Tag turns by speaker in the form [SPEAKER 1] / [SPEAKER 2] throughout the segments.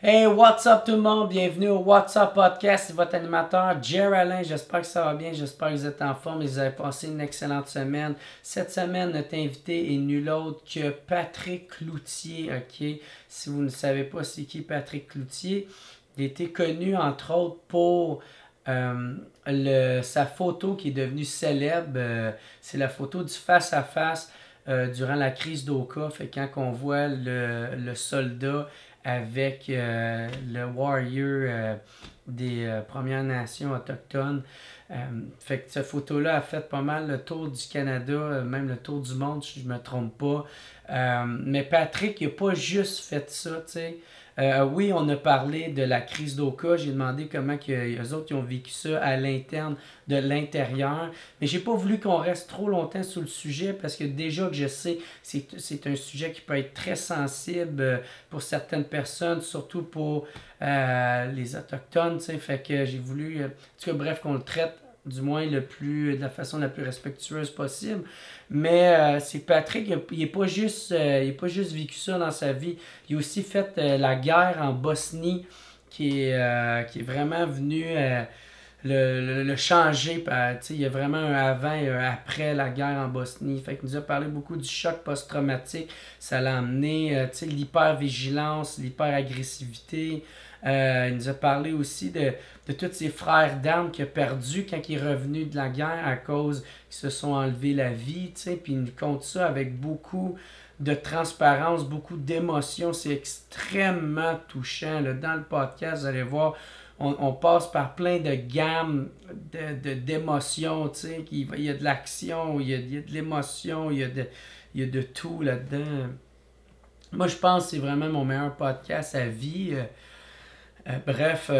[SPEAKER 1] Hey, what's up tout le monde? Bienvenue au What's Up Podcast. C'est votre animateur Jer Alain. J'espère que ça va bien. J'espère que vous êtes en forme et que vous avez passé une excellente semaine. Cette semaine, notre invité est nul autre que Patrick Cloutier. Ok, si vous ne savez pas c'est qui Patrick Cloutier, il était connu entre autres pour sa photo qui est devenue célèbre. C'est la photo du face-à-face durant la crise d'Oka. Fait quand on voit le soldat avec le warrior des Premières Nations autochtones. Fait que cette photo-là a fait pas mal le tour du Canada, même le tour du monde, si je ne me trompe pas. Mais Patrick, il n'a pas juste fait ça, tu sais. Oui, on a parlé de la crise d'Oka. J'ai demandé comment eux autres ils ont vécu ça à l'interne de l'intérieur. Mais j'ai pas voulu qu'on reste trop longtemps sur le sujet parce que déjà que je sais c'est un sujet qui peut être très sensible pour certaines personnes, surtout pour les Autochtones. T'sais. Fait que j'ai voulu, en tout cas, bref, qu'on le traite du moins de la façon la plus respectueuse possible. Mais c'est Patrick, il n'est pas juste vécu ça dans sa vie. Il a aussi fait la guerre en Bosnie qui est vraiment venu le changer. Il y a vraiment un avant et un après la guerre en Bosnie. Fait qu'il nous a parlé beaucoup du choc post-traumatique. Ça l'a amené l'hypervigilance, l'hyperagressivité. Il nous a parlé aussi de tous ses frères d'armes qu'il a perdus quand il est revenu de la guerre à cause qu'ils se sont enlevés la vie. Puis il nous compte ça avec beaucoup de transparence, beaucoup d'émotion. C'est extrêmement touchant. Là. Dans le podcast, vous allez voir, on passe par plein de gammes d'émotions. Il y a de l'action, il y a de l'émotion, il y a de tout là-dedans. Moi, je pense que c'est vraiment mon meilleur podcast à vie. Bref,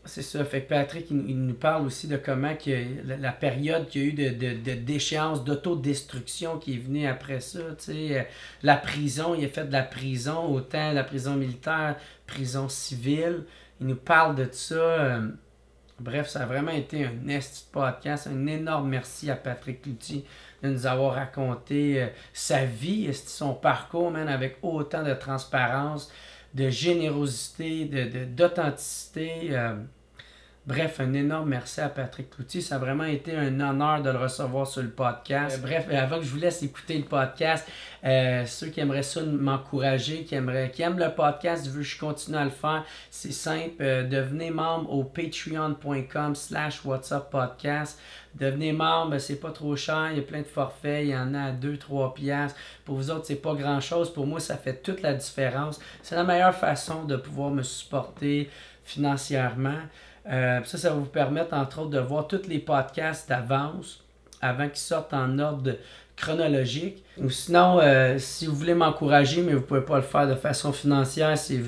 [SPEAKER 1] c'est ça. Fait que Patrick, il nous parle aussi de comment la période qu'il y a eu de déchéance, d'autodestruction qui est venue après ça. La prison, il a fait de la prison, autant la prison militaire, prison civile. Il nous parle de ça. Bref, ça a vraiment été un esti de podcast. Un énorme merci à Patrick Cloutier de nous avoir raconté sa vie, son parcours, man, avec autant de transparence, de générosité, d'authenticité. Bref, un énorme merci à Patrick Cloutier. Ça a vraiment été un honneur de le recevoir sur le podcast. Bref, avant que je vous laisse écouter le podcast, ceux qui aimeraient ça m'encourager, qui aiment le podcast, veux que je continue à le faire, c'est simple. Devenez membre au patreon.com/whatsuppodcast. Devenez membre, c'est pas trop cher, il y a plein de forfaits, il y en a à 2-3 piastres. Pour vous autres, c'est pas grand chose. Pour moi, ça fait toute la différence. C'est la meilleure façon de pouvoir me supporter financièrement. Ça va vous permettre, entre autres, de voir tous les podcasts d'avance, avant qu'ils sortent en ordre chronologique. Ou sinon, si vous voulez m'encourager, mais vous ne pouvez pas le faire de façon financière, il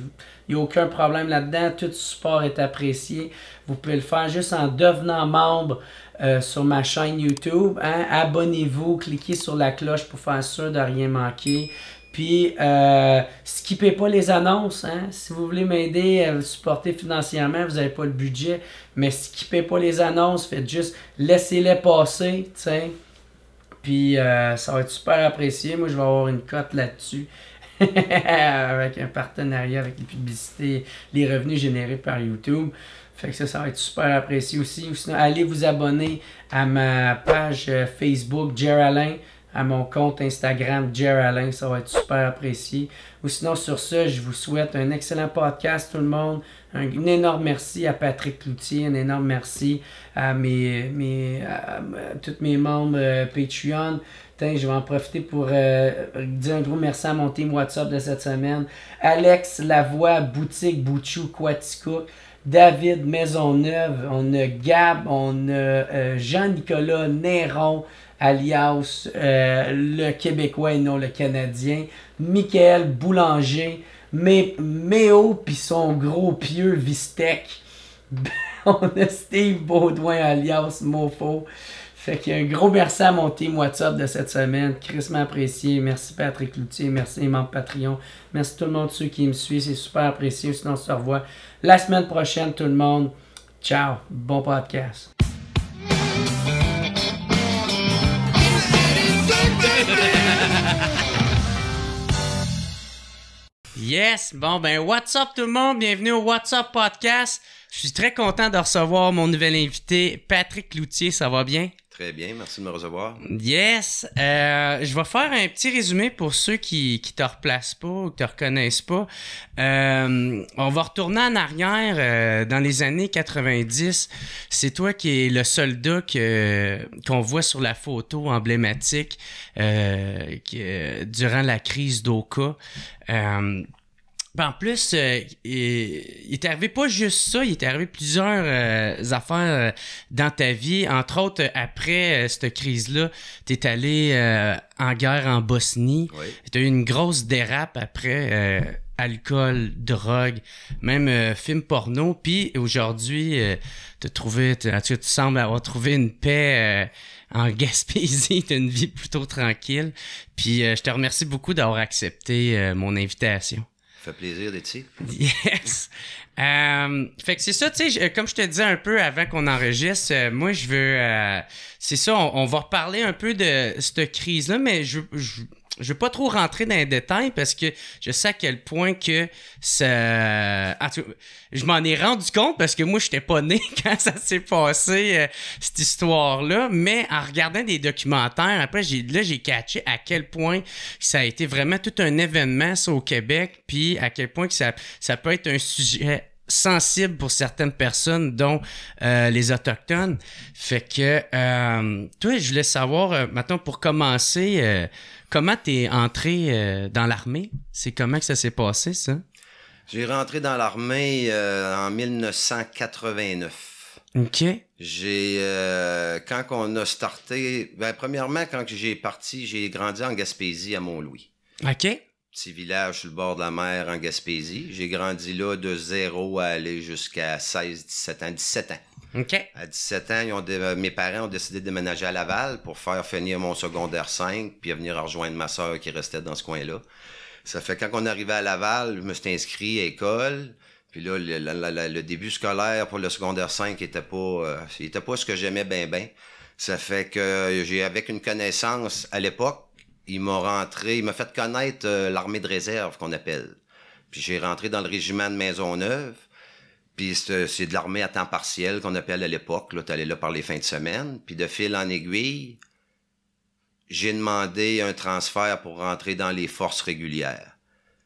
[SPEAKER 1] n'y a aucun problème là-dedans. Tout support est apprécié. Vous pouvez le faire juste en devenant membre sur ma chaîne YouTube. Hein? Abonnez-vous, cliquez sur la cloche pour faire sûr de rien manquer. Puis, skippez pas les annonces. Hein? Si vous voulez m'aider à vous supporter financièrement, vous n'avez pas le budget, mais skippez pas les annonces. Faites juste, laissez-les passer. T'sais. Puis, ça va être super apprécié. Moi, je vais avoir une cote là-dessus. Avec un partenariat avec les publicités, les revenus générés par YouTube. Fait que ça va être super apprécié aussi. Ou sinon, allez vous abonner à ma page Facebook, Jer Alain, à mon compte Instagram, Jer Alain. Ça va être super apprécié. Ou sinon, sur ce, je vous souhaite un excellent podcast, tout le monde. Un énorme merci à Patrick Cloutier. Un énorme merci à tous mes membres Patreon. Je vais en profiter pour dire un gros merci à mon team WhatsApp de cette semaine. Alex Lavoie, Boutique Bouchou, Quaticook. David Maisonneuve, on a Gab, on a Jean-Nicolas Néron, alias le Québécois et non le Canadien, Michael Boulanger, Méo pis son gros pieux Vistec, on a Steve Baudouin, alias Mofo. Fait qu'un gros merci à mon team WhatsApp de cette semaine, crissement apprécié. Merci Patrick Cloutier, merci les membres Patreon, merci tout le monde, ceux qui me suivent, c'est super apprécié. Sinon, on se revoit la semaine prochaine, tout le monde. Ciao, bon podcast. Yes! Bon, ben, what's up tout le monde? Bienvenue au What's Up Podcast. Je suis très content de recevoir mon nouvel invité, Patrick Cloutier. Ça va bien?
[SPEAKER 2] Très bien, merci de me recevoir.
[SPEAKER 1] Yes! Je vais faire un petit résumé pour ceux qui te replacent pas ou qui te reconnaissent pas. On va retourner en arrière dans les années 90. C'est toi qui es le soldat qu'on voit sur la photo emblématique durant la crise d'Oka. En plus, il est arrivé pas juste ça, il est arrivé plusieurs affaires dans ta vie. Entre autres, après cette crise-là, t'es allé en guerre en Bosnie.
[SPEAKER 2] Oui.
[SPEAKER 1] T'as eu une grosse dérape après, alcool, drogue, même film porno. Puis aujourd'hui, tu sembles avoir trouvé une paix en Gaspésie. T'as une vie plutôt tranquille. Puis je te remercie beaucoup d'avoir accepté mon invitation.
[SPEAKER 2] Ça fait plaisir d'être ici.
[SPEAKER 1] Yes! Fait que c'est ça, tu sais, comme je te disais un peu avant qu'on enregistre, moi je veux... c'est ça, on va reparler un peu de cette crise-là, mais je veux pas trop rentrer dans les détails parce que je sais à quel point que ça... En tout cas, je m'en ai rendu compte parce que moi, j'étais pas né quand ça s'est passé, cette histoire-là, mais en regardant des documentaires, après, j'ai catché à quel point ça a été vraiment tout un événement, ça, au Québec, puis à quel point que ça peut être un sujet sensible pour certaines personnes, dont les Autochtones. Fait que, toi, je voulais savoir, maintenant, pour commencer... comment t'es entré dans l'armée? C'est comment que ça s'est passé, ça?
[SPEAKER 2] J'ai rentré dans l'armée en 1989.
[SPEAKER 1] OK.
[SPEAKER 2] Quand on a starté... premièrement, quand j'ai parti, j'ai grandi en Gaspésie, à Mont-Louis.
[SPEAKER 1] OK.
[SPEAKER 2] Petit village sur le bord de la mer en Gaspésie. J'ai grandi là de 0 à aller jusqu'à 17 ans.
[SPEAKER 1] OK.
[SPEAKER 2] À 17 ans, mes parents ont décidé de déménager à Laval pour faire finir mon secondaire 5 puis venir rejoindre ma soeur qui restait dans ce coin-là. Ça fait quand on arrivait à Laval, je me suis inscrit à l'école. Puis là, le début scolaire pour le secondaire 5 était pas ce que j'aimais ben. Ça fait que avec une connaissance à l'époque, il m'a fait connaître l'armée de réserve qu'on appelle. Puis j'ai rentré dans le régiment de Maisonneuve. Puis c'est de l'armée à temps partiel qu'on appelle à l'époque. Là, t'allais là par les fins de semaine. Puis de fil en aiguille, j'ai demandé un transfert pour rentrer dans les forces régulières.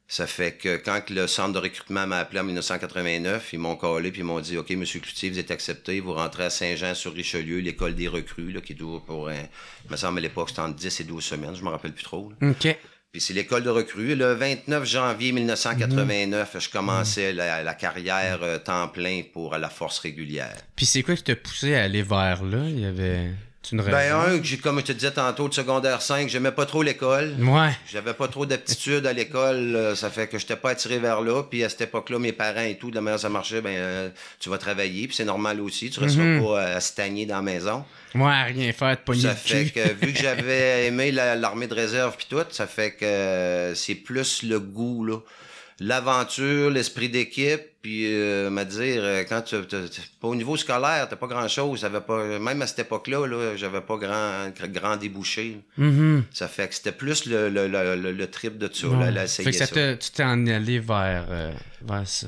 [SPEAKER 2] Ça fait que quand le centre de recrutement m'a appelé en 1989, ils m'ont collé puis ils m'ont dit « OK, M. Cloutier, vous êtes accepté, vous rentrez à Saint-Jean-sur-Richelieu, l'école des recrues, là, qui dure pour il me semble à l'époque, c'était entre 10 et 12 semaines, je me rappelle plus trop. Là.
[SPEAKER 1] OK.
[SPEAKER 2] Puis c'est l'école de recrues. Le 29 janvier 1989, je commençais la carrière temps plein pour la force régulière.
[SPEAKER 1] Puis c'est quoi qui t'a poussé à aller vers là? Il y avait une raison?
[SPEAKER 2] Comme je te disais tantôt, de secondaire 5, j'aimais pas trop l'école.
[SPEAKER 1] Ouais.
[SPEAKER 2] J'avais pas trop d'aptitude à l'école. Ça fait que j'étais pas attiré vers là. Puis à cette époque-là, mes parents et tout, de la manière ça marchait, tu vas travailler. Puis c'est normal aussi. Tu resteras pas à stagner dans la maison.
[SPEAKER 1] Ouais, à rien faire, de pogner
[SPEAKER 2] Ça
[SPEAKER 1] le
[SPEAKER 2] fait
[SPEAKER 1] cul.
[SPEAKER 2] que vu que j'avais aimé l'armée de réserve puis tout, ça fait que c'est plus le goût, là. L'aventure, l'esprit d'équipe, puis me dire, quand pas au niveau scolaire, t'as pas grand-chose. Même à cette époque-là, là, j'avais pas grand débouché.
[SPEAKER 1] Mm-hmm.
[SPEAKER 2] Ça fait que c'était plus le trip de ça,
[SPEAKER 1] Ouais.
[SPEAKER 2] là,
[SPEAKER 1] Fait que tu t'es en allé vers ça.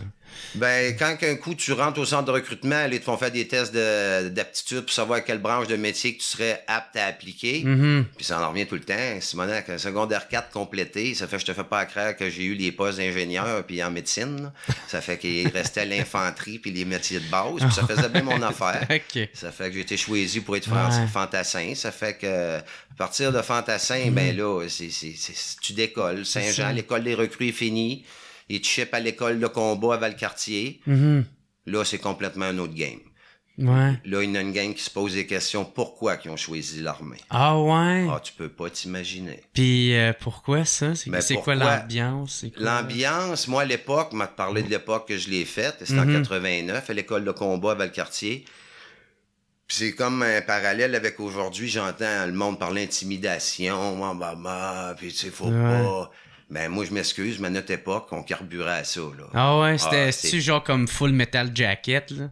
[SPEAKER 2] Quand un coup tu rentres au centre de recrutement, ils te font faire des tests d'aptitude pour savoir à quelle branche de métier que tu serais apte à appliquer.
[SPEAKER 1] Mm-hmm.
[SPEAKER 2] Puis ça en revient tout le temps. Simonac, un secondaire 4 complété, ça fait que je te fais pas croire que j'ai eu les postes d'ingénieur puis en médecine. Là. Ça fait qu'il restait l'infanterie puis les métiers de base. Puis ça faisait bien mon affaire.
[SPEAKER 1] OK.
[SPEAKER 2] Ça fait que j'ai été choisi pour être fantassin. Ça fait que à partir de fantassin, là, tu décolles. Saint-Jean, l'école des recrues est finie. Et tu chippes à l'école de combat à Valcartier.
[SPEAKER 1] Mm-hmm.
[SPEAKER 2] Là, c'est complètement un autre game.
[SPEAKER 1] Ouais.
[SPEAKER 2] Là, il y a une gang qui se pose des questions. Pourquoi ils ont choisi l'armée?
[SPEAKER 1] Ah ouais?
[SPEAKER 2] Ah, tu peux pas t'imaginer.
[SPEAKER 1] Puis pourquoi ça? C'est quoi l'ambiance?
[SPEAKER 2] L'ambiance, moi, à l'époque, m'a parlé de l'époque que je l'ai faite. C'était en 89, à l'école de combat à Valcartier. Puis c'est comme un parallèle avec aujourd'hui. J'entends le monde parler d'intimidation. Puis tu sais, faut pas... moi, je m'excuse, mais à notre époque, on carburait à ça, là.
[SPEAKER 1] Ah ouais, c'était genre comme Full Metal Jacket, là?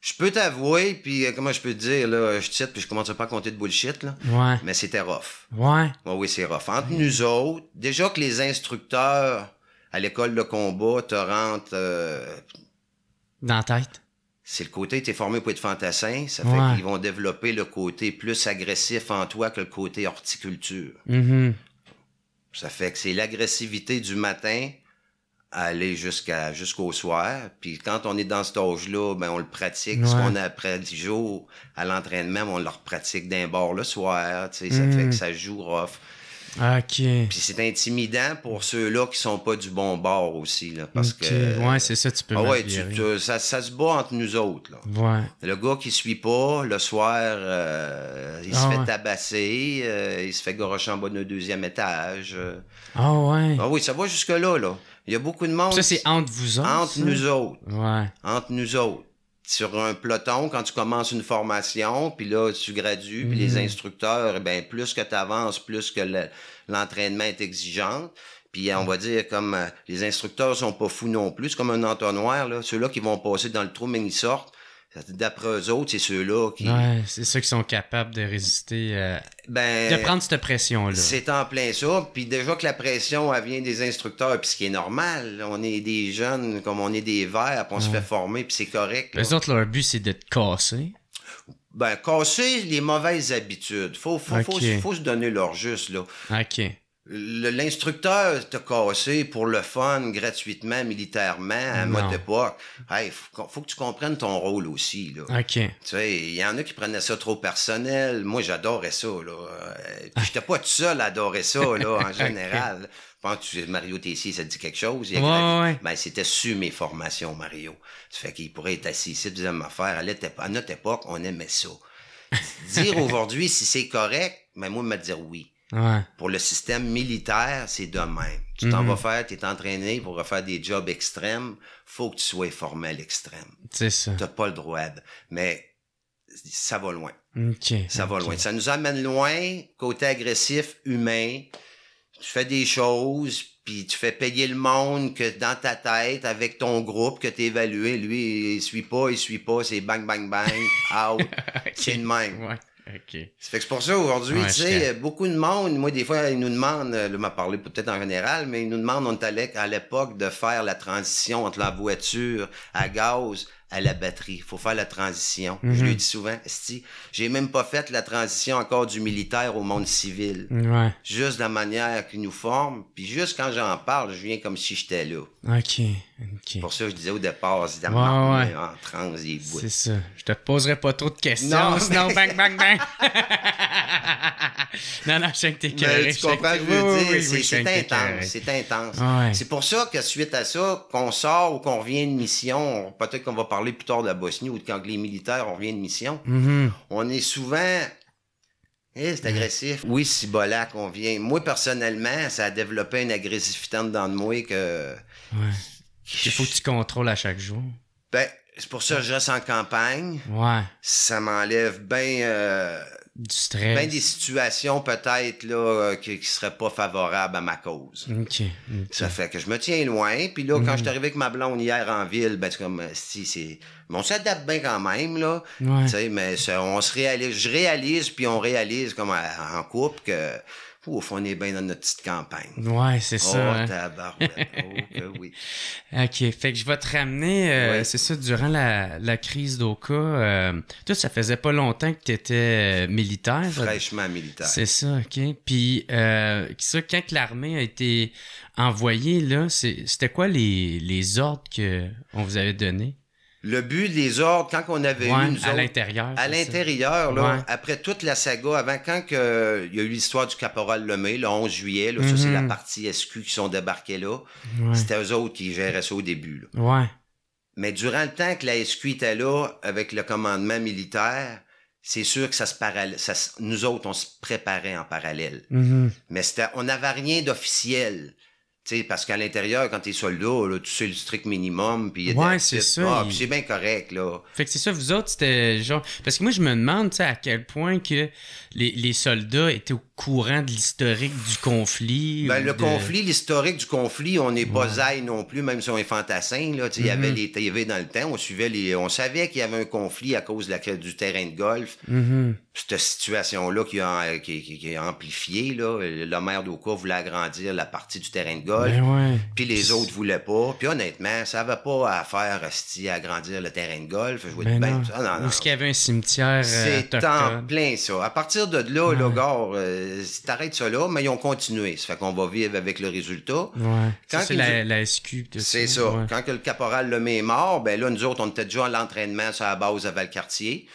[SPEAKER 2] Je peux t'avouer, puis comment je peux te dire, là, je titre, puis je commence pas à compter de bullshit, là.
[SPEAKER 1] Ouais.
[SPEAKER 2] Mais c'était rough.
[SPEAKER 1] Ouais.
[SPEAKER 2] Oui, c'est rough. Entre nous autres, déjà que les instructeurs À l'école de combat, tu rentres...
[SPEAKER 1] Dans la tête?
[SPEAKER 2] C'est le côté, tu es formé pour être fantassin, ça fait
[SPEAKER 1] Ouais.
[SPEAKER 2] qu'ils vont développer le côté plus agressif en toi que le côté horticulture.
[SPEAKER 1] Mhm.
[SPEAKER 2] Ça fait que c'est l'agressivité du matin à aller jusqu'au soir. Puis quand on est dans cet âge-là, ben on le pratique. Ce qu'on a après 10 jours à l'entraînement, on le repratique d'un bord le soir. Tu sais, ça fait que ça joue rough.
[SPEAKER 1] OK.
[SPEAKER 2] Puis c'est intimidant pour ceux-là qui sont pas du bon bord aussi, là, parce que...
[SPEAKER 1] Ouais, c'est ça, tu peux
[SPEAKER 2] ouais,
[SPEAKER 1] virer.
[SPEAKER 2] ça se bat entre nous autres, là.
[SPEAKER 1] Ouais.
[SPEAKER 2] Le gars qui suit pas, le soir, il se fait tabasser, il se fait gorocher en bas d'un 2e étage.
[SPEAKER 1] Ah ouais.
[SPEAKER 2] Ah oui, ça va jusque-là, là. Il y a beaucoup de monde...
[SPEAKER 1] Ça, c'est entre vous autres?
[SPEAKER 2] Entre nous autres.
[SPEAKER 1] Ouais.
[SPEAKER 2] Entre nous autres. Sur un peloton, quand tu commences une formation, puis là, tu gradues, puis les instructeurs, ben plus que tu avances, plus que l'entraînement est exigeant. Puis on va dire, comme les instructeurs sont pas fous non plus, c'est comme un entonnoir, là. Ceux-là qui vont passer dans le trou, mais ils sortent. D'après eux autres, c'est ceux-là qui...
[SPEAKER 1] Ouais, c'est ceux qui sont capables de résister, de prendre cette pression-là.
[SPEAKER 2] C'est en plein ça. Puis déjà que la pression, elle vient des instructeurs, puis ce qui est normal, on est des jeunes, comme on est des verts, puis on se fait former, puis c'est correct.
[SPEAKER 1] Les autres, leur but, c'est de te casser.
[SPEAKER 2] Ben, casser les mauvaises habitudes. Faut se donner leur juste, là.
[SPEAKER 1] OK.
[SPEAKER 2] L'instructeur t'a cassé pour le fun, gratuitement, militairement, à mode époque. Hey, faut que tu comprennes ton rôle aussi, là.
[SPEAKER 1] OK.
[SPEAKER 2] Tu sais, il y en a qui prenaient ça trop personnel. Moi, j'adorais ça, là. Puis j'étais pas tout seul à adorer ça, là, en général. Je pense que Mario Tessier, ça te dit quelque chose.
[SPEAKER 1] Ouais.
[SPEAKER 2] Ben, c'était sur mes formations, Mario. Ça fait qu'il pourrait être assis ici, deuxième affaire. À notre époque, on aimait ça. Dire aujourd'hui si c'est correct, ben, moi, me dire oui.
[SPEAKER 1] Ouais.
[SPEAKER 2] Pour le système militaire, c'est de même. Tu t'en vas faire, t'es entraîné pour faire des jobs extrêmes, faut que tu sois formé à l'extrême.
[SPEAKER 1] C'est ça.
[SPEAKER 2] T'as pas le droit mais ça va loin.
[SPEAKER 1] OK.
[SPEAKER 2] Ça va loin. Ça nous amène loin, côté agressif, humain. Tu fais des choses, puis tu fais payer le monde que dans ta tête, avec ton groupe que t'es évalué, lui, il suit pas, c'est bang, bang, bang, out.
[SPEAKER 1] Okay.
[SPEAKER 2] C'est le même.
[SPEAKER 1] Ouais. OK.
[SPEAKER 2] Ça fait que c'est pour ça, aujourd'hui, tu sais, beaucoup de monde, moi, des fois, ils nous demandent, là, m'a parlé peut-être en général, mais ils nous demandent, on est à l'époque de faire la transition entre la voiture à gaz à la batterie. Faut faire la transition. Je le dis souvent, j'ai même pas fait la transition encore du militaire au monde civil.
[SPEAKER 1] Ouais.
[SPEAKER 2] Juste la manière qu'ils nous forment, puis juste quand j'en parle, je viens comme si j'étais là.
[SPEAKER 1] OK.
[SPEAKER 2] Pour ça, je disais au départ, c'est
[SPEAKER 1] ouais.
[SPEAKER 2] En transe, il bout.
[SPEAKER 1] C'est ça. Je te poserai pas trop de questions,
[SPEAKER 2] non,
[SPEAKER 1] sinon bang, bang, bang. non, je sais que t'es carré.
[SPEAKER 2] Tu comprends ce que je veux dire?
[SPEAKER 1] Oui,
[SPEAKER 2] c'est intense. C'est intense.
[SPEAKER 1] Ouais.
[SPEAKER 2] C'est pour ça que suite à ça, qu'on sort ou qu'on revient de mission, peut-être qu'on va parler plus tard de la Bosnie ou quand les militaires, on revient de mission, on est souvent... c'est agressif. Oui, si bolac, on vient. Moi, personnellement, ça a développé une agressivité dans de moi que...
[SPEAKER 1] Ouais. Il faut que tu contrôles à chaque jour.
[SPEAKER 2] Ben, c'est pour ça que je reste en campagne.
[SPEAKER 1] Ouais.
[SPEAKER 2] Ça m'enlève bien...
[SPEAKER 1] du stress.
[SPEAKER 2] Ben des situations peut-être là qui seraient pas favorables à ma cause.
[SPEAKER 1] OK.
[SPEAKER 2] Ça fait que je me tiens loin. Puis là, quand je suis arrivé avec ma blonde hier en ville, ben c'est comme si on s'adapte bien quand même, là.
[SPEAKER 1] Ouais.
[SPEAKER 2] Tu sais, mais on se réalise. Je réalise, puis on réalise comme en couple que au fond, on est bien dans notre petite campagne.
[SPEAKER 1] Ouais, c'est ça.
[SPEAKER 2] Oh, tabarouette. Oh, que oui.
[SPEAKER 1] OK. Fait que je vais te ramener, c'est ça, durant la crise d'Oka. Toi, ça faisait pas longtemps que tu étais militaire.
[SPEAKER 2] Fraîchement militaire.
[SPEAKER 1] C'est ça, OK. Puis, ça, quand l'armée a été envoyée, là, c'était quoi les ordres qu'on vous avait donnés?
[SPEAKER 2] Le but des ordres, quand on avait eu nous
[SPEAKER 1] à
[SPEAKER 2] autres,
[SPEAKER 1] l'intérieur.
[SPEAKER 2] À l'intérieur, là,
[SPEAKER 1] ouais.
[SPEAKER 2] après toute la saga, avant quand il y a eu l'histoire du caporal Lemay, le 11 juillet, là, ça c'est la partie SQ qui sont débarqués là.
[SPEAKER 1] Ouais.
[SPEAKER 2] C'était eux autres qui géraient ça au début. Là.
[SPEAKER 1] Ouais.
[SPEAKER 2] Mais durant le temps que la SQ était là, avec le commandement militaire, c'est sûr que nous autres, on se préparait en parallèle. Mais on n'avait rien d'officiel. T'sais, parce qu'à l'intérieur, quand t'es soldat, là, tu sais le strict minimum, puis
[SPEAKER 1] c'est ça.
[SPEAKER 2] Puis c'est bien correct, là.
[SPEAKER 1] Fait que c'est ça, vous autres, c'était genre... Parce que moi, je me demande, tu sais, à quel point que les soldats étaient au courant de l'historique du conflit.
[SPEAKER 2] Ben, conflit, l'historique du conflit, on n'est pas zaï non plus, même si on est fantassin, là. Il y avait les TV dans le temps, on savait qu'il y avait un conflit à cause du terrain de golf. Cette situation-là qui a amplifié, là. Le maire d'Oka voulait agrandir la partie du terrain de golf. golf.
[SPEAKER 1] Ben ouais.
[SPEAKER 2] Puis les autres voulaient pas. Puis honnêtement, ça n'avait pas à faire à agrandir le terrain de golf. Je
[SPEAKER 1] Ben non.
[SPEAKER 2] Non.
[SPEAKER 1] Où est-ce qu'il y avait un cimetière
[SPEAKER 2] C'est en
[SPEAKER 1] autochtone?
[SPEAKER 2] plein ça. À partir de là, le gars, t'arrêtes ça là, mais ils ont continué. Ça fait qu'on va vivre avec le résultat.
[SPEAKER 1] Ouais.
[SPEAKER 2] Quand
[SPEAKER 1] C'est la SQ.
[SPEAKER 2] C'est ça.
[SPEAKER 1] Ouais.
[SPEAKER 2] Quand que le caporal Lemay est mort, ben là, nous autres, on était déjà à l'entraînement sur la base à Valcartier.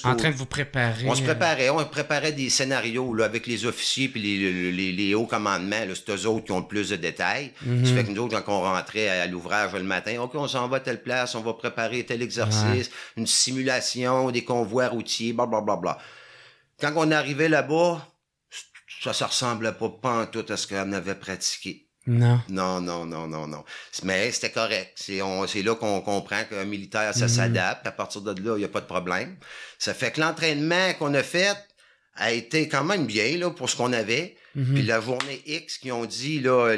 [SPEAKER 1] En train de vous préparer.
[SPEAKER 2] On se préparait. On préparait des scénarios là, avec les officiers puis les hauts commandements. Là, c'est eux autres qui ont le plus de détails. Ça fait que nous autres, quand on rentrait à l'ouvrage le matin, OK, on s'en va à telle place, on va préparer tel exercice, une simulation, des convois routiers, blablabla. Quand on arrivait là-bas, ça ressemblait pas pantoute à ce qu'on avait pratiqué.
[SPEAKER 1] Non.
[SPEAKER 2] Non. Mais c'était correct. C'est là qu'on comprend qu'un militaire, ça s'adapte. À partir de là, il n'y a pas de problème. Ça fait que l'entraînement qu'on a fait a été quand même bien là, pour ce qu'on avait. Puis la journée X qui ont dit, là,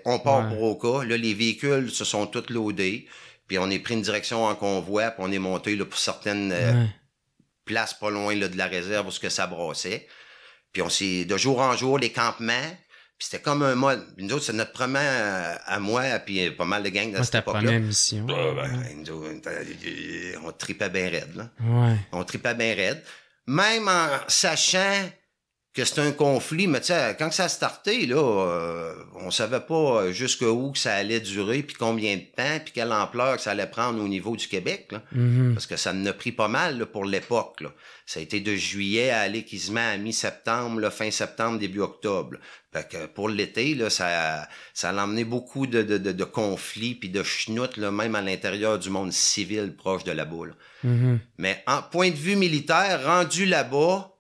[SPEAKER 2] on part pour Oka. Là, les véhicules se sont tous loadés. Puis on est pris une direction en convoi. Puis on est monté là, pour certaines places pas loin là, de la réserve où ça brassait. Puis on s'est, de jour en jour, les campements... Puis c'était comme un mode. Nous autres, c'est notre premier à moi, puis pas mal de gangs dans cette époque-là.
[SPEAKER 1] C'était ta première mission.
[SPEAKER 2] On tripait bien raide, là.
[SPEAKER 1] Ouais.
[SPEAKER 2] On tripait bien raide. Même en sachant que c'était un conflit, mais tu sais, quand ça a starté, là, on savait pas jusqu'où que ça allait durer, puis combien de temps, puis quelle ampleur que ça allait prendre au niveau du Québec, là. Parce que ça en a pris pas mal là, pour l'époque, là. Ça a été de juillet à aller quasiment à mi-septembre, là, fin septembre, début octobre. Fait que pour l'été, là, ça a emmené beaucoup de conflits puis de chenoutes, là, même à l'intérieur du monde civil proche de là-bas. Là. Mais en point de vue militaire, rendu là-bas,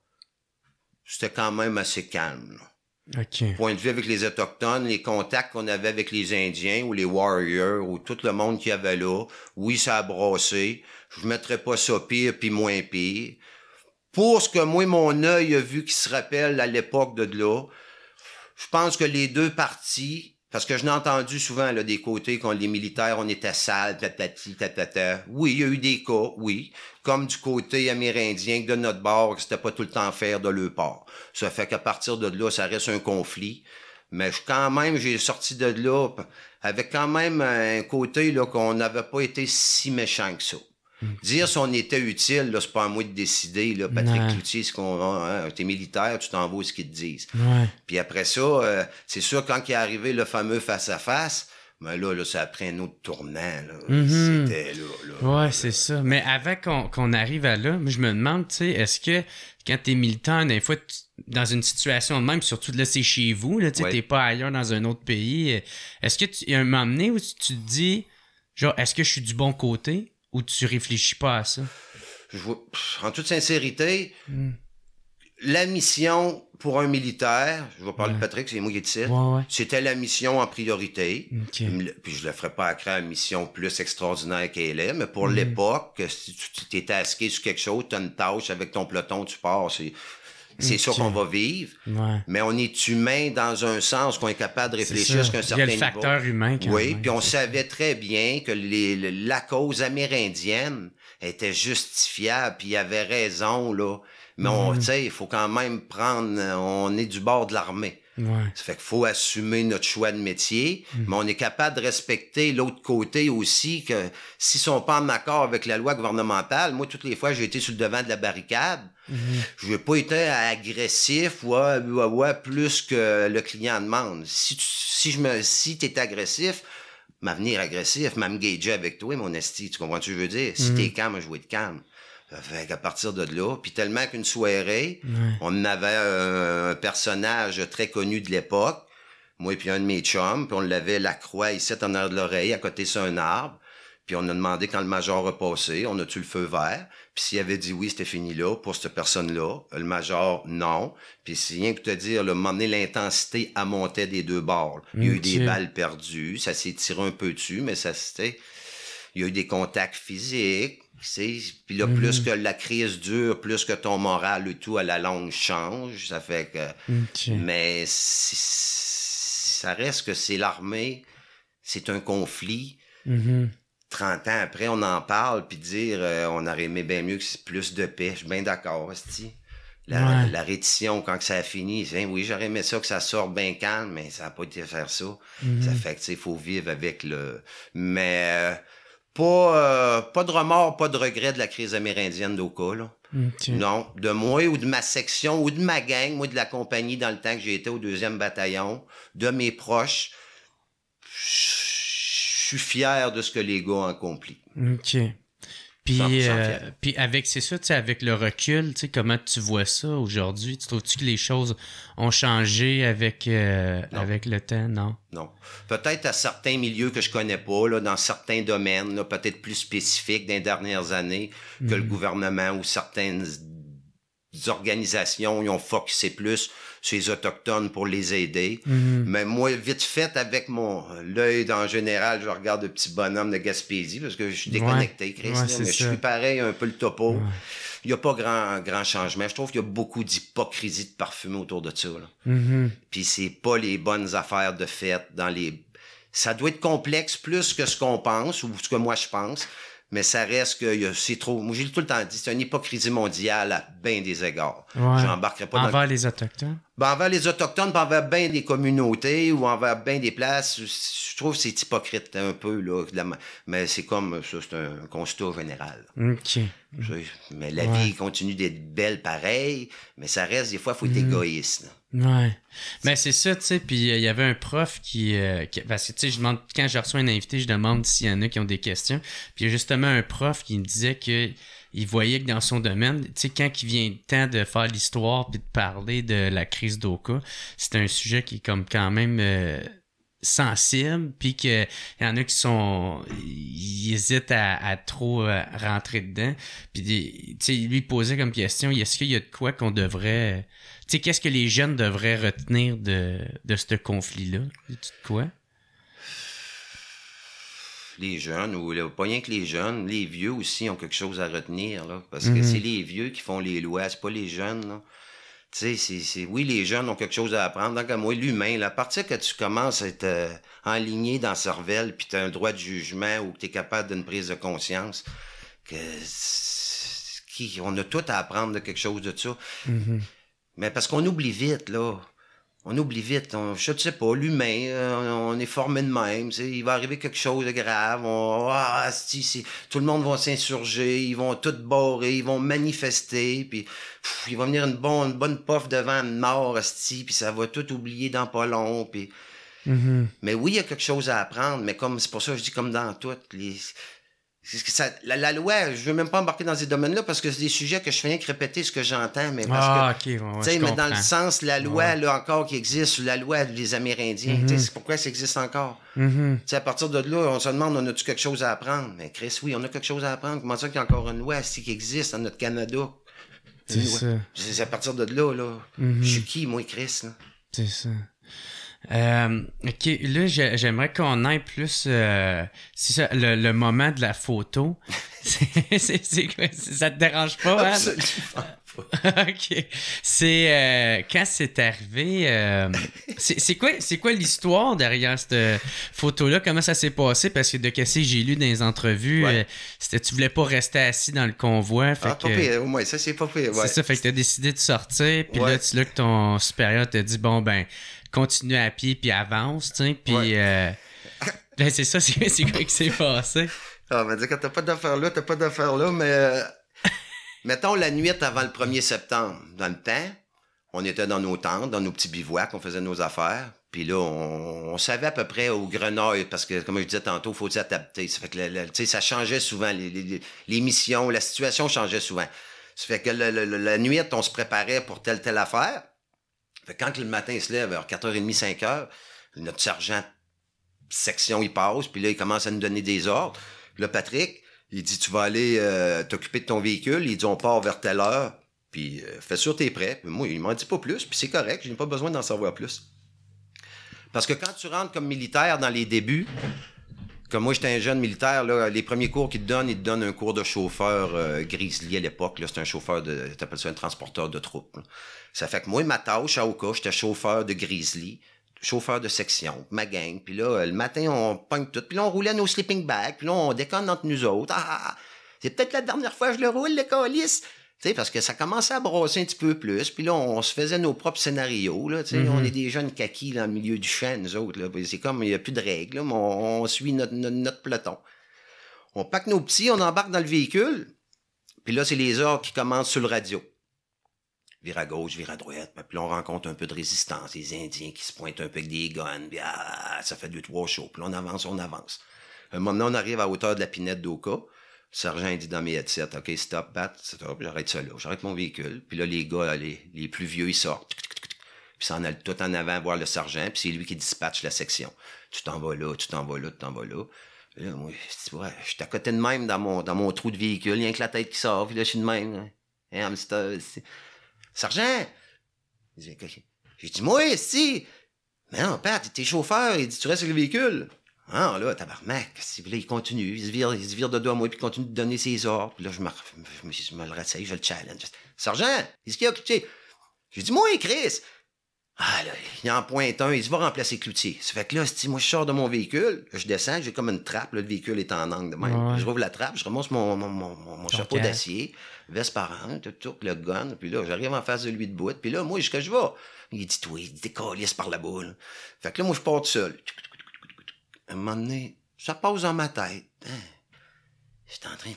[SPEAKER 2] c'était quand même assez calme. Là.
[SPEAKER 1] OK.
[SPEAKER 2] Point de vue avec les Autochtones, les contacts qu'on avait avec les Indiens ou les Warriors ou tout le monde qu'il y avait là, oui, ça a brassé. Je ne mettrais pas ça pire puis moins pire. Pour ce que moi, mon œil a vu qui se rappelle à l'époque de là, je pense que les deux parties, parce que je n'ai entendu souvent là, des côtés quand les militaires, on était sales, tatati, tatata. Oui, il y a eu des cas, oui. Comme du côté amérindien, que de notre bord, que c'était pas tout le temps faire de leur part. Ça fait qu'à partir de là, ça reste un conflit. Mais j'ai sorti de là avec quand même un côté là qu'on n'avait pas été si méchant que ça. Dire si on était utile, là, c'est pas à moi de décider, là, Patrick Cloutier, t'es militaire, tu t'en vas où ce qu'ils te disent.
[SPEAKER 1] Ouais.
[SPEAKER 2] Puis après ça, c'est sûr, quand il est arrivé le fameux face-à-face, mais là, ça a pris un autre tournant, là. C'était là.
[SPEAKER 1] Ouais, c'est ça. Mais avant qu'on arrive à là, je me demande, tu sais, est-ce que quand t'es militant, des fois, dans une situation de même, surtout là, c'est chez vous, là, tu sais, t'es pas ailleurs dans un autre pays, est-ce que il y a un moment donné où tu te dis, genre, est-ce que je suis du bon côté? Ou tu réfléchis pas à ça?
[SPEAKER 2] En toute sincérité, la mission pour un militaire, je vais parler de Patrick, c'est moi qui décide, c'était la mission en priorité.
[SPEAKER 1] Okay.
[SPEAKER 2] Puis je le ferais pas à créer une mission plus extraordinaire qu'elle est, mais pour l'époque, si tu t'es tasqué sur quelque chose, tu as une tâche avec ton peloton, tu pars, c'est ça qu'on va vivre. Ouais. Mais on est humain dans un sens qu'on est capable de réfléchir jusqu'à un certain niveau.
[SPEAKER 1] Il y a le facteur humain quand même.
[SPEAKER 2] Puis on savait très bien que la cause amérindienne était justifiable, puis il avait raison, là. Mais tu sais, il faut quand même on est du bord de l'armée.
[SPEAKER 1] Ouais.
[SPEAKER 2] Ça fait qu'il faut assumer notre choix de métier, mais on est capable de respecter l'autre côté aussi, que s'ils sont pas en accord avec la loi gouvernementale, moi, toutes les fois, j'ai été sur le devant de la barricade, je n'ai pas été agressif ou plus que le client demande. Si t'es agressif, m'avenir agressif, m'engager avec toi, mon esti, tu comprends ce que je veux dire? Si t'es calme, je vais être calme. Fait qu'à partir de là, puis tellement qu'une soirée, on avait un personnage très connu de l'époque, moi et puis un de mes chums, puis on l'avait la croix ici en arrière de l'oreille, à côté sur un arbre, puis on a demandé quand le major a passé, on a-tu le feu vert, puis s'il avait dit oui, c'était fini là, pour cette personne-là, le major, non, puis c'est rien que te dire, là, m'emmener l'intensité à monter des deux bords. Il y a eu des balles perdues, ça s'est tiré un peu dessus, mais il y a eu des contacts physiques, puis là, plus que la crise dure, plus que ton moral et tout, à la longue, change. Ça fait que... Mais ça reste que c'est l'armée, c'est un conflit. 30 ans après, on en parle, puis dire on aurait aimé bien mieux que c'est plus de paix. Je suis bien d'accord, hostie. La rétition, quand que ça a fini, c'est, oui, j'aurais aimé ça que ça sorte bien calme, mais ça n'a pas été faire ça. Ça fait que, il faut vivre avec le... Mais pas de remords, pas de regret de la crise amérindienne d'Oka, là.
[SPEAKER 1] Okay.
[SPEAKER 2] Non, de moi ou de ma section ou de ma gang, moi de la compagnie dans le temps que j'ai été au 2e bataillon, de mes proches, je suis fier de ce que les gars ont accompli.
[SPEAKER 1] OK. Puis avec, c'est ça, tu sais, avec le recul, tu sais, comment tu vois ça aujourd'hui? Tu trouves-tu que les choses ont changé avec le temps? Non.
[SPEAKER 2] Non. Peut-être à certains milieux que je connais pas, là, dans certains domaines, là, peut-être plus spécifiques dans les dernières années, que le gouvernement ou certaines organisations, ils ont focusé plus sur les Autochtones pour les aider. Mais moi, vite fait, avec mon l'œil en général, je regarde le petit bonhomme de Gaspésie parce que je suis déconnecté, Chris, là, mais je suis pareil, un peu le topo. Il n'y a pas grand changement. Je trouve qu'il y a beaucoup d'hypocrisie de parfumé autour de ça. Puis c'est pas les bonnes affaires de fête dans les... Ça doit être complexe plus que ce qu'on pense ou ce que moi je pense. Mais ça reste que c'est trop... Moi, j'ai tout le temps dit, c'est une hypocrisie mondiale à bien des égards.
[SPEAKER 1] Ouais.
[SPEAKER 2] J'embarquerai pas
[SPEAKER 1] envers les Autochtones?
[SPEAKER 2] Ben, envers les Autochtones, ben, envers bien des communautés ou envers bien des places. Je trouve que c'est hypocrite un peu, là. Mais c'est comme ça, c'est un constat général.
[SPEAKER 1] OK.
[SPEAKER 2] Mais la vie continue d'être belle pareil, mais ça reste, des fois, il faut être égoïste, là.
[SPEAKER 1] Ouais. Mais c'est ça, tu sais, puis il y avait un prof qui parce que, tu sais, je demande, quand je reçois un invité, je demande s'il y en a qui ont des questions, puis il y a justement un prof qui me disait que il voyait que dans son domaine, tu sais, quand il vient le temps de faire l'histoire puis de parler de la crise d'Oka, c'est un sujet qui est comme quand même sensible, puis qu'il y en a qui ils hésitent à trop rentrer dedans, puis tu sais, lui posait comme question, est-ce qu'il y a de quoi qu'on devrait... Tu sais, qu'est-ce que les jeunes devraient retenir de ce conflit-là? De quoi?
[SPEAKER 2] Les jeunes, ou pas rien que les jeunes, les vieux aussi ont quelque chose à retenir, là. Parce que c'est les vieux qui font les lois, c'est pas les jeunes, là. Tu sais, oui, les jeunes ont quelque chose à apprendre. Donc, moi, l'humain, là, à partir que tu commences à être enligné dans la cervelle, puis tu as un droit de jugement ou que tu es capable d'une prise de conscience, on a tout à apprendre de quelque chose de ça. Mais parce qu'on oublie vite, là. On oublie vite. Je ne sais pas, l'humain, on est formé de même. Il va arriver quelque chose de grave. Tout le monde va s'insurger. Ils vont tout barrer. Ils vont manifester. Puis il va venir une bonne puff devant une mort, puis ça va tout oublier dans pas long. Puis... Mais oui, il y a quelque chose à apprendre. Mais c'est pour ça que je dis comme dans tout. La loi, je veux même pas embarquer dans ces domaines-là parce que c'est des sujets que je fais rien que répéter ce que j'entends, mais parce que, mais dans le sens, la loi, là, encore qui existe, la loi des Amérindiens, c'est pourquoi ça existe encore. À partir de là, on se demande, on a-tu quelque chose à apprendre? Mais Chris, oui, on a quelque chose à apprendre. Comment ça qu'il y a encore une loi qui existe dans notre Canada?
[SPEAKER 1] C'est ça.
[SPEAKER 2] C'est à partir de là. Je suis qui, moi, Chris, là?
[SPEAKER 1] C'est ça. OK, là, j'aimerais qu'on aille plus... c'est ça, le moment de la photo. c'est quoi? Ça te dérange pas, hein?
[SPEAKER 2] Absolument pas.
[SPEAKER 1] OK. C'est... quand c'est arrivé... c'est quoi l'histoire derrière cette photo-là? Comment ça s'est passé? Parce que de ce que j'ai lu dans les entrevues, c'était tu voulais pas rester assis dans le convoi. Fait
[SPEAKER 2] pas pire. Ouais, ça, c'est pas pire. Ouais.
[SPEAKER 1] C'est ça, fait que t'as décidé de sortir. Puis là, que ton supérieur t'a dit, bon, ben... continue à pied puis avance, tu sais, puis ben c'est ça, c'est quoi qui s'est passé?
[SPEAKER 2] On va dire que t'as pas d'affaires là, mais mettons la nuit avant le 1er septembre, dans le temps, on était dans nos tentes, dans nos petits bivouacs, on faisait nos affaires, puis là, on savait à peu près au Grenouille, parce que, comme je disais tantôt, il faut s'adapter, ça fait que ça changeait souvent, les missions, la situation changeait souvent. Ça fait que la nuit, on se préparait pour telle affaire. Fait que quand le matin il se lève, vers 4h30, 5h, notre sergent section, il passe, puis là, il commence à nous donner des ordres. Puis là, Patrick, il dit, tu vas aller t'occuper de ton véhicule. Il dit, on part vers telle heure, puis fais sûr t'es prêt. Puis moi, il m'en dit pas plus, puis c'est correct, je n'ai pas besoin d'en savoir plus. Parce que quand tu rentres comme militaire dans les débuts, comme moi, j'étais un jeune militaire, là, les premiers cours qu'ils te donnent un cours de chauffeur Grizzly à l'époque. Là, c'était un chauffeur t'appelles ça un transporteur de troupes. Là. Ça fait que moi, ma tâche à Oka, j'étais chauffeur de Grizzly, chauffeur de section, ma gang. Puis là, le matin, on pogne tout. Puis là, on roulait nos sleeping bags. Puis là, on déconne entre nous autres. C'est peut-être la dernière fois que je le roule, le calice. sais, parce que ça commençait à brasser un petit peu plus. Puis là, on se faisait nos propres scénarios. Là, tu sais, on est des jeunes kakis dans le milieu du champ, nous autres. Là. C'est comme, il n'y a plus de règles. Là, mais on suit notre peloton. On pack nos petits, on embarque dans le véhicule. Puis là, c'est les ordres qui commencent sur le radio. Vire à gauche, vire à droite. Puis là, on rencontre un peu de résistance. Les Indiens qui se pointent un peu avec des guns. Puis ça fait 2-3 shows. Puis là, on avance. Un moment donné, on arrive à hauteur de la pinette d'Oka. Le sergent il dit dans mes headsets, OK, stop, bat, stop, j'arrête ça là. J'arrête mon véhicule. Puis là, les gars, les plus vieux, ils sortent. Puis ça en a tout en avant voir le sergent. Puis c'est lui qui dispatche la section. Tu t'en vas là, tu t'en vas là, tu t'en vas là. Puis là, moi, je suis à côté de même dans mon trou de véhicule. Il y a que la tête qui sort. Puis là, je suis de même. Hein. Hey, hamster, sergent! J'ai dit, moi, si! Mais non, Pat, t'es chauffeur. Il dit, tu restes sur le véhicule. Ah, là, tabarnak. Là, il continue. Il se vire de dos à moi, puis il continue de donner ses ordres. Puis là, je me le réessaye, je le challenge. Sergent, est-ce qu'il y a Cloutier? J'ai dit, moi, Chris! Ah, là, il en pointe un, il se va remplacer Cloutier. Ça fait que là, moi, je sors de mon véhicule, je descends, j'ai comme une trappe, là, le véhicule est en angle de même. Ouais. Je rouvre la trappe, je remonte mon chapeau d'acier, veste parente, tout, le gun, puis là, j'arrive en face de lui de bout, puis là, moi, jusqu'à je vais. Il dit, toi, il décalisse par la boule. Fait que là, moi, je pars tout seul. À un moment donné, ça passe dans ma tête. J'étais en train de...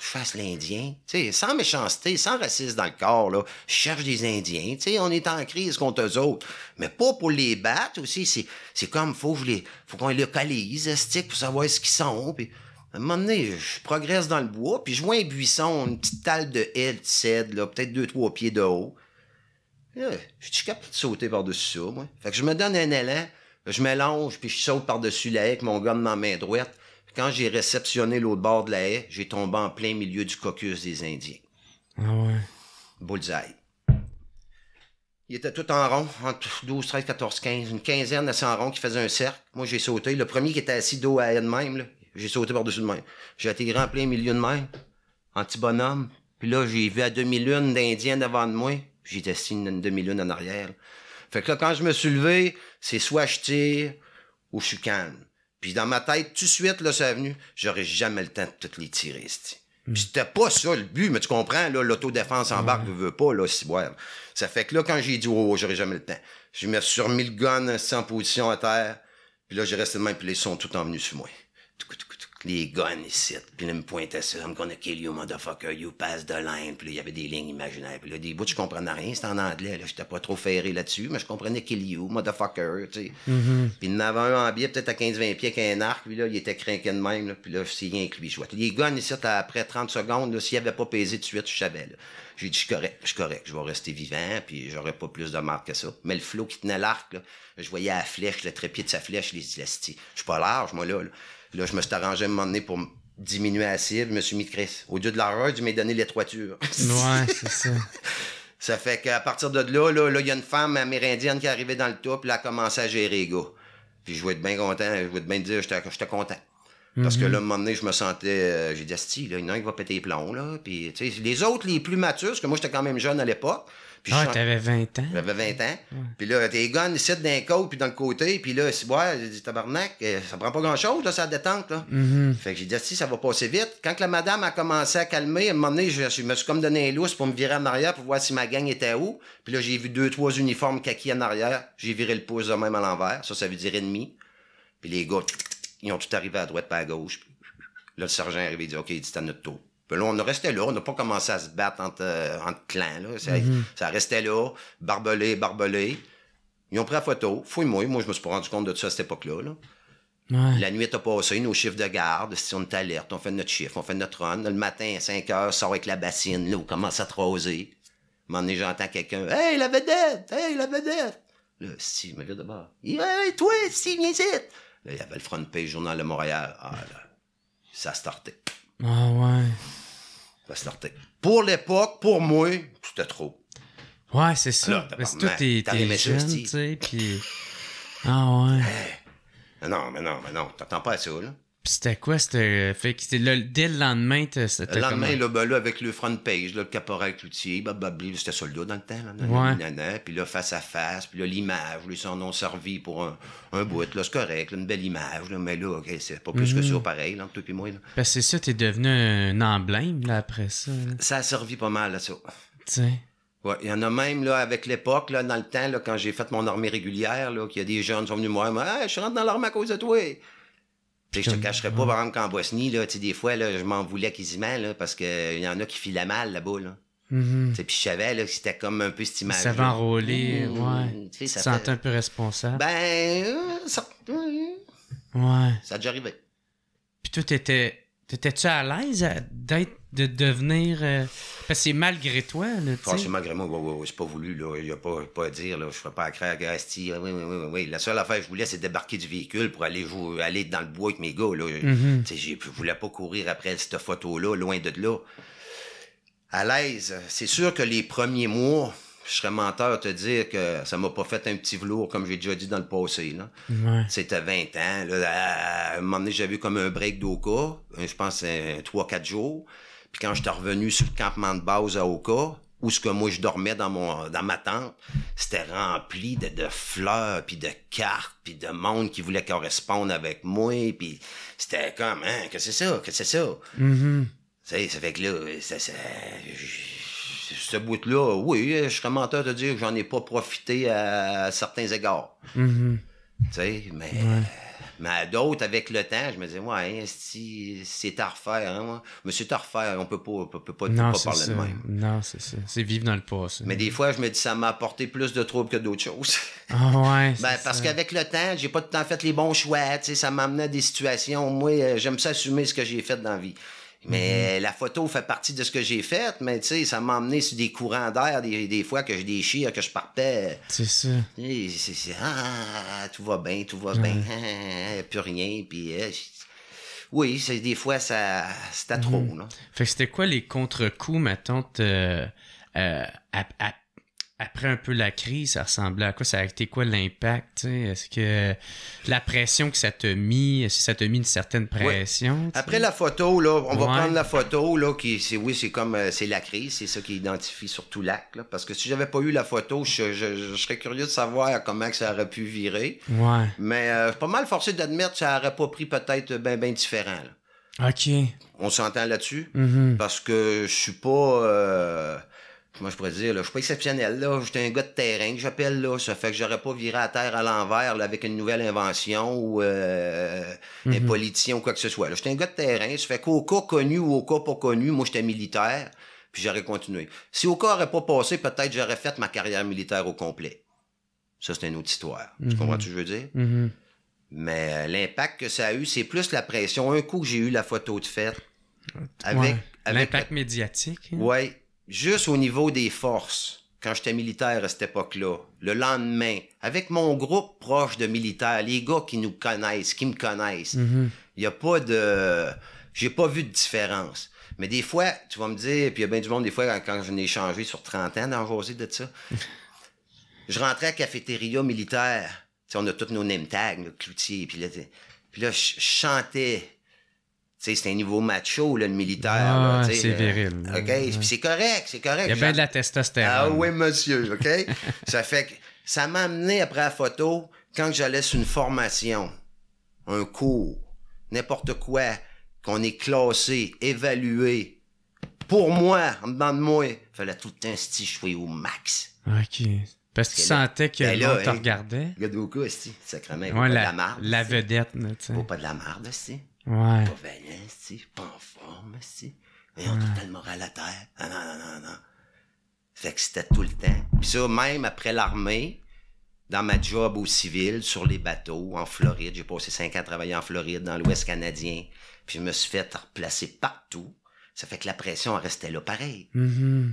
[SPEAKER 2] Je fasse l'Indien, tu sais, sans méchanceté, sans racisme dans le corps, là. Je cherche des Indiens, tu sais, on est en crise contre eux autres. Mais pas pour les battre aussi, c'est comme, faut qu'on les localise, pour savoir ce qu'ils sont, puis... À un moment donné, je progresse dans le bois, puis je vois un buisson, une petite talle de haie, de cèdre, là, peut-être 2-3 pieds de haut. Là, je suis capable de sauter par-dessus ça, moi. Fait que je me donne un élan, je m'allonge, puis je saute par-dessus la haie avec mon gun dans la main droite. Quand j'ai réceptionné l'autre bord de la haie, j'ai tombé en plein milieu du caucus des Indiens.
[SPEAKER 1] Ah ouais.
[SPEAKER 2] Bullseye. Il était tout en rond, entre 12, 13, 14, 15. Une quinzaine assis en rond qui faisait un cercle. Moi, j'ai sauté. Le premier qui était assis dos à elle de même, là, j'ai sauté par-dessus de même. J'ai atterri en plein milieu de même, en petit bonhomme. Puis là, j'ai vu à demi-lune d'Indiens devant de moi. Puis j'étais assis une demi-lune en arrière. Là. Fait que là, quand je me suis levé, c'est soit je tire ou je suis calme. Puis dans ma tête, tout de suite, là, ça a venu, j'aurais jamais le temps de toutes les tirer, c'ti. Puis c'était pas ça le but, mais tu comprends, là, l'autodéfense en barque ne veut pas, là, si ouais. Ça fait que là, quand j'ai dit, oh, j'aurais jamais le temps, je me suis remis le gun en position à terre, puis là, j'ai resté de même, puis les sons tout en venus sur moi. Les guns ici, puis là, ils me pointaient ça, I'm gonna kill you, motherfucker, you pass the line, puis là, il y avait des lignes imaginaires, puis là, des bouts, je comprenais rien, c'était en anglais, là, j'étais pas trop ferré là-dessus, mais je comprenais kill you, motherfucker, tu sais. Puis il y en avait un en biais, peut-être à 15-20 pieds, avec un arc, puis là, il était craqué de même, là, puis là, c'est rien que lui, je vois. Les guns ici, après 30 secondes, là, s'il avait pas pesé tout de suite, je savais, là. J'ai dit, je suis correct, je vais rester vivant, puis j'aurais pas plus de marque que ça. Mais le flot qui tenait l'arc, là, je voyais la flèche, le trépied de sa flèche, les élastiques. Je suis pas large, moi, là. Là, je me suis arrangé à un moment donné pour diminuer la cible. Je me suis mis Chris. Au lieu de largeur, je m'ai donné l'étroiture.
[SPEAKER 1] Ouais, c'est ça.
[SPEAKER 2] Ça fait qu'à partir de là, il y a une femme amérindienne qui est arrivée dans le tas, puis elle a commencé à gérer les gars. Puis je vais être bien content, je vais être bien dire, j'étais content. Parce que là, à un moment donné, je me sentais... j'ai dit, asti, là, il y en a un qui va péter les plombs, là. Puis, tu sais, les autres, les plus matures, parce que moi, j'étais quand même jeune à l'époque. Puis
[SPEAKER 1] t'avais 20 ans.
[SPEAKER 2] J'avais 20 ans. Ouais. Puis là, t'es guns ici d'un côté, puis dans le côté. Puis là, j'ai dit, tabarnak, ça prend pas grand-chose, là, ça détente, là. Fait que j'ai dit, si, ça va passer vite. Quand la madame a commencé à calmer, à un moment donné, je me suis comme donné un lousse pour me virer en arrière pour voir si ma gang était où. Puis là, j'ai vu 2-3 uniformes kaki en arrière. J'ai viré le pouce de même à l'envers. Ça veut dire ennemi. Puis les gars, ils ont tout arrivé à droite pas à gauche. Là, le sergent est arrivé, il dit, OK, il dit, c'est à notre tour. Puis là, on restait là, on n'a pas commencé à se battre entre clans, là. Ça restait là, barbelé. Ils ont pris la photo, fouille-moi, moi, je me suis pas rendu compte de ça à cette époque-là, là. Ouais. La nuit est passée, nos chiffres de garde, si on est alerte, on fait notre chiffre, on fait notre run. Le matin, à 5 heures, sort avec la bassine, là, on commence à te raser. À un moment donné, j'entends quelqu'un, « Hey, la vedette! Hey, la vedette! » Là, si, il me vient de bord. « Hey, toi, si, viens ici! » Là, il y avait le front page Journal de Montréal. Ah, là, ça startait.
[SPEAKER 1] Ah, ouais.
[SPEAKER 2] Ça startait. Pour l'époque, pour moi, c'était trop.
[SPEAKER 1] Ouais, c'est ça. Parce que toi, t'es jeune, tu sais, puis... Ah, ouais.
[SPEAKER 2] Mais non, t'attends pas à ça, là.
[SPEAKER 1] C'était quoi? Fait que dès le lendemain,
[SPEAKER 2] Le lendemain, là, avec le front page, là, le caporal Cloutier, c'était soldat dans le temps, là, puis là, face à face, puis là, l'image, ils s'en ont servi pour un bout, là, c'est correct, là, une belle image, là, mais là, okay, c'est pas plus que ça, pareil, là, entre toi et moi. Là.
[SPEAKER 1] Ben, c'est ça, t'es devenu un emblème, là, après ça. Là.
[SPEAKER 2] Ça a servi pas mal, là, ça.
[SPEAKER 1] T'sais.
[SPEAKER 2] Ouais, il y en a même, là, avec l'époque, là, dans le temps, là, quand j'ai fait mon armée régulière, là, qu'il y a des jeunes qui sont venus me voir, je suis rentré dans l'armée à cause de toi. T'sais, je te cacherais pas, par exemple, qu'en Bosnie, là, des fois, là, je m'en voulais quasiment, là, parce qu'il y en a qui filaient mal là-bas, là. Puis je savais là, que c'était comme un peu cette image.
[SPEAKER 1] Ça va enrôler, ouais. Tu te sentais un peu responsable.
[SPEAKER 2] Ben,
[SPEAKER 1] ouais.
[SPEAKER 2] Ça a déjà arrivé.
[SPEAKER 1] Puis toi, t'étais-tu à l'aise de devenir... Parce que c'est malgré toi, là, tu sais.
[SPEAKER 2] C'est malgré moi, ouais, c'est pas voulu, là. Il y a pas à dire, là. Je ferais pas à craire à Gasti. Oui. La seule affaire que je voulais, c'est débarquer du véhicule pour aller dans le bois avec mes gars, là. Je voulais pas courir après cette photo-là, loin de là. À l'aise, c'est sûr que les premiers mois, je serais menteur à te dire que ça m'a pas fait un petit velours, comme j'ai déjà dit dans le passé, là.
[SPEAKER 1] Ouais.
[SPEAKER 2] C'était 20 ans, là. À un moment donné, j'avais eu comme un break d'Oka, je pense 3-4 jours. Puis quand j'étais revenu sur le campement de base à Oka, où ce que moi je dormais dans ma tente, c'était rempli de fleurs, puis de cartes, puis de monde qui voulait correspondre avec moi, puis c'était comme, hein, que c'est ça? Ça fait que là, ce bout-là, oui, je serais menteur de dire que j'en ai pas profité à certains égards. Tu sais, mais à d'autres, avec le temps, je me disais, ouais, c'est à refaire, hein, mais c'est à refaire, on peut pas parler de même.
[SPEAKER 1] Non, c'est ça. C'est vivre dans le passé.
[SPEAKER 2] Mais des fois, je me dis, ça m'a apporté plus de troubles que d'autres choses.
[SPEAKER 1] Ah ouais,
[SPEAKER 2] parce qu'avec le temps, j'ai pas tout le temps fait les bons choix, tu sais, ça m'amenait à des situations, moi, j'aime ça assumer ce que j'ai fait dans la vie. Mais la photo fait partie de ce que j'ai fait, mais tu sais, ça m'a emmené sur des courants d'air, des fois que je déchire, que je partais.
[SPEAKER 1] C'est ça.
[SPEAKER 2] Tout va bien, plus rien, puis oui, des fois, c'était trop, là.
[SPEAKER 1] Fait que c'était quoi les contre-coups, mettons, après un peu la crise, ça ressemblait à quoi? Ça a été quoi l'impact? T'sais? Est-ce que la pression que ça t'a mis, est-ce que ça t'a mis une certaine pression?
[SPEAKER 2] Ouais. Après la photo, là, on va prendre la photo, là, c'est la crise, c'est ça qui identifie surtout l'acte, là, parce que si j'avais pas eu la photo, je serais curieux de savoir comment que ça aurait pu virer.
[SPEAKER 1] Ouais.
[SPEAKER 2] Mais pas mal forcé d'admettre que ça aurait pas pris peut-être ben différent, là.
[SPEAKER 1] OK.
[SPEAKER 2] On s'entend là-dessus? Parce que je suis pas... Moi, je pourrais dire, là, je suis pas exceptionnel, là. J'étais un gars de terrain que j'appelle, là. Ça fait que j'aurais pas viré à terre à l'envers, là, avec une nouvelle invention ou un politicien ou quoi que ce soit. Là, j'étais un gars de terrain. Ça fait qu'au cas connu ou au cas pas connu, moi, j'étais militaire, puis j'aurais continué. Si au cas aurait pas passé, peut-être j'aurais fait ma carrière militaire au complet. Ça, c'est une autre histoire. Tu comprends ce que je veux dire? Mais l'impact que ça a eu, c'est plus la pression. Un coup que j'ai eu la photo de fête, avec
[SPEAKER 1] l'impact médiatique. Hein?
[SPEAKER 2] Oui. Juste au niveau des forces, quand j'étais militaire à cette époque-là, le lendemain, avec mon groupe proche de militaires, les gars qui me connaissent, il n'y a pas de... J'ai pas vu de différence. Mais des fois, tu vas me dire, puis il y a bien du monde, des fois, quand je n'ai changé sur 30 ans dans José de ça, je rentrais à la cafétéria militaire, tu sais, on a tous nos name tags, le Cloutier, puis là, je chantais... Tu sais, c'est un niveau macho, là, le militaire.
[SPEAKER 1] C'est viril.
[SPEAKER 2] OK? Puis c'est correct. Il
[SPEAKER 1] y a bien de la testostérone.
[SPEAKER 2] Ah oui, monsieur, OK? Ça fait que ça m'a amené après la photo, quand j'allais sur une formation, un cours, n'importe quoi, qu'on est classé, évalué. Pour moi, en dedans de moi, il fallait tout le temps se jouer au max.
[SPEAKER 1] OK. Parce que tu sentais que l'autre te regardait.
[SPEAKER 2] Regarde au coup, sacrément,
[SPEAKER 1] pas de la marde. La vedette, tu sais.
[SPEAKER 2] Pas de la marde, aussi.
[SPEAKER 1] Ouais.
[SPEAKER 2] Pas vaillant, pas en forme, ils ont tout le moral à terre. Non. Fait que c'était tout le temps. Puis ça, même après l'armée, dans ma job au civil, sur les bateaux, en Floride, j'ai passé 5 ans à travailler en Floride, dans l'Ouest canadien, puis je me suis fait replacer partout. Ça fait que la pression restait là pareil.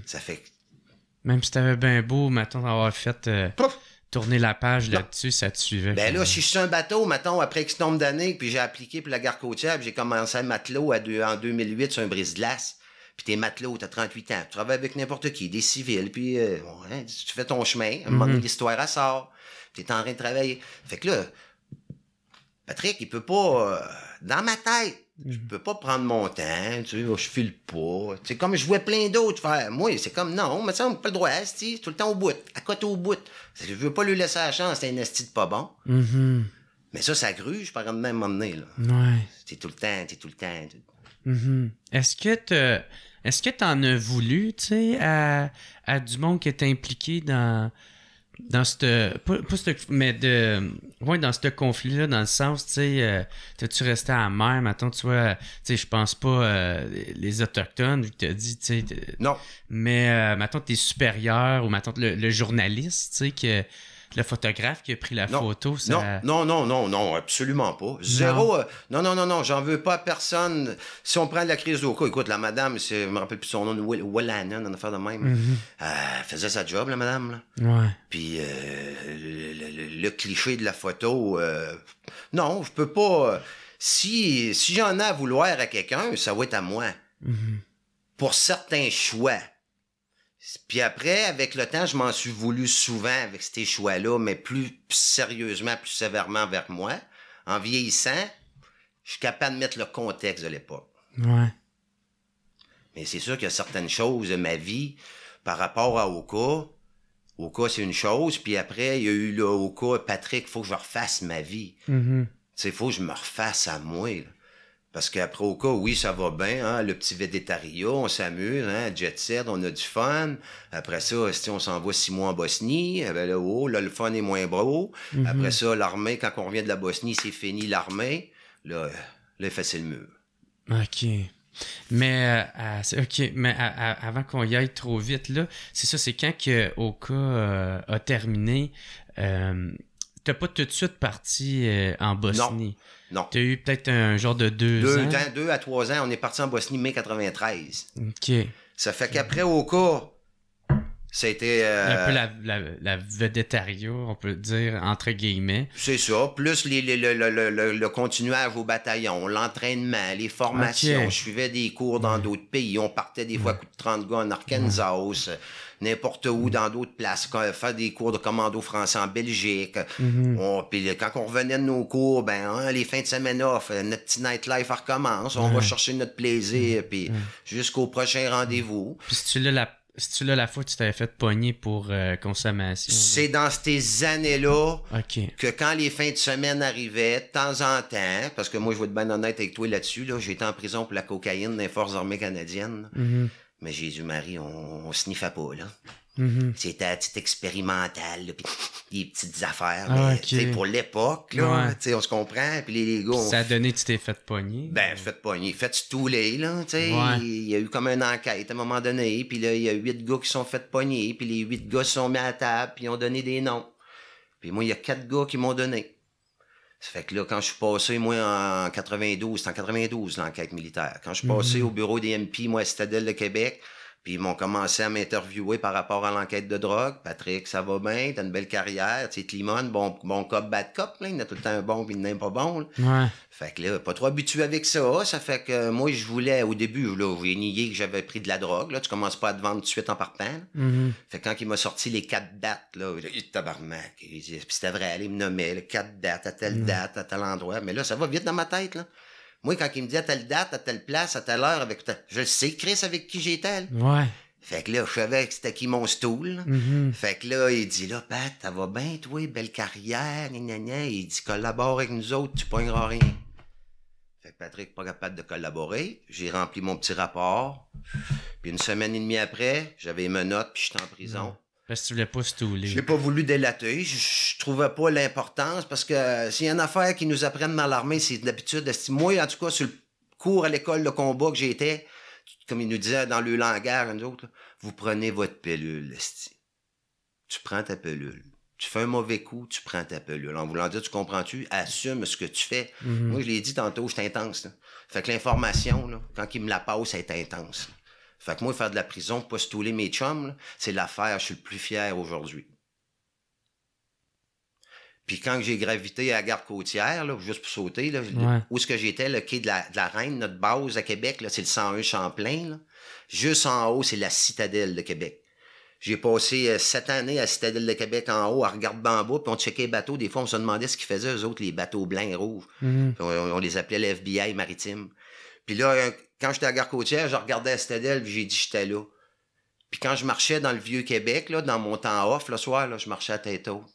[SPEAKER 2] Ça fait que...
[SPEAKER 1] Même si t'avais bien beau, mettons, d'avoir fait... tourner la page là-dessus, ça te suivait.
[SPEAKER 2] Ben là, si je suis sur un bateau, mettons, après X nombre d'années, puis j'ai appliqué pour la gare côtière, puis j'ai commencé à matelot en 2008 sur un brise-glace. Puis t'es matelot, t'as 38 ans, tu travailles avec n'importe qui, des civils, puis tu fais ton chemin, à un moment donné, l'histoire, elle sort, t'es en train de travailler. Fait que là, Patrick, il peut pas dans ma tête. Je peux pas prendre mon temps, tu sais, je file pas. C'est comme je vois plein d'autres faire. Moi, c'est comme, non, mais ça, on n'a pas le droit, c'est tout le temps au bout, à côté au bout. Je veux pas lui laisser la chance, c'est un esti de pas bon. Mais ça gruge, par exemple, même m'emmener, là.
[SPEAKER 1] Ouais.
[SPEAKER 2] C'est tout le temps.
[SPEAKER 1] Est-ce que t'en as voulu, tu sais, à du monde qui est impliqué dans ce dans ce conflit-là, dans le sens, tu sais, t'as-tu resté à la mer, mettons, tu vois, tu sais, je pense pas les Autochtones, vu que t'as dit, tu sais,
[SPEAKER 2] Non.
[SPEAKER 1] mais mettons tes supérieurs, ou mettons le journaliste, tu sais, le photographe qui a pris la photo, ça...
[SPEAKER 2] Non, absolument pas. Zéro. Non, j'en veux pas à personne. Si on prend la crise d'Oka, écoute, la madame, je me rappelle plus son nom, Wallanan, une affaire de même. Elle faisait sa job, la madame, là.
[SPEAKER 1] Ouais.
[SPEAKER 2] Puis le cliché de la photo, non, je peux pas. Si j'en ai à vouloir à quelqu'un, ça va être à moi. Pour certains choix. Puis après, avec le temps, je m'en suis voulu souvent avec ces choix-là, mais plus sérieusement, plus sévèrement vers moi. En vieillissant, je suis capable de mettre le contexte de l'époque.
[SPEAKER 1] Ouais.
[SPEAKER 2] Mais c'est sûr qu'il y a certaines choses de ma vie par rapport à Oka. Oka, c'est une chose. Puis après, il y a eu le Oka, Patrick, il faut que je refasse ma vie. Tu sais, il faut que je me refasse à moi, là. Parce qu'après Oka, oui, ça va bien, hein, le petit végétariat, on s'amuse, hein, jet set, on a du fun. Après ça, on s'en va 6 mois en Bosnie, ben là, le fun est moins beau. Après ça, l'armée, quand on revient de la Bosnie, c'est fini l'armée. Là, il fait le mur.
[SPEAKER 1] OK. Mais, avant qu'on y aille trop vite, là, c'est ça, c'est quand que Oka a terminé, t'as pas tout de suite parti en Bosnie.
[SPEAKER 2] Non.
[SPEAKER 1] T'as eu peut-être un genre de 2 ans.
[SPEAKER 2] 2 à 3 ans, on est parti en Bosnie mai 93.
[SPEAKER 1] OK.
[SPEAKER 2] Ça fait qu'après Oka, ça a été...
[SPEAKER 1] un peu la végétaria, on peut dire, entre guillemets.
[SPEAKER 2] C'est ça. Plus le continuage au bataillon, l'entraînement, les formations.
[SPEAKER 1] Okay.
[SPEAKER 2] Je suivais des cours dans d'autres pays. On partait des fois coup de 30 gars en Arkansas, n'importe où, dans d'autres places. Faire des cours de commando français en Belgique. Puis quand on revenait de nos cours, les fins de semaine off, notre petit nightlife recommence. On va chercher notre plaisir, puis jusqu'au prochain rendez-vous.
[SPEAKER 1] Puis si tu l'as la fois que tu t'avais fait pogner pour consommation.
[SPEAKER 2] C'est dans ces années-là
[SPEAKER 1] que
[SPEAKER 2] quand les fins de semaine arrivaient, de temps en temps, parce que moi, je vais être bien honnête avec toi là-dessus, là, j'ai été en prison pour la cocaïne dans les Forces armées canadiennes. Mais Jésus-Marie, on sniffait pas, là. C'était à titre expérimental, là, pis des petites affaires. Mais, pour l'époque, là, on se comprend, puis les gars...
[SPEAKER 1] Ça a donné que tu t'es fait pogner?
[SPEAKER 2] Fait pogner. Fait stouler, là, tu sais. Il y a eu comme une enquête à un moment donné, puis là, il y a 8 gars qui sont fait pogner, puis les 8 gars se sont mis à table, puis ils ont donné des noms. Puis moi, il y a 4 gars qui m'ont donné. Ça fait que là, quand je suis passé, moi, en 92, c'est en 92, l'enquête militaire. Quand je suis passé au bureau des MP, moi, à Citadelle de Québec, puis ils m'ont commencé à m'interviewer par rapport à l'enquête de drogue. Patrick, ça va bien, t'as une belle carrière, tu sais, Climon, bon cop, bad cop, là, il y en a tout le temps un bon, puis il n'y en a pas bon, là.
[SPEAKER 1] Ouais.
[SPEAKER 2] Fait que là, pas trop habitué avec ça. Ça fait que moi, je voulais, au début, là, j'ai nié que j'avais pris de la drogue, là. Tu commences pas à te vendre tout de suite en partant, là. Fait que quand il m'a sorti les 4 dates, là, j'ai dit, tabarnak. Puis c'était vrai, il me nommait, là, 4 dates, à telle date, à tel endroit. Mais là, ça va vite dans ma tête, là. Moi, quand il me dit à telle date, à telle place, à telle heure, je le sais, Chris, avec qui j'étais, là.
[SPEAKER 1] Ouais.
[SPEAKER 2] Fait que là, je savais que c'était qui mon stool. Fait que là, il dit, là, Pat, ça va bien, toi, belle carrière, gna. Il dit, collabore avec nous autres, tu pogneras rien. Fait que Patrick, pas capable de collaborer. J'ai rempli mon petit rapport. Puis 1 semaine et demie après, j'avais mes notes, puis j'étais en prison.
[SPEAKER 1] Parce que tu voulais pas stouler.
[SPEAKER 2] J'ai pas voulu délater. Je trouvais pas l'importance, parce que s'il y a une affaire qui nous apprennent dans l'armée, c'est d'habitude, moi, en tout cas, sur le cours à l'école de combat que j'étais, comme ils nous disaient dans le langage, nous autres, là, vous prenez votre pilule, esti. Tu prends ta pilule. Tu fais un mauvais coup, tu prends ta pilule. En voulant dire, tu comprends-tu? Assume ce que tu fais. Moi, je l'ai dit tantôt, j'étais intense, là. Fait que l'information, là, quand il me la passe, elle est intense, là. Fait que moi, faire de la prison, pas stouler mes chums, là, c'est l'affaire, je suis le plus fier aujourd'hui. Puis quand j'ai gravité à la garde côtière, là, juste pour sauter, là, où est-ce que j'étais, le quai de la Reine, notre base à Québec, là, c'est le 101 Champlain. Là. Juste en haut, c'est la Citadelle de Québec. J'ai passé 7 années à Citadelle de Québec en haut, à regarder en bas, puis on checkait les bateaux. Des fois, on se demandait ce qu'ils faisaient, eux autres, les bateaux blancs et rouges. Puis on les appelait le FBI maritime. Puis là, quand j'étais à la gare côtière, je regardais à Citadelle, puis j'ai dit j'étais là. Puis quand je marchais dans le Vieux-Québec, là, dans mon temps off, le soir, là, je marchais à tête haute.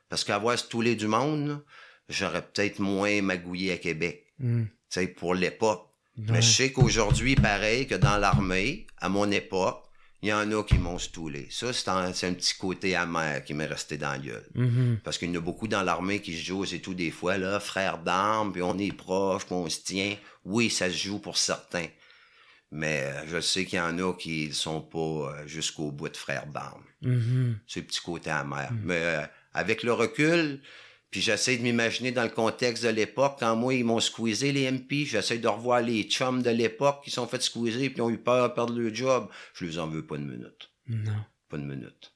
[SPEAKER 2] Parce qu'à voir ce toulé du monde, là, j'aurais peut-être moins magouillé à Québec. Tu sais, pour l'époque. Mais je sais qu'aujourd'hui, pareil que dans l'armée, à mon époque, il y en a qui m'ont stoulé. Ça, c'est un petit côté amer qui m'est resté dans la gueule. Parce qu'il y en a beaucoup dans l'armée qui se jouent, c'est tout des fois, là, frères d'armes, puis on est proches, puis on se tient. Oui, ça se joue pour certains. Mais je sais qu'il y en a qui ne sont pas jusqu'au bout de frères d'armes. C'est un petit côté amer. Mais avec le recul... Puis j'essaie de m'imaginer dans le contexte de l'époque, quand moi, ils m'ont squeezé les MP, j'essaie de revoir les chums de l'époque qui sont fait squeezer puis ont eu peur de perdre leur job. Je les en veux pas une minute.
[SPEAKER 1] Non.
[SPEAKER 2] Pas une minute.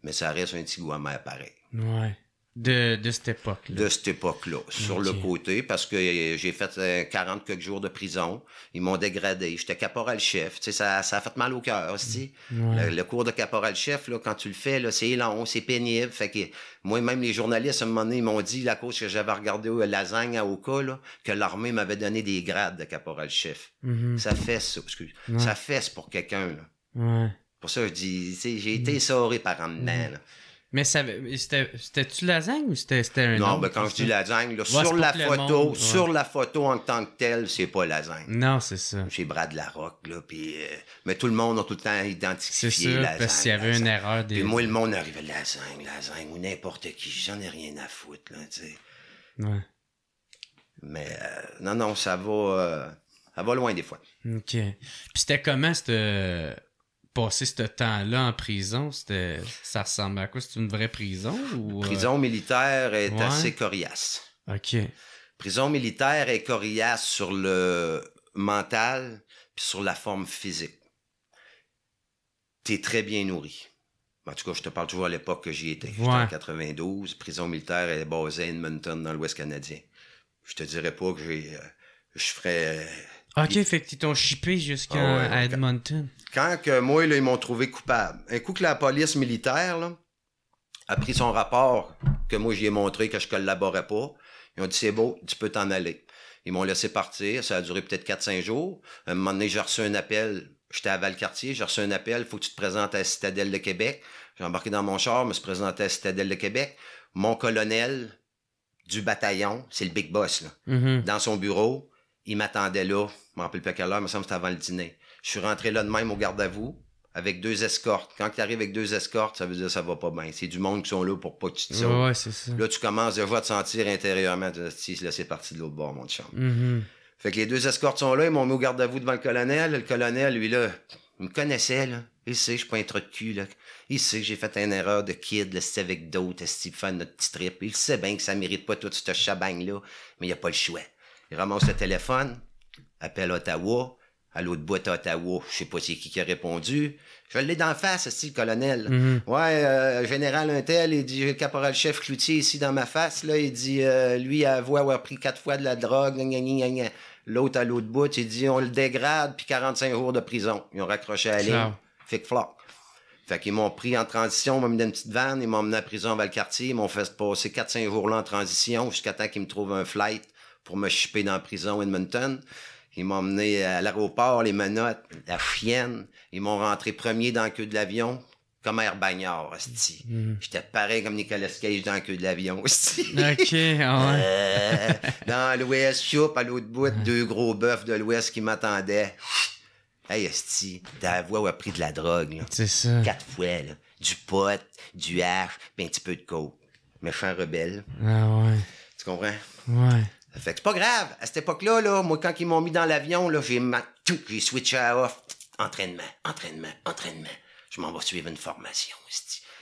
[SPEAKER 2] Mais ça reste un petit goût amer pareil.
[SPEAKER 1] Ouais. De cette époque-là.
[SPEAKER 2] De cette époque-là. Sur le côté, parce que j'ai fait 40 quelques jours de prison. Ils m'ont dégradé. J'étais caporal-chef. Tu sais, ça a fait mal au cœur, aussi. Le cours de caporal-chef, là, quand tu le fais, là, c'est long, c'est pénible. Fait que moi, même les journalistes, à un moment donné, ils m'ont dit, à cause que j'avais regardé Lasagne à Oka, là, que l'armée m'avait donné des grades de caporal-chef. Ça fesse, ça. Ça fesse pour quelqu'un, là.
[SPEAKER 1] Ouais.
[SPEAKER 2] Pour ça, je dis, tu sais, j'ai été sauré par en dedans, là.
[SPEAKER 1] Mais c'était-tu lasagne ou c'était un
[SPEAKER 2] non,
[SPEAKER 1] autre?
[SPEAKER 2] Ben quand je dis lasagne, là,
[SPEAKER 1] ouais,
[SPEAKER 2] sur la photo en tant que telle, c'est pas lasagne.
[SPEAKER 1] Non, c'est ça.
[SPEAKER 2] Chez Brad Larocque, là, puis... mais tout le monde a tout le temps identifié
[SPEAKER 1] c'est ça,
[SPEAKER 2] lasagne.
[SPEAKER 1] Parce qu'il y avait une erreur
[SPEAKER 2] Puis moi, le monde arrivait lasagne, ou n'importe qui. J'en ai rien à foutre, là, tu sais.
[SPEAKER 1] Ouais.
[SPEAKER 2] Mais non, ça va loin des fois.
[SPEAKER 1] OK. Puis c'était comment, passer ce temps-là en prison, ça ressemble à quoi? C'est une vraie prison ou...
[SPEAKER 2] Prison militaire est assez coriace.
[SPEAKER 1] OK.
[SPEAKER 2] Prison militaire est coriace sur le mental puis sur la forme physique. T'es très bien nourri. En tout cas, je te parle toujours à l'époque que j'y étais. J'étais en 92. Prison militaire est basée à Edmonton, dans l'Ouest canadien. Je te dirais pas que je ferais...
[SPEAKER 1] OK, fait qu'ils t'ont shippé jusqu'à Edmonton.
[SPEAKER 2] Quand que moi, là, ils m'ont trouvé coupable. Un coup que la police militaire là, a pris son rapport, que moi, j'y ai montré que je collaborais pas, ils ont dit, c'est beau, tu peux t'en aller. Ils m'ont laissé partir. Ça a duré peut-être 4-5 jours. À un moment donné, j'ai reçu un appel. J'étais à Valcartier. J'ai reçu un appel. Il faut que tu te présentes à la Citadelle de Québec. J'ai embarqué dans mon char, me suis présenté à la Citadelle de Québec. Mon colonel du bataillon, c'est le big boss, là, dans son bureau, il m'attendait là. Je me rappelle pas quelle heure, il me semble que c'était avant le dîner. Je suis rentré là de même au garde à vous avec 2 escortes. Quand tu arrives avec 2 escortes, ça veut dire que ça va pas bien. C'est du monde qui sont là pour pas que tu te sautes.
[SPEAKER 1] Ouais, c'est ça.
[SPEAKER 2] Là, tu commences déjà à te sentir intérieurement. Si, là, c'est parti de l'autre bord, mon chum. Fait que les 2 escortes sont là, ils m'ont mis au garde à vous devant le colonel. Le colonel, lui, là, il me connaissait, là. Il sait que je suis pas un trou de cul, là. Il sait que j'ai fait une erreur de kid, là, c'était avec d'autres, c'était faire notre petit trip. Il sait bien que ça mérite pas toute cette chabagne-là, mais il a pas le choix. Il ramasse le téléphone, appelle Ottawa. À l'autre bout à Ottawa, je sais pas c'est qui a répondu. Je l'ai d'en face, c'est le colonel. Ouais, général Untel, il dit, le caporal-chef Cloutier ici dans ma face, là, il dit, lui, à avoir pris 4 fois de la drogue, gna, gna, gna. L'autre à l'autre bout, il dit, on le dégrade, puis 45 jours de prison. Ils ont raccroché à la ligne. Fic-floc. Fait qu'ils m'ont pris en transition, ils m'ont mis dans une petite vanne, ils m'ont emmené à la prison à Valcartier, ils m'ont fait passer 4-5 jours là en transition, jusqu'à temps qu'ils me trouvent un flight pour me shipper dans la prison Edmonton. Ils m'ont emmené à l'aéroport, les menottes, la chienne. Ils m'ont rentré premier dans la queue de l'avion, comme Air Bagnard, hostie. J'étais pareil comme Nicolas Cage dans la queue de l'avion, hostie.
[SPEAKER 1] OK, ouais.
[SPEAKER 2] Dans l'Ouest, choup, à l'autre bout, 2 gros bœufs de l'Ouest qui m'attendaient. Hey, hostie, ta voix a pris de la drogue, là.
[SPEAKER 1] C'est ça.
[SPEAKER 2] 4 fois, là. Du pot, du hache, puis un petit peu de coke. Méchant rebelle.
[SPEAKER 1] Ah ouais.
[SPEAKER 2] Tu comprends?
[SPEAKER 1] Ouais.
[SPEAKER 2] Fait que c'est pas grave. À cette époque-là, là, moi, quand ils m'ont mis dans l'avion, là, j'ai switché à off. Entraînement. Je m'en vais suivre une formation.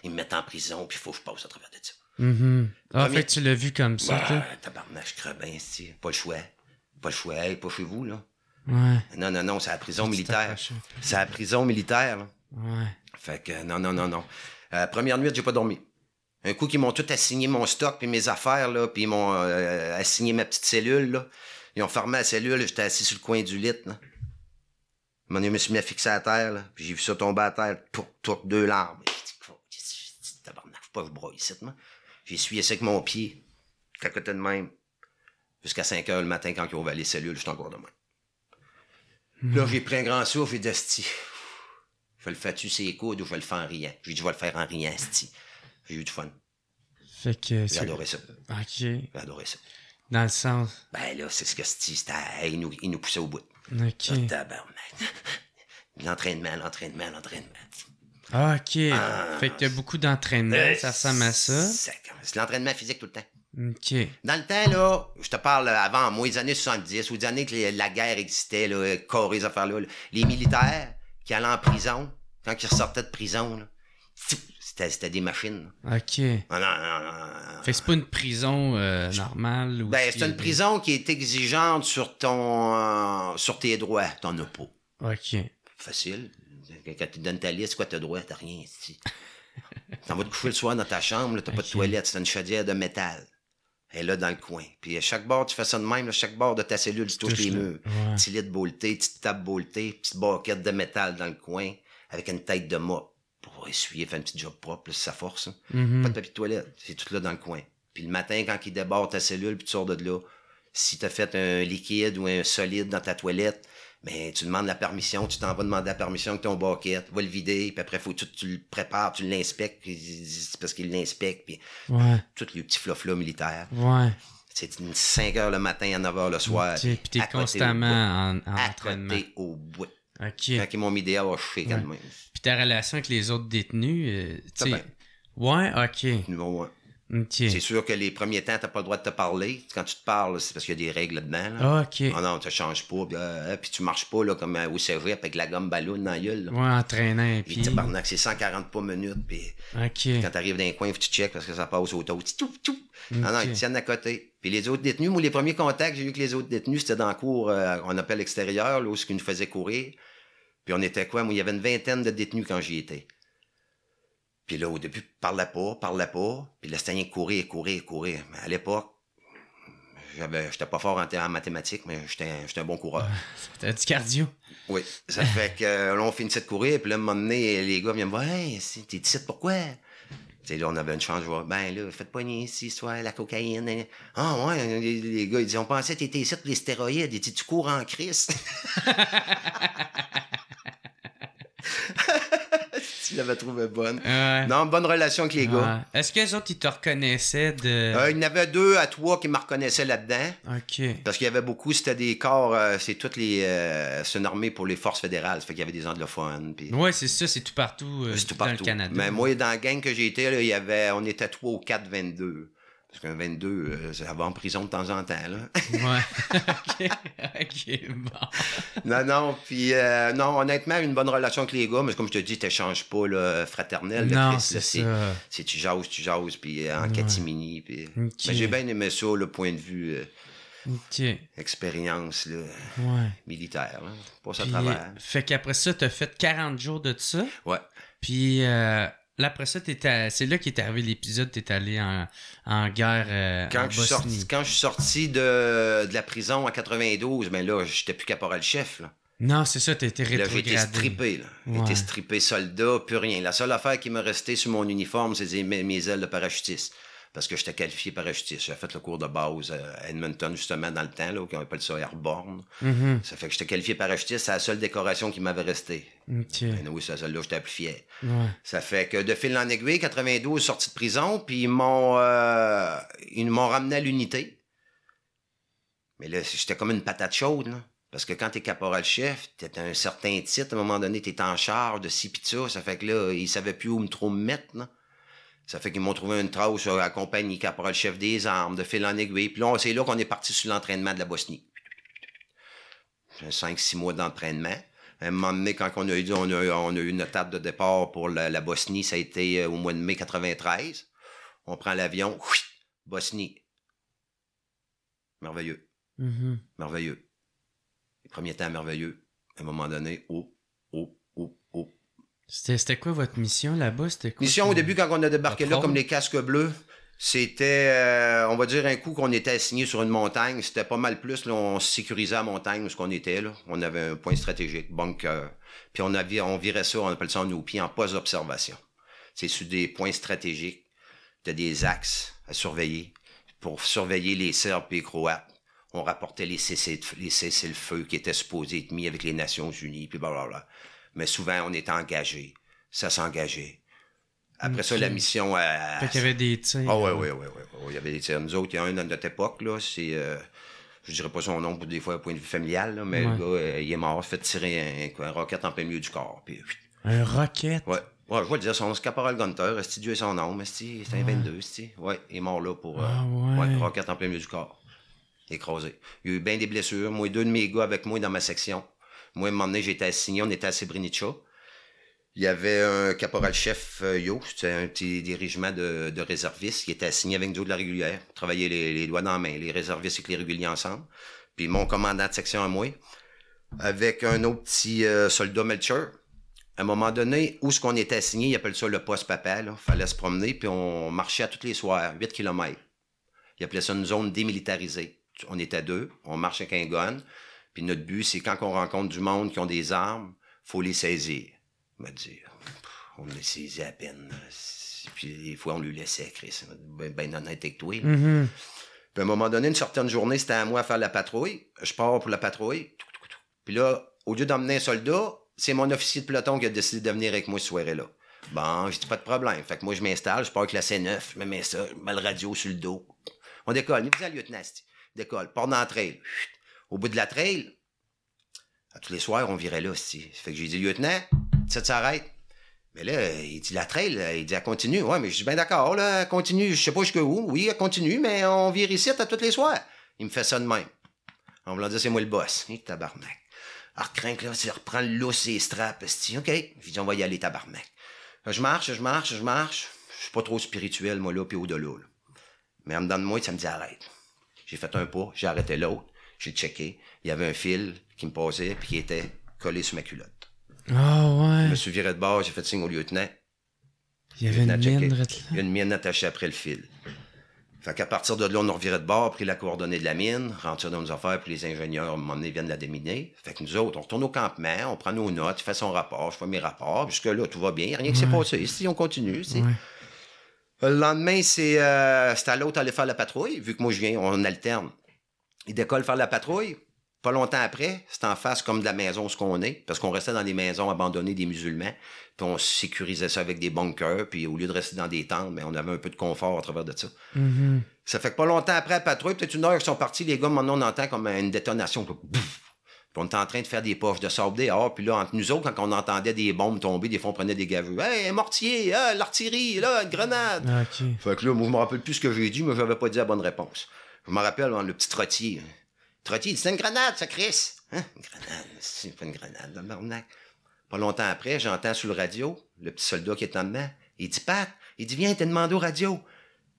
[SPEAKER 2] Ils me mettent en prison, puis il faut que je passe à travers de ça.
[SPEAKER 1] Fait que tu l'as vu comme ça, toi?
[SPEAKER 2] Tabarnak, je crevais bien, pas le choix. Hey, pas chez vous, là.
[SPEAKER 1] Ouais.
[SPEAKER 2] Non, c'est la prison militaire. C'est la prison militaire, là.
[SPEAKER 1] Ouais.
[SPEAKER 2] Fait que, non. Première nuit, j'ai pas dormi. Un coup qu'ils m'ont tout assigné mon stock puis mes affaires, là, puis ils m'ont assigné ma petite cellule, là. Ils ont fermé la cellule, j'étais assis sur le coin du lit, là. Je me suis mis à fixer à terre, là, puis j'ai vu ça tomber à terre, tour, 2 larmes. pas que je broie ici, moi. J'ai essuyé ça avec mon pied, à côté de même, jusqu'à 5 heures le matin quand ils ont ouvert les cellules, j'étais encore de même. Là, j'ai pris un grand souffle et dit, asti, je vais le faire tuer ses coudes ou je vais le faire en riant. J'ai dit, je vais le faire en riant, asti. J'ai eu du fun.
[SPEAKER 1] Fait que
[SPEAKER 2] J'ai adoré ça.
[SPEAKER 1] OK.
[SPEAKER 2] J'ai adoré ça.
[SPEAKER 1] Dans le sens.
[SPEAKER 2] Ben là, c'est ce que asti, c'était, il nous poussait au bout.
[SPEAKER 1] OK.
[SPEAKER 2] Là, tabarnak. L'entraînement.
[SPEAKER 1] OK. Fait que t'as beaucoup d'entraînement, ça ressemble à ça.
[SPEAKER 2] C'est l'entraînement physique tout le temps.
[SPEAKER 1] OK.
[SPEAKER 2] Dans le temps, là, je te parle avant, moi, les années 70, ou des années que la guerre existait, là, Corée, ces affaires-là, les militaires qui allaient en prison, quand ils ressortaient de prison, là, c'était des machines.
[SPEAKER 1] OK.
[SPEAKER 2] Non.
[SPEAKER 1] Fait que c'est pas une prison normale?
[SPEAKER 2] Ben, c'est une prison qui est exigeante sur tes droits. T'en as pas.
[SPEAKER 1] OK.
[SPEAKER 2] Facile. Quand tu donnes ta liste, quoi, t'as droit, t'as rien ici. T'en vas te coucher le soir dans ta chambre, là, t'as pas de toilette, c'est une chaudière de métal. Elle est là dans le coin. Puis à chaque bord, tu fais ça de même, là, chaque bord de ta cellule, tu touches les murs.
[SPEAKER 1] Ouais.
[SPEAKER 2] Petit lit de bolleté, petite table bolletée, petite barquette de métal dans le coin, avec une tête de mop pour essuyer, faire un petit job propre, là, si ça force. Hein. Pas de papier de toilette, c'est tout là dans le coin. Puis le matin, quand il déborde ta cellule, puis tu sors de là, si t'as fait un liquide ou un solide dans ta toilette, mais tu demandes la permission, tu t'en vas demander la permission avec ton bucket, va le vider, puis après, faut que tu le prépares, tu l'inspectes, c'est parce qu'il l'inspecte, puis tous les petits floflas militaires.
[SPEAKER 1] Ouais.
[SPEAKER 2] C'est 5 heures le matin à 9 heures le soir.
[SPEAKER 1] Puis t'es constamment en entraînement.
[SPEAKER 2] À côté au bout.
[SPEAKER 1] OK.
[SPEAKER 2] Quand ils m'ont mis des haches, quand même.
[SPEAKER 1] Puis ta relation avec les autres détenus, tu sais... Ouais, OK.
[SPEAKER 2] Ouais.
[SPEAKER 1] OK.
[SPEAKER 2] C'est sûr que les premiers temps, t'as pas le droit de te parler. Quand tu te parles, c'est parce qu'il y a des règles là-dedans. Là.
[SPEAKER 1] Ah, OK.
[SPEAKER 2] Oh non, tu changes pas. Puis tu marches pas là, comme au cégep avec la gomme ballon dans la gueule. Là.
[SPEAKER 1] Ouais, entraînant.
[SPEAKER 2] Et
[SPEAKER 1] Puis...
[SPEAKER 2] tabarnak, c'est 140 pas minutes. Puis
[SPEAKER 1] OK.
[SPEAKER 2] quand t'arrives dans un coin, faut que tu checkes parce que ça passe au taux. Non, ils tiennent à côté. Puis les autres détenus, moi, les premiers contacts, j'ai vu que les autres détenus, c'était dans la cour, on appelle l'extérieur, là, où ce qu'ils nous faisaient courir. Puis on était quoi? Moi, il y avait une vingtaine de détenus quand j'y étais. Puis là, au début, parlais pas. Puis là, c'était rien courir. Mais à l'époque, j'étais pas fort en mathématiques, mais j'étais un bon coureur.
[SPEAKER 1] C'était du cardio.
[SPEAKER 2] Oui. Ça fait que là, on finissait de courir, puis là, à un moment donné, les gars viennent me voir, « Hey, t'es ici, pourquoi? » Tu sais, là, on avait une chance, je vois, ben là, faites pas nier ici, soit la cocaïne. Hein. Ah ouais, les gars, ils disaient, on pensait que t'étais ici pour les stéroïdes. Ils disaient, tu cours en crise. Tu l'avais trouvé bonne. Non, bonne relation avec les gars.
[SPEAKER 1] Est-ce que les autres, ils te reconnaissaient de...
[SPEAKER 2] Il y en avait 2 à 3 qui me reconnaissaient là-dedans.
[SPEAKER 1] OK.
[SPEAKER 2] Parce qu'il y avait beaucoup, c'était des corps, c'est toutes les... c'est une armée pour les forces fédérales. Ça fait qu'il y avait des anglophones. Puis...
[SPEAKER 1] Ouais, c'est ça, c'est tout partout,
[SPEAKER 2] c'est tout
[SPEAKER 1] dans
[SPEAKER 2] partout.
[SPEAKER 1] le Canada.
[SPEAKER 2] Mais moi, dans la gang que j'ai été, là, on était 3 ou 4 22. Parce qu'un 22, ça va en prison de temps en temps, là.
[SPEAKER 1] Ouais. OK, bon.
[SPEAKER 2] Non, puis non, honnêtement, une bonne relation avec les gars, mais comme je te dis, t'échanges pas, là, fraternel.
[SPEAKER 1] Non,
[SPEAKER 2] Chris,
[SPEAKER 1] c'est
[SPEAKER 2] là,
[SPEAKER 1] ça.
[SPEAKER 2] c'est tu jases, puis en catimini, puis...
[SPEAKER 1] OK.
[SPEAKER 2] Mais j'ai bien aimé ça, le point de vue
[SPEAKER 1] OK.
[SPEAKER 2] expérience, là, militaire, là. Pas ça à
[SPEAKER 1] Puis,
[SPEAKER 2] travers.
[SPEAKER 1] fait qu'après ça, t'as fait 40 jours de ça.
[SPEAKER 2] Ouais.
[SPEAKER 1] Puis... là, après ça, c'est là qu'est arrivé l'épisode, t'es allé en guerre en Bosnie.
[SPEAKER 2] Quand je suis sorti de la prison en 92, ben là, j'étais plus caporal-chef, là.
[SPEAKER 1] Non, c'est ça, t'as été rétrogradé.
[SPEAKER 2] Là, j'ai été strippé, là. J'ai été strippé soldat, plus rien. La seule affaire qui me restait sur mon uniforme, c'est mes ailes de parachutiste. Parce que j'étais qualifié parachutiste. J'ai fait le cours de base à Edmonton, justement, dans le temps, là, qu'on appelle ça Airborne. Ça fait que j'étais qualifié parachutiste, c'est la seule décoration qui m'avait resté.
[SPEAKER 1] OK.
[SPEAKER 2] Ben oui, c'est celle-là, j'étais plus fier.
[SPEAKER 1] Ouais.
[SPEAKER 2] Ça fait que de fil en aiguille, 92, sorti de prison, puis ils m'ont ramené à l'unité. Mais là, j'étais comme une patate chaude, là. Parce que quand t'es caporal-chef, t'as un certain titre, à un moment donné, t'es en charge de ci pis de ça. Ça fait que là, ils savaient plus où trop me mettre, là. Ça fait qu'ils m'ont trouvé une trace à la compagnie caporal-chef des armes, de fil en aiguille. Puis là, c'est là qu'on est parti sur l'entraînement de la Bosnie. 5-6 mois d'entraînement. À un moment donné, quand on a eu notre date de départ pour la Bosnie, ça a été au mois de mai 93. On prend l'avion, Bosnie. Merveilleux. Merveilleux. Les premiers temps merveilleux. À un moment donné,
[SPEAKER 1] C'était quoi votre mission là-bas? C'était quoi?
[SPEAKER 2] Mission au début, quand on a débarqué là, comme les casques bleus, c'était, on va dire, un coup qu'on était assigné sur une montagne. C'était pas mal plus, là, on sécurisait la montagne où ce qu'on était, là. On avait un point stratégique, bunker. Puis on virait ça, on appelle ça en nos pieds, en poste d'observation. C'est sur des points stratégiques. t'as des axes à surveiller pour surveiller les Serbes et les Croates. On rapportait les cessez-le-feu qui étaient supposés être mis avec les Nations Unies, puis blablabla. Mais souvent, on était engagés. Ça s'engageait. Après ça, la mission...
[SPEAKER 1] Fait qu'il y avait des tirs.
[SPEAKER 2] Ah oui. Il y avait des tirs. Nous autres, il y a un dans notre époque, là, c'est... je dirais pas son nom, des fois, au point de vue familial, là, mais le gars, il est mort, fait tirer un roquette en plein milieu du corps. Puis,
[SPEAKER 1] un roquette?
[SPEAKER 2] Ouais, je vais le dire, son Caporal Gunter, est-ce Dieu est son nom, c'est un 22, ouais, il est mort là pour... roquette en plein milieu du corps. Écrasé. Il y a eu bien des blessures. Moi, 2 de mes gars avec moi dans ma section. Moi, à un moment donné, j'étais assigné, on était à Srebrenica. Il y avait un caporal-chef, Yo, c'était un petit des régiments de réservistes qui était assigné avec nous de la régulière. Travaillait les doigts dans la main, les réservistes et les réguliers ensemble. Puis mon commandant de section à moi, avec un autre petit soldat Melcher. À un moment donné, où est-ce qu'on était assigné, ils appellent ça le poste papa, là. Fallait se promener, puis on marchait à tous les soirs, 8 km. Ils appelaient ça une zone démilitarisée. On était 2, on marche avec un gun, puis notre but, c'est quand on rencontre du monde qui ont des armes, faut les saisir. On va dire, on les saisit à peine. Puis des fois, on lui laissait, Chris, ben honnête avec toi.
[SPEAKER 1] Mm-hmm.
[SPEAKER 2] Puis à un moment donné, une certaine journée, c'était à moi à faire la patrouille. Je pars pour la patrouille. Puis là, au lieu d'emmener un soldat, c'est mon officier de peloton qui a décidé de venir avec moi ce soir-là. Bon, j'ai dit pas de problème. Fait que moi, je m'installe, je pars avec la C9, je me mets ça, je mets le radio sur le dos. On décolle. Il faisait le lieutenant, décolle, part dans la trail. Au bout de la trail, à tous les soirs, on virait là, Fait que j'ai dit, lieutenant, ça s'arrête. Mais là, il dit, la trail, il dit, elle continue. Ouais, mais je dis, ben d'accord, là, elle continue, je sais pas jusqu'où. Oui, elle continue, mais on vire ici à tous les soirs. Il me fait ça de même. En voulant dire, c'est moi le boss. Tabarnak. Alors, crains que là, tu reprends le lousse et les straps. OK. J'ai dit, on va y aller, tabarnak. Je marche. Je suis pas trop spirituel, moi, là, puis au-delà, là. Mais en dedans de moi, ça me dit, arrête. J'ai fait un pas, j'ai arrêté l'autre, j'ai checké. Il y avait un fil qui me passait puis qui était collé sur ma culotte.
[SPEAKER 1] Ouais.
[SPEAKER 2] Je me suis viré de bord, j'ai fait signe au lieutenant.
[SPEAKER 1] Il y avait une mine.
[SPEAKER 2] Il y a une mine attachée après le fil. Fait qu'à partir de là, on a reviré de bord, pris la coordonnée de la mine, rentré dans nos affaires, puis les ingénieurs, à un moment donné, viennent la déminer. Fait que nous autres, on retourne au campement, on prend nos notes, il fait son rapport, je fais mes rapports. Jusque-là, tout va bien, il n'y a rien qui s'est passé. Ici, on continue. Le lendemain, c'est à l'autre aller faire la patrouille, vu que moi, je viens, on alterne. Il décolle faire la patrouille. Pas longtemps après, c'est en face comme de la maison où ce qu'on est, parce qu'on restait dans des maisons abandonnées des musulmans, puis on sécurisait ça avec des bunkers, puis au lieu de rester dans des tentes, mais on avait un peu de confort à travers de ça.
[SPEAKER 1] Mm-hmm.
[SPEAKER 2] Ça fait que pas longtemps après la patrouille, peut-être 1 heure qu'ils sont partis, les gars, maintenant on entend comme une détonation. Puis on était en train de faire des poches de sable dehors, puis là, entre nous autres, quand on entendait des bombes tomber, des fois on prenait des gaveux. Hey, un mortier, l'artillerie, là, une grenade.
[SPEAKER 1] Okay.
[SPEAKER 2] Fait que là, moi, je me rappelle plus ce que j'ai dit, mais j'avais pas dit la bonne réponse. Je me rappelle, le petit trottier. Trottier, c'est une grenade, ça, Chris. Hein? Une grenade, c'est pas une grenade, tabarnak. Pas longtemps après, j'entends sur le radio, le petit soldat qui est en dedans. Il dit, Pat, il dit, viens, t'es demandé au radio.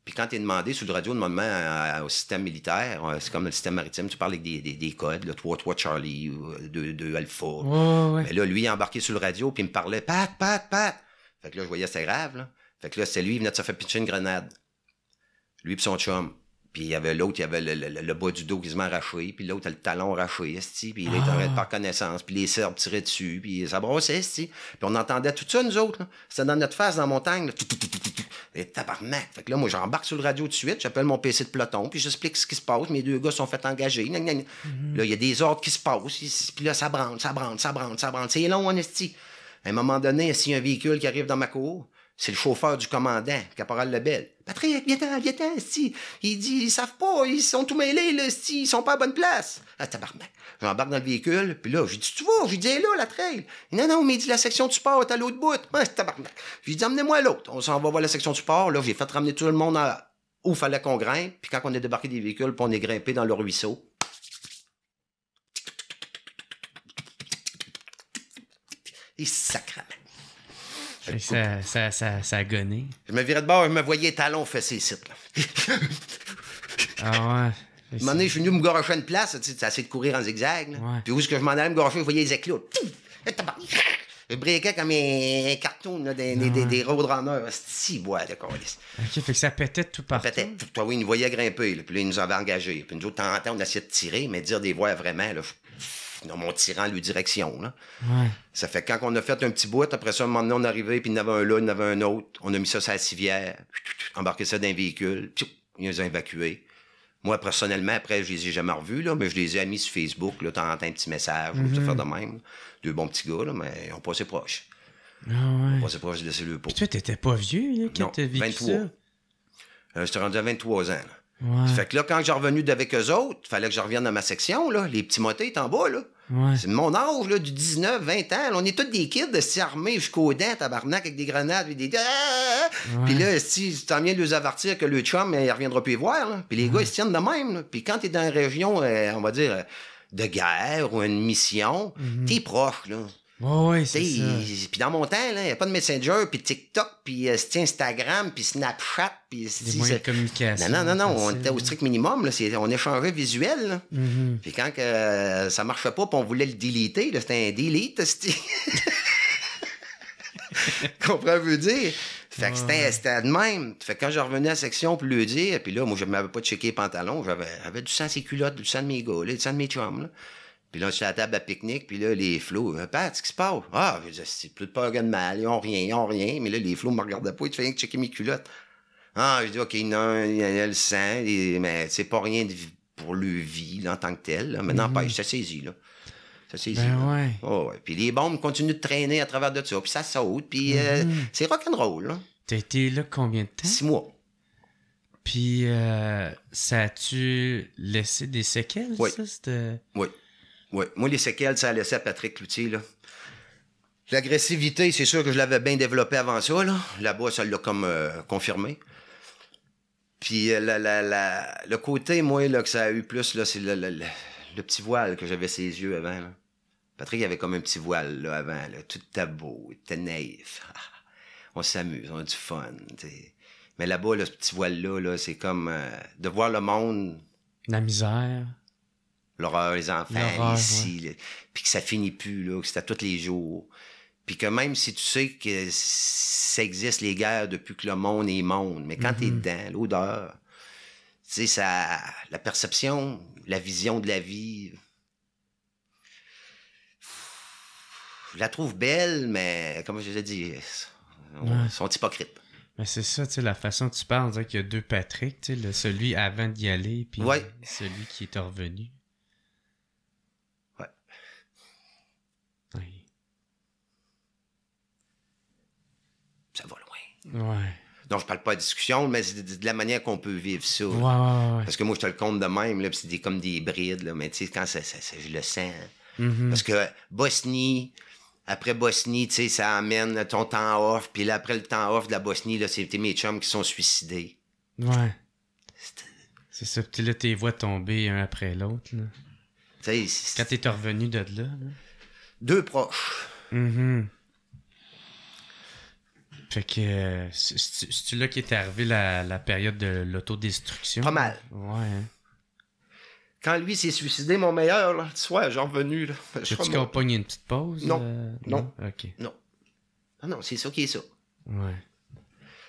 [SPEAKER 2] Puis quand t'es demandé sur le radio, normalement, au système militaire, c'est comme le système maritime, tu parles avec des codes, là, 3-3 Charlie, 2 Alpha.
[SPEAKER 1] Ouais.
[SPEAKER 2] Mais là, lui, il est embarqué sur le radio, puis il me parlait, Pat. Fait que là, je voyais, c'était grave, là. Fait que là, c'est lui, il venait de se faire pitcher une grenade. Lui pis son chum. Puis il y avait l'autre, il y avait le bas du dos quasiment arraché, puis l'autre, le talon arraché, puis il était par connaissance, puis les Serbes tiraient dessus, puis ça brossait, puis on entendait tout ça, nous autres, là. C'était dans notre face, dans la montagne, là. Et tabarnak. Fait que là, moi, j'embarque sur le radio tout de suite, j'appelle mon PC de peloton, puis j'explique ce qui se passe, mes 2 gars sont fait engager, Là, il y a des ordres qui se passent, puis là, ça branle. C'est long, en esti. À un moment donné, s'il y a un véhicule qui arrive dans ma cour, c'est le chauffeur du commandant, Caporal Lebel. Patrick, viens-t'en, esti. Il dit, ils savent pas, ils sont tout mêlés, là, esti, ils sont pas à bonne place. Ah, tabarnak. J'embarque dans le véhicule, puis là, j'ai dit, tu vas? J'ai dit, là, la trail. Non, mais il dit, la section de support est à l'autre bout. Ah, tabarnak. J'ai dit, emmenez-moi à l'autre. On s'en va voir la section de support. Là, j'ai fait ramener tout le monde où il fallait qu'on grimpe. Puis quand on est débarqué des véhicules, puis on est grimpé dans le ruisseau. Et sacrament.
[SPEAKER 1] Ça a gonné.
[SPEAKER 2] Je me virais de bord, je me voyais les talons fessés ici, là.
[SPEAKER 1] Ah ouais.
[SPEAKER 2] À un moment donné, je suis venu me garocher une place, tu sais, essayé de courir en zigzag, là.
[SPEAKER 1] Ouais.
[SPEAKER 2] Puis où est-ce que je m'en allais me garocher, je voyais les éclats. Je briquais comme un cartoon, là, des roadrunners. Si, bois de colis.
[SPEAKER 1] OK, fait que ça pétait tout partout.
[SPEAKER 2] Ça pétait. Toi, oui, ils nous voyaient grimper, là, puis là, ils nous avaient engagés. Puis nous autres, de temps en temps, on essayait de tirer, mais dire des voix vraiment, là, en m'ont tiré en leur direction. Là.
[SPEAKER 1] Ouais.
[SPEAKER 2] Ça fait que quand on a fait un petit bout, après ça, un moment donné, on est arrivé, puis il y en avait un là, il y en avait un autre. On a mis ça sur la civière, embarqué ça dans un véhicule, puis ils les ont évacués. Moi, personnellement, après, je les ai jamais revus, là, mais je les ai mis sur Facebook, là, t'en entends un petit message, ou faire de même. Deux bons petits gars, là, mais ils ont passé proche.
[SPEAKER 1] Ah ouais.
[SPEAKER 2] Ils ont passé proche de laisser le pot.
[SPEAKER 1] Puis toi, t'étais pas vieux, là, quand
[SPEAKER 2] Non,
[SPEAKER 1] t'as vécu
[SPEAKER 2] 23.
[SPEAKER 1] ça?
[SPEAKER 2] J'étais rendu à 23 ans, là.
[SPEAKER 1] Ouais.
[SPEAKER 2] Ça fait que là, quand j'ai revenu d'avec eux autres, il fallait que je revienne dans ma section, là. Les petits motés étaient en bas, là.
[SPEAKER 1] Ouais.
[SPEAKER 2] C'est de mon âge, là, du 19, 20 ans. Là, on est tous des kids de s'y armés jusqu'aux dents, tabarnak, avec des grenades, puis des... Puis là, si t'en viens de les avertir que le chum, il reviendra plus les voir, là. Puis les gars, ils se tiennent de même, là. Puis quand t'es dans une région, on va dire, de guerre ou une mission, t'es proche, là.
[SPEAKER 1] Ouais, c'est ça.
[SPEAKER 2] Puis dans mon temps, il n'y a pas de Messenger, puis TikTok, puis Instagram, puis Snapchat, puis...
[SPEAKER 1] Des moyens de communication.
[SPEAKER 2] Non, on était au strict minimum, là, on échangeait visuel, là. Puis quand ça marchait pas, puis on voulait le déliter, là, c'était un delete, c'était... Comprends, veut dire? Fait que c'était de même. Fait que quand je revenais à la section pour le dire, puis là, moi, je m'avais pas checké les pantalons, j'avais du sang sur les culottes, du sang de mes gars, là, du sang de mes chums, là. Puis là, j'étais à la table à pique-nique, puis là, les flots, Pat, ce qui se passe? Ah, je disais, c'est plus de peur que de mal, ils ont rien. Mais là, les flots me regardaient pas, ils te faisaient checker mes culottes. Ah, je dis, OK, non, il y a le sang, mais c'est pas rien pour le vie, là, en tant que tel, là. Mais n'empêche, ça saisit, là. Ça saisit,
[SPEAKER 1] Ben
[SPEAKER 2] là.
[SPEAKER 1] ouais.
[SPEAKER 2] Oh, ouais. Puis les bombes continuent de traîner à travers de ça, puis ça saute, puis c'est rock'n'roll, là.
[SPEAKER 1] T'as été là combien de temps?
[SPEAKER 2] 6 mois.
[SPEAKER 1] Puis, ça a-tu laissé des séquelles,
[SPEAKER 2] Oui.
[SPEAKER 1] ça? C'était...
[SPEAKER 2] Oui. Oui. Moi, les séquelles, ça a laissé à Patrick Cloutier, là. L'agressivité, c'est sûr que je l'avais bien développée avant ça, là. Là-bas, ça l'a comme confirmé. Puis le côté, moi, là, que ça a eu plus, là, c'est le petit voile que j'avais ses yeux avant, là. Patrick avait comme un petit voile, là, avant, là. Tout était beau, il était naïf. On s'amuse, on a du fun, t'sais. Mais là-bas, là, ce petit voile-là, là, c'est comme de voir le monde...
[SPEAKER 1] La misère.
[SPEAKER 2] L'horreur, les enfants,
[SPEAKER 1] L'horreur,
[SPEAKER 2] ici, là, puis que ça finit plus, là, que c'est à tous les jours. Puis que même si tu sais que ça existe, les guerres, depuis que le monde est monde, mais quand t'es dedans, l'odeur, tu sais, ça, la perception, la vision de la vie, je la trouve belle, mais comme je l'ai dit, ils sont hypocrites.
[SPEAKER 1] Mais c'est ça, tu sais, la façon que tu parles, on dirait qu'il y a deux Patrick, tu sais, celui avant d'y aller, puis celui qui est revenu.
[SPEAKER 2] Ouais.
[SPEAKER 1] Oui.
[SPEAKER 2] Ça va loin.
[SPEAKER 1] Ouais.
[SPEAKER 2] Donc, je parle pas de discussion, mais c'est de la manière qu'on peut vivre ça.
[SPEAKER 1] Ouais.
[SPEAKER 2] Parce que moi, je te le compte de même, là, pis c'est comme des brides, là, mais tu sais, quand je le sens. Parce que Bosnie, après Bosnie, tu sais, ça amène là, ton temps off, puis là, après le temps off de la Bosnie, là, c'était mes chums qui sont suicidés.
[SPEAKER 1] Ouais. C'est ça, puis là, t'es vois tomber un après l'autre, là.
[SPEAKER 2] Tu sais,
[SPEAKER 1] quand t'es revenu de là.
[SPEAKER 2] Deux proches.
[SPEAKER 1] Fait que c'est là qu'est arrivé la période de l'autodestruction.
[SPEAKER 2] Pas mal.
[SPEAKER 1] Ouais. Hein.
[SPEAKER 2] Quand lui s'est suicidé, mon meilleur, là, tu sois, j'ai revenu, là.
[SPEAKER 1] T'as-tu qu'on pogne une petite pause?
[SPEAKER 2] Non.
[SPEAKER 1] OK.
[SPEAKER 2] Non. Non, c'est ça qui est ça.
[SPEAKER 1] Ouais.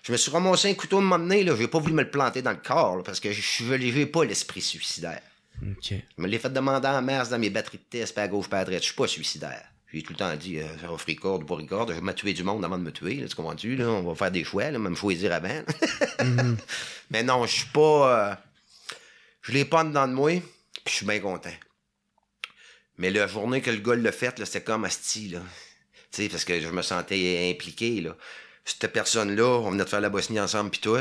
[SPEAKER 2] Je me suis ramassé un couteau de m'emmener, là. J'ai pas voulu me le planter dans le corps, là, parce que j'ai pas l'esprit suicidaire.
[SPEAKER 1] OK.
[SPEAKER 2] Je me l'ai fait demander en mars dans mes batteries de test, pas à gauche, pas à droite. Je suis pas suicidaire. J'ai tout le temps dit, off record ou pas record, je vais me tuer du monde avant de me tuer, là, tu comprends-tu, là? On va faire des choix, là, même choisir avant. Mais non, je suis pas... je l'ai pas en dedans de moi, puis je suis bien content. Mais la journée que le gars l'a fait, là, c'était comme asti, là. Tu sais, parce que je me sentais impliqué, là. Cette personne-là, on venait de faire la Bosnie ensemble, puis tout.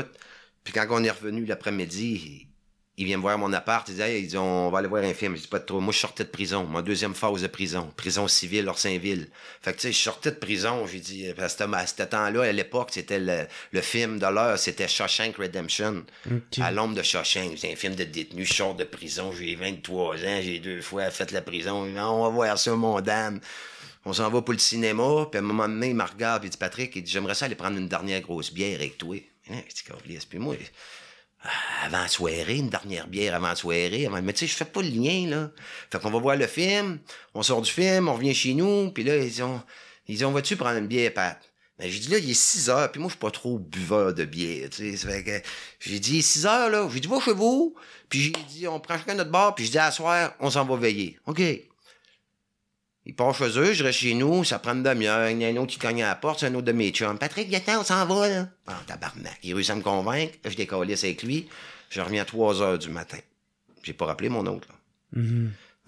[SPEAKER 2] Puis quand on est revenu l'après-midi, il vient me voir à mon appart, il dit, hey, il dit, on va aller voir un film. Je dis pas de trop. Moi, je sortais de prison. Ma deuxième phase de prison. Prison civile, Orsainville. Fait que, tu sais, je sortais de prison. J'ai dit, à ce temps-là, à l'époque, c'était le film de l'heure, c'était Shawshank Redemption.
[SPEAKER 1] Okay.
[SPEAKER 2] À l'ombre de Shawshank. C'est un film de détenu. Je sors de prison. J'ai 23 ans. J'ai 2 fois fait la prison. On va voir ça, mon Dan. On s'en va pour le cinéma. Puis à un moment donné, il me regarde. Puis il dit, Patrick, il dit, j'aimerais ça aller prendre une dernière grosse bière avec toi. Hein, je dis, puis moi, avant la soirée, une dernière bière avant la soirée. Mais tu sais, je fais pas le lien, là. Fait qu'on va voir le film, on sort du film, on revient chez nous, puis là, ils disent, on va-tu prendre une bière, Pat? Ben, j'ai dit, là, il est 6 heures, puis moi, je suis pas trop buveur de bière, tu sais. Ça fait que, j'ai dit, 6 heures, là. J'ai dit, va chez vous, puis j'ai dit, on prend chacun notre bar, puis j'ai dit, à soir, on s'en va veiller. OK. Il part chez eux, je reste chez nous, ça prend une demi-heure. Il y a un autre qui cogne à la porte, c'est un autre de mes chums. Patrick, viens, on s'en va, là. Ah, tabarnak. Il réussit à me convaincre. Là, je décalisse avec lui. Je reviens à 3 heures du matin. J'ai pas rappelé mon autre, là.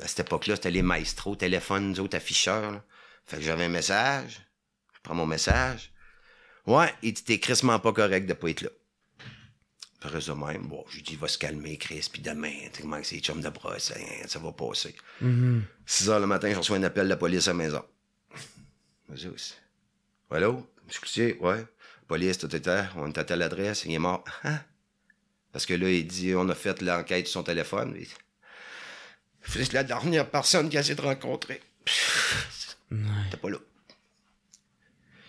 [SPEAKER 2] À cette époque-là, c'était les maestros, téléphone, nous autres afficheurs, là. Fait que j'avais un message. Je prends mon message. Ouais, il dit, t'es crissement pas correct de pas être là. Puis reste de même. Bon, je lui dis, il va se calmer, Chris, puis demain, tu sais, c'est chum de bras, ça va passer. 6 heures le matin, je reçois un appel de la police à la maison. Vas-y aussi. Allô? Monsieur Cloutier? Ouais. Police, tout était. On était à telle adresse, il est mort. Hein? Parce que là, il dit, on a fait l'enquête sur son téléphone. C'est la dernière personne qui a essayé de rencontrer. T'es pas là.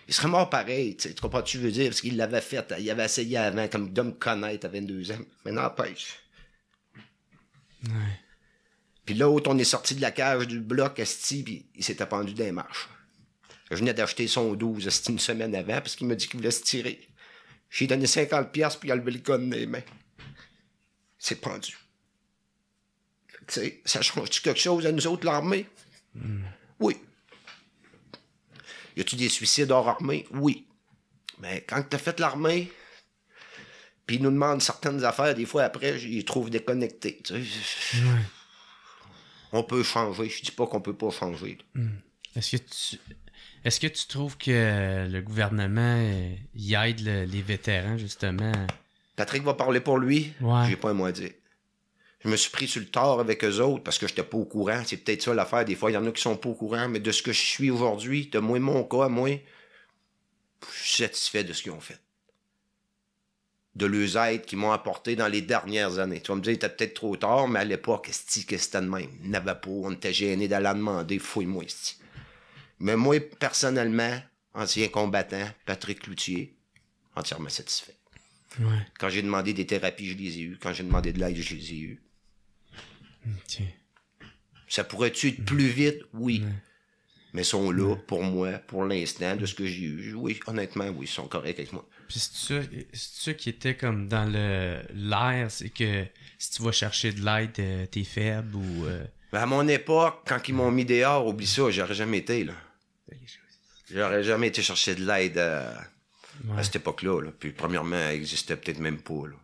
[SPEAKER 2] Il serait mort pareil, tu comprends ce que tu veux dire? Parce qu'il l'avait fait, il avait essayé avant, comme de me connaître à 22 ans. Mais n'empêche.
[SPEAKER 1] Ouais.
[SPEAKER 2] Puis là, où on est sorti de la cage du bloc, esti, puis il s'était pendu dans les marches. Je venais d'acheter son 12, esti, une semaine avant, parce qu'il m'a dit qu'il voulait se tirer. J'ai donné 50$, puis il a levé le gun des mains. Il s'est pendu. Tu sais, ça change-tu quelque chose à nous autres, l'armée? Oui. Y a-tu des suicides hors armée? Oui. Mais quand t'as fait l'armée, puis ils nous demandent certaines affaires, des fois après, je les trouve déconnectés. Tu sais.
[SPEAKER 1] Ouais.
[SPEAKER 2] On peut changer. Je dis pas qu'on peut pas changer.
[SPEAKER 1] Est-ce que tu trouves que le gouvernement y aide les vétérans, justement?
[SPEAKER 2] Patrick va parler pour lui.
[SPEAKER 1] Ouais.
[SPEAKER 2] J'ai pas un mot à dire. Je me suis pris sur le tort avec eux autres parce que j'étais pas au courant. C'est peut-être ça l'affaire. Des fois, il y en a qui sont pas au courant, mais de ce que je suis aujourd'hui, de moi, mon cas, moi, je suis satisfait de ce qu'ils ont fait. De leurs aides qu'ils m'ont apporté dans les dernières années. Tu vas me dire, c'était peut-être trop tard, mais à l'époque, que c'était de même. Il n'avait pas, on était gênés d'aller demander, fouille-moi, esti. Mais moi, personnellement, ancien combattant, Patrick Cloutier, entièrement satisfait.
[SPEAKER 1] Ouais.
[SPEAKER 2] Quand j'ai demandé des thérapies, je les ai eues. Quand j'ai demandé de l'aide, je les ai eues.
[SPEAKER 1] OK.
[SPEAKER 2] Ça pourrait-tu être plus vite? Oui.
[SPEAKER 1] Ouais.
[SPEAKER 2] Mais ils sont là, pour moi, pour l'instant, de ce que j'ai eu. Oui, honnêtement, oui, ils sont corrects avec moi.
[SPEAKER 1] Puis c'est ça qui était comme dans l'air, c'est que si tu vas chercher de l'aide, t'es faible ou...
[SPEAKER 2] Ben, à mon époque, quand ils m'ont mis dehors, oublie ça, j'aurais jamais été, là. J'aurais jamais été chercher de l'aide à cette époque-là, là. Puis premièrement, elle existait peut-être même pas, là.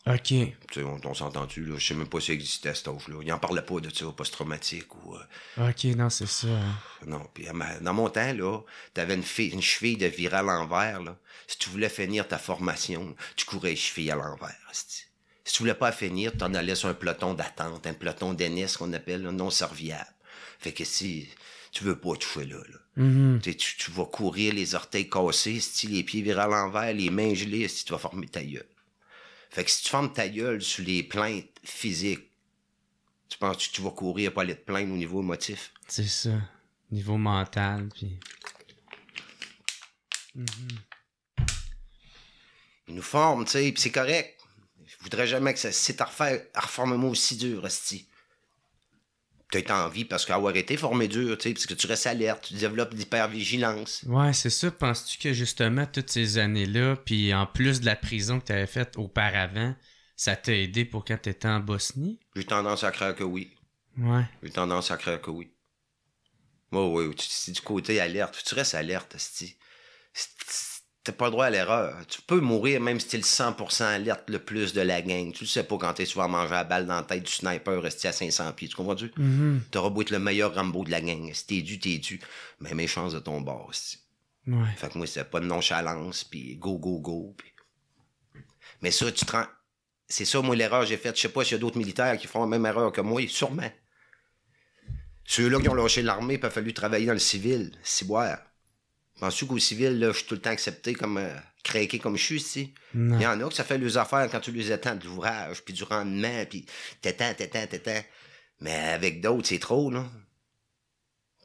[SPEAKER 1] OK.
[SPEAKER 2] Tu sais, on s'entend-tu, là? Je sais même pas si ça existait à cet âge-là. Ils en parlaient pas de ça, post-traumatique ou...
[SPEAKER 1] OK, non, c'est ça. Hein.
[SPEAKER 2] Non, puis dans mon temps, là, t'avais une cheville de virer à l'envers, là. Si tu voulais finir ta formation, tu courais les chevilles à l'envers, esti. Si tu voulais pas finir, t'en allais sur un peloton d'attente, un peloton d'aînés, qu'on appelle, là, non serviable. Fait que si tu veux pas toucher là. Tu vas courir les orteils cassés, si les pieds virés à l'envers, les mains gelées, si tu vas former ta gueule. Fait que si tu formes ta gueule sur les plaintes physiques, tu penses que tu vas courir pour aller te plaindre au niveau émotif?
[SPEAKER 1] C'est ça. Niveau mental, puis...
[SPEAKER 2] Ils nous forment, tu sais, puis c'est correct. Je voudrais jamais que ça... Si t'as reforme-moi aussi dur, esti. Peut-être envie parce qu'avoir été formé dur, tu sais, parce que tu restes alerte, tu développes l'hypervigilance.
[SPEAKER 1] Ouais, c'est ça. Penses-tu que justement, toutes ces années-là, puis en plus de la prison que tu avais faite auparavant, ça t'a aidé pour quand tu étais en Bosnie?
[SPEAKER 2] J'ai tendance à croire que oui.
[SPEAKER 1] Ouais.
[SPEAKER 2] J'ai tendance à croire que oui. Oui, c'est du côté alerte. Tu restes alerte, esti. T'as pas le droit à l'erreur. Tu peux mourir même si t'es le 100% alerte le plus de la gang. Tu le sais pas quand t'es souvent mangé la balle dans la tête du sniper resté à 500 pieds. Tu comprends-tu? T'auras beau être le meilleur Rambo de la gang. Si t'es dû. Mais mes chances de ton bord, esti.
[SPEAKER 1] Ouais.
[SPEAKER 2] Fait que moi, c'était pas de nonchalance, puis go. Puis... Mais ça, tu te rends... C'est ça, moi, l'erreur que j'ai faite. Je sais pas s'il y a d'autres militaires qui font la même erreur que moi. Sûrement. Ceux-là qui ont lâché l'armée, il a fallu travailler dans le civil. Ciboire. Penses-tu qu'au civil, là, je suis tout le temps accepté comme craqué comme je suis, ici? Il y en a que ça fait leurs affaires quand tu les attends de l'ouvrage, puis du rendement, puis t'étends. Mais avec d'autres, c'est trop, là.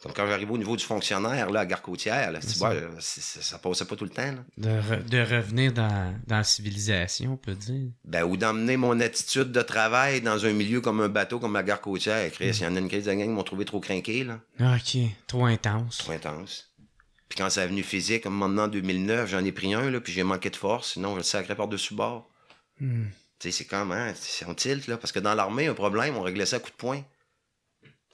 [SPEAKER 2] Comme quand j'arrive au niveau du fonctionnaire, là, à Gare-Côtière, là, ça passait pas tout le temps, là.
[SPEAKER 1] De revenir dans la civilisation, on peut dire.
[SPEAKER 2] Ben, ou d'emmener mon attitude de travail dans un milieu comme un bateau, comme la Gare-Côtière. Chris, il y en a une crise de gang qui m'ont trouvé trop crinqué, là.
[SPEAKER 1] OK. Trop intense.
[SPEAKER 2] Trop intense. Puis quand c'est venu physique, comme maintenant en 2009, j'en ai pris un, là, puis j'ai manqué de force, sinon je le sacrais par-dessus bord. Tu sais, c'est comment, on tilt, là, parce que dans l'armée, un problème, on réglait ça à coups de poing.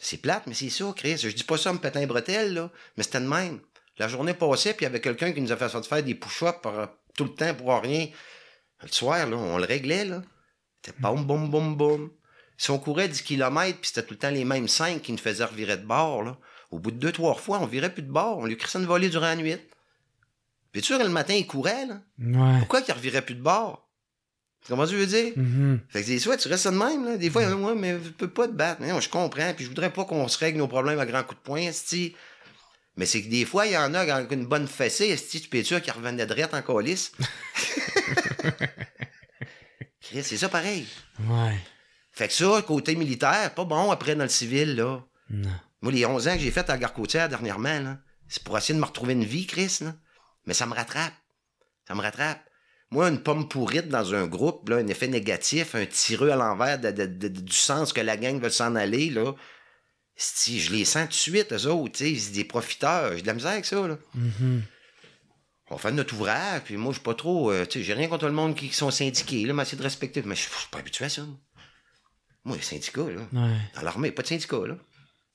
[SPEAKER 2] C'est plate, mais c'est ça, Chris. Je dis pas ça en me pétant les bretelles, là. Mais c'était de même. La journée passait, puis il y avait quelqu'un qui nous a fait faire des push-ups tout le temps pour rien. Le soir, là, on le réglait, là. C'était boum, boum, boum, boum. Si on courait 10 km, puis c'était tout le temps les mêmes 5 qui nous faisaient revirer de bord, là. Au bout de 2-3 fois, on virait plus de bord. On lui crissait une volée durant la nuit. Puis sûr, le matin, il courait, là.
[SPEAKER 1] Ouais.
[SPEAKER 2] Pourquoi qu'il revirait plus de bord? Comment tu veux dire? Fait que des fois, tu restes ça de même, là. Des fois, ouais, mais je peux pas te battre. Mais non, je comprends, puis je voudrais pas qu'on se règle nos problèmes à grands coups de poing, esti. Mais c'est que des fois, il y en a avec une bonne fessée, esti, tu peux être sûr qu'ils revenaient de drette en calice. C'est ça pareil.
[SPEAKER 1] Ouais.
[SPEAKER 2] Fait que ça, côté militaire, pas bon après dans le civil, là.
[SPEAKER 1] Non.
[SPEAKER 2] Moi, les 11 ans que j'ai fait à la gare côtière dernièrement, là, c'est pour essayer de me retrouver une vie, Chris, là. Mais ça me rattrape. Ça me rattrape. Moi, une pomme pourrite dans un groupe, là, un effet négatif, un tireux à l'envers du sens que la gang veut s'en aller, là. Si je les sens tout de suite, eux autres, tu sais, c'est des profiteurs. J'ai de la misère avec ça, là. On fait notre ouvrage, puis moi, je suis pas trop... tu sais, j'ai rien contre le monde qui sont syndiqués, là, mais c'est de respecter. Mais je suis pas habitué à ça, moi. Moi, les syndicats, là.
[SPEAKER 1] Ouais.
[SPEAKER 2] Dans l'armée, pas de syndicats, là.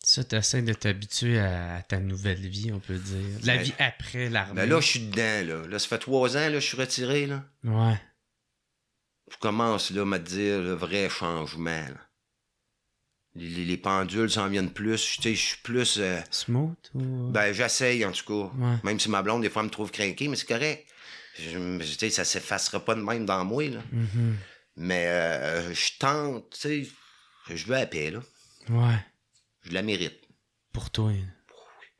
[SPEAKER 1] Ça, t'essaies de t'habituer à ta nouvelle vie, on peut dire. La vie après l'armée.
[SPEAKER 2] Mais là, je suis dedans, là. Là, ça fait 3 ans, là, je suis retiré, là.
[SPEAKER 1] Ouais.
[SPEAKER 2] Je commence, là, à te dire le vrai changement, là. Les pendules s'en viennent plus. Tu sais, je suis plus...
[SPEAKER 1] Smooth ou...
[SPEAKER 2] Ben, j'essaye, en tout cas.
[SPEAKER 1] Ouais.
[SPEAKER 2] Même si ma blonde, des fois, me trouve craqué, mais c'est correct. Tu sais, ça s'effacera pas de même dans moi, là. Mais je tente, tu sais, je veux la paix, là.
[SPEAKER 1] Ouais.
[SPEAKER 2] Je la mérite.
[SPEAKER 1] Pour toi.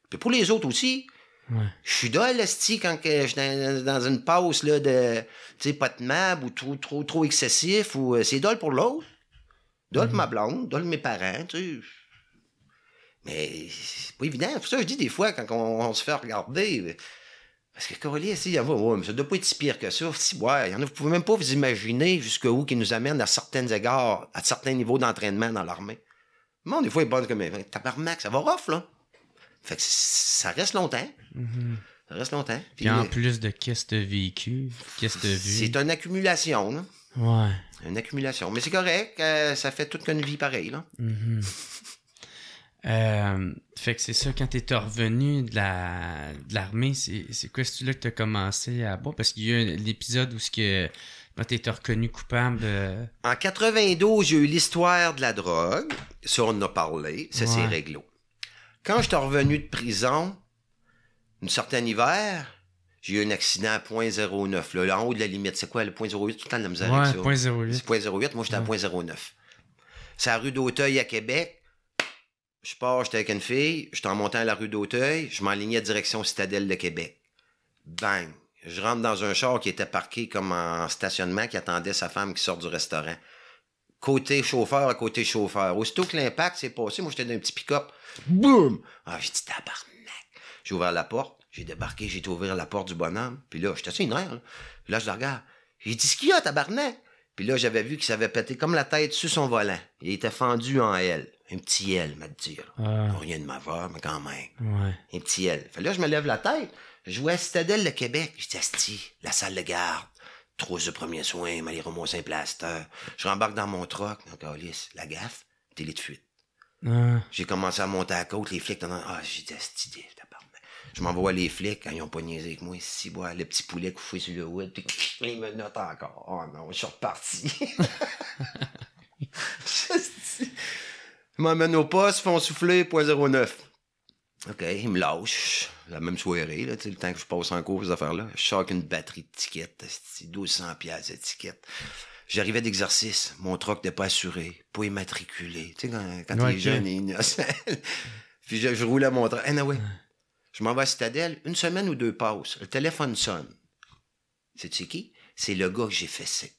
[SPEAKER 2] Puis pour les autres aussi.
[SPEAKER 1] Ouais.
[SPEAKER 2] Je suis dole, esti, quand que je suis dans une pause, là, de, tu sais, pas de mab ou trop excessif, ou c'est dole pour l'autre. Dole pour ma blonde, dole mes parents, tu sais. Mais c'est pas évident. C'est pour ça que je dis des fois, quand on se fait regarder, parce que Coralie, il y en a, ouais, mais ça doit pas être si pire que ça. Si, ouais, y en a, vous pouvez même pas vous imaginer jusqu'où qui nous amène à certains égards, à certains niveaux d'entraînement dans l'armée. Le monde, des fois, il est bon comme tabarnak, ça va rough, là. Fait que ça reste longtemps. Ça reste longtemps.
[SPEAKER 1] Puis en plus de qu'est-ce que t'as vécu, qu'est-ce que t'as vu.
[SPEAKER 2] C'est une accumulation, là.
[SPEAKER 1] Ouais.
[SPEAKER 2] Une accumulation. Mais c'est correct, ça fait toute une vie pareille, là.
[SPEAKER 1] Fait que c'est ça, quand t'es revenu de l'armée, c'est quoi, c'est là que t'as commencé à boire? Parce qu'il y a eu l'épisode où t'es reconnu coupable.
[SPEAKER 2] En 92, j'ai eu l'histoire de la drogue. Ça, on en a parlé. Ça, c'est réglo. Quand j'étais revenu de prison, un certain hiver, j'ai eu un accident à 0.09, là, en haut de la limite. C'est quoi, le 0.08? Tout le temps de la misère avec ça.
[SPEAKER 1] 0.08.
[SPEAKER 2] C'est 0.08. Moi, j'étais à 0.09. C'est à la rue d'Auteuil à Québec. Je pars, j'étais avec une fille. J'étais en montant à la rue d'Auteuil. Je m'enlignais direction Citadelle de Québec. Bang! Je rentre dans un char qui était parqué comme en stationnement, qui attendait sa femme qui sort du restaurant. Côté chauffeur à côté chauffeur. Aussitôt que l'impact s'est passé, moi, j'étais dans un petit pick-up. Boum! Ah, j'ai dit, tabarnak! J'ai ouvert la porte. J'ai débarqué, j'ai été ouvrir la porte du bonhomme. Puis là, j'étais assez énervé, là. Puis là, je le regarde. J'ai dit, ce qu'il y a, tabarnak? Puis là, j'avais vu qu'il s'avait pété comme la tête sur son volant. Il était fendu en L. Un petit L, m'a dit. Rien de majeur, mais quand même.
[SPEAKER 1] Ouais.
[SPEAKER 2] Un petit L. Fait là, je me lève la tête. Je vois Citadelle de Québec. Je dis, asti, la salle de garde. Trousse de premiers soins, m'aller remonter un plaster. Je rembarque dans mon truck. Donc, la gaffe, télé de fuite. J'ai commencé à monter à la côte. Les flics, j'ai dit, asti, tabarnak. Je m'envoie les flics quand ils ont pas niaisé avec moi. Si, le petit poulet couché sur le wood. Puis, ils me notent encore. Oh non, je suis reparti. Ils m'emmènent au poste, font souffler, 0.09. OK, ils me lâchent. La même soirée, là, le temps que je passe en cours, ces affaires-là. Je sors avec une batterie de tickets. 1200 piastres de tickets. J'arrivais d'exercice. Mon truck n'était pas assuré, pas immatriculé. Tu sais, quand t'es jeune et innocent. Puis je roulais mon truck. Anyway, je m'en vais à Citadelle. 1 semaine ou 2 passes. Le téléphone sonne. Sais-tu qui? C'est le gars que j'ai fessé.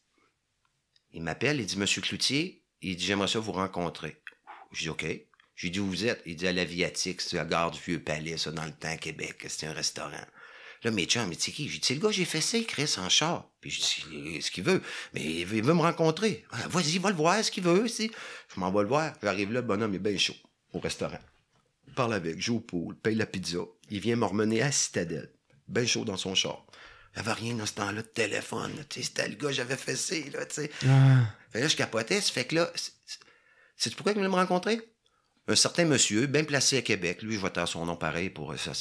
[SPEAKER 2] Il m'appelle, il dit, Monsieur Cloutier, il dit, j'aimerais ça vous rencontrer. Je dis, OK. J'ai dit, où vous êtes? Il dit, à l'Aviatique, c'est la gare du Vieux-Palais, ça, dans le temps, à Québec. C'était un restaurant. Là, mes chums, mais tu sais qui? J'ai dit, c'est le gars que j'ai fessé, Chris, en char. Puis je dis, ce qu'il veut. Mais il veut me rencontrer. Ah, vas-y, va le voir, ce qu'il veut, si. Je m'en vais le voir. J'arrive là, le bonhomme est bien chaud, au restaurant. Je parle avec, joue au pool, paye la pizza. Il vient me remener à Citadelle. Bien chaud dans son char. Il n'y avait rien dans ce temps-là de téléphone. C'était le gars que j'avais fessé, là, tu sais. Fait là, je capotais. Ça fait que là, sais-tu pourquoi il voulait me rencontrer? un certain monsieur, bien placé à Québec, lui, je vais taire son nom pareil pour ça,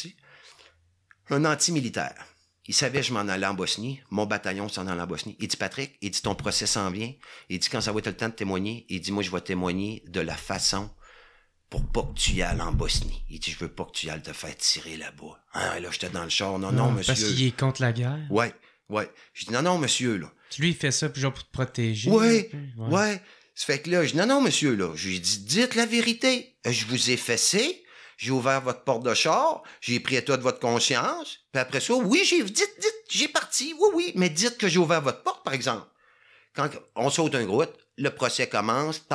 [SPEAKER 2] un anti-militaire. Il savait que je m'en allais en Bosnie. Mon bataillon s'en allait en Bosnie. Il dit, Patrick, il dit, ton procès s'en vient. Il dit, quand ça va être le temps de témoigner, il dit, moi, je vais témoigner de la façon pour pas que tu y ailles en Bosnie. Il dit, je veux pas que tu y ailles te faire tirer là-bas. Ah, là, j'étais dans le char. Non, monsieur.
[SPEAKER 3] Parce qu'il est contre la guerre.
[SPEAKER 2] Ouais. Je dis, non, monsieur, là.
[SPEAKER 3] Lui, il fait ça genre pour te protéger.
[SPEAKER 2] Ouais. Ça fait que là, je dis, non, monsieur, là. Je lui dis, dites la vérité. Je vous ai fessé. J'ai ouvert votre porte de char, j'ai pris état de votre conscience, puis après ça, oui, dites, j'ai parti, oui, mais dites que j'ai ouvert votre porte, par exemple. Quand on saute un groupe, le procès commence,